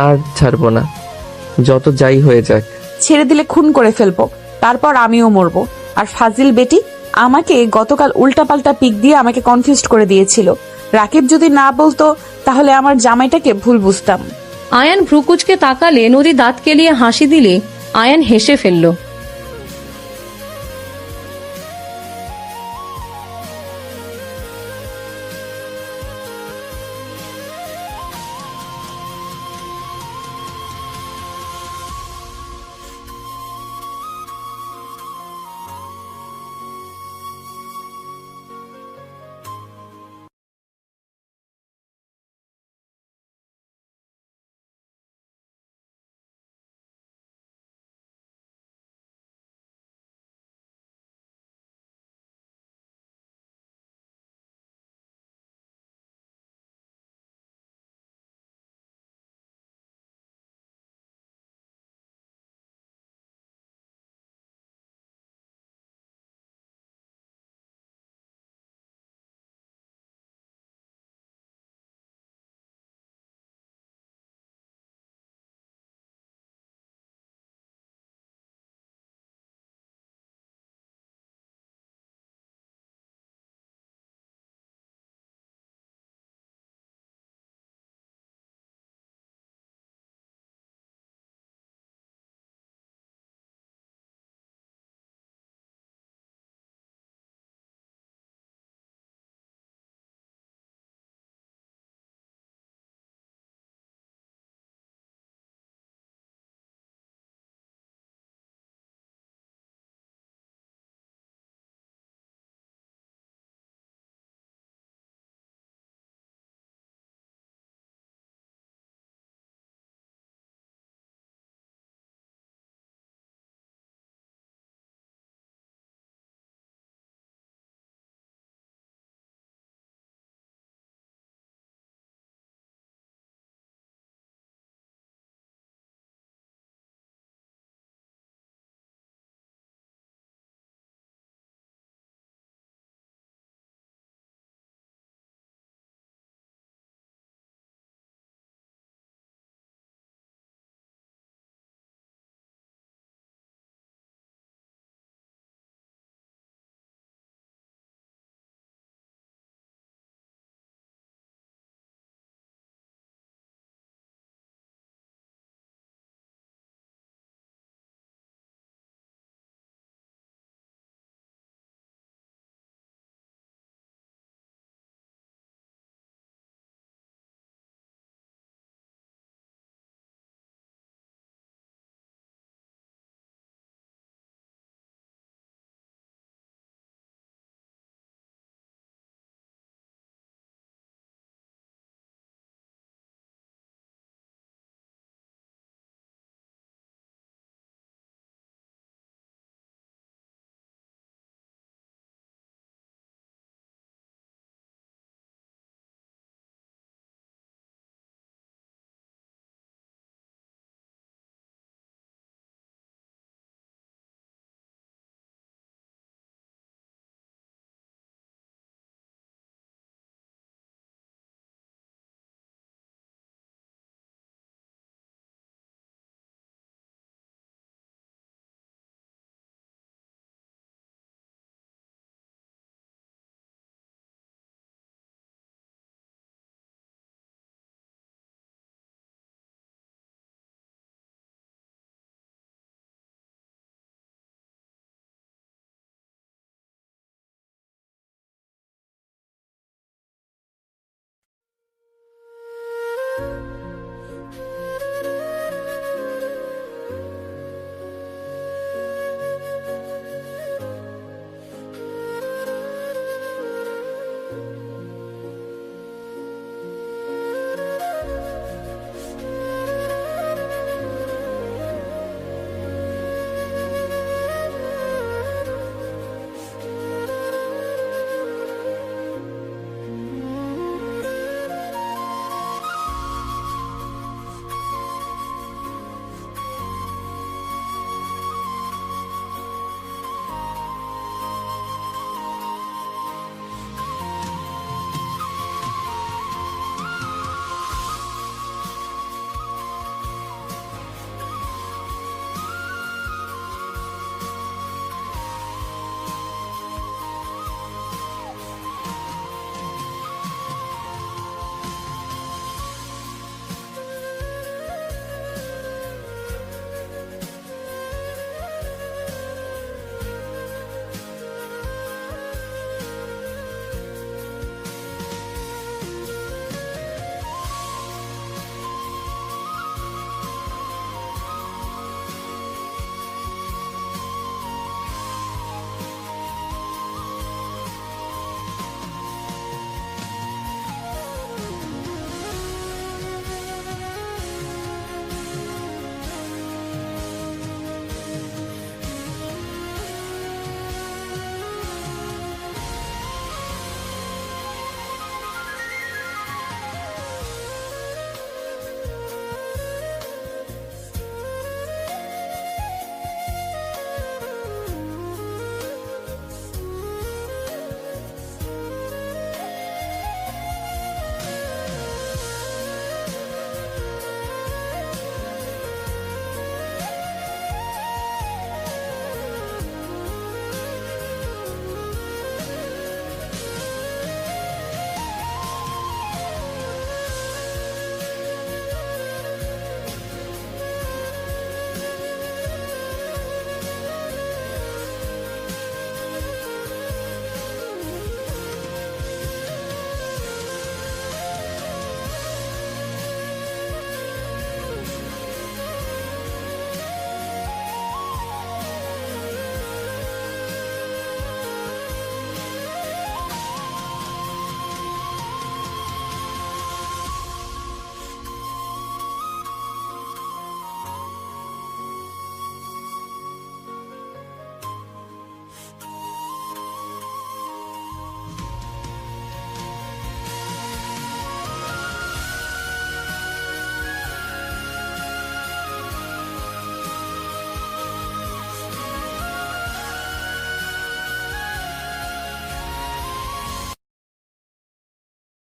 আর ছাড়বো না, যত যাই হয়ে যাক। ছেড়ে দিলে খুন করে ফেলবো, তারপর আমিও মরবো। আর ফাজিল বেটি আমাকে গতকাল উল্টাপাল্টা পিক দিয়ে আমাকে কনফিউজড করে দিয়েছিল। রাকিব যদি না বলতো তাহলে আমার জামাইটাকে ভুল বুঝতাম। আয়ান ভ্রুকুচকে তাকালে নদী দাঁত কেলিয়ে হাসি দিলে আয়ান হেসে ফেলল।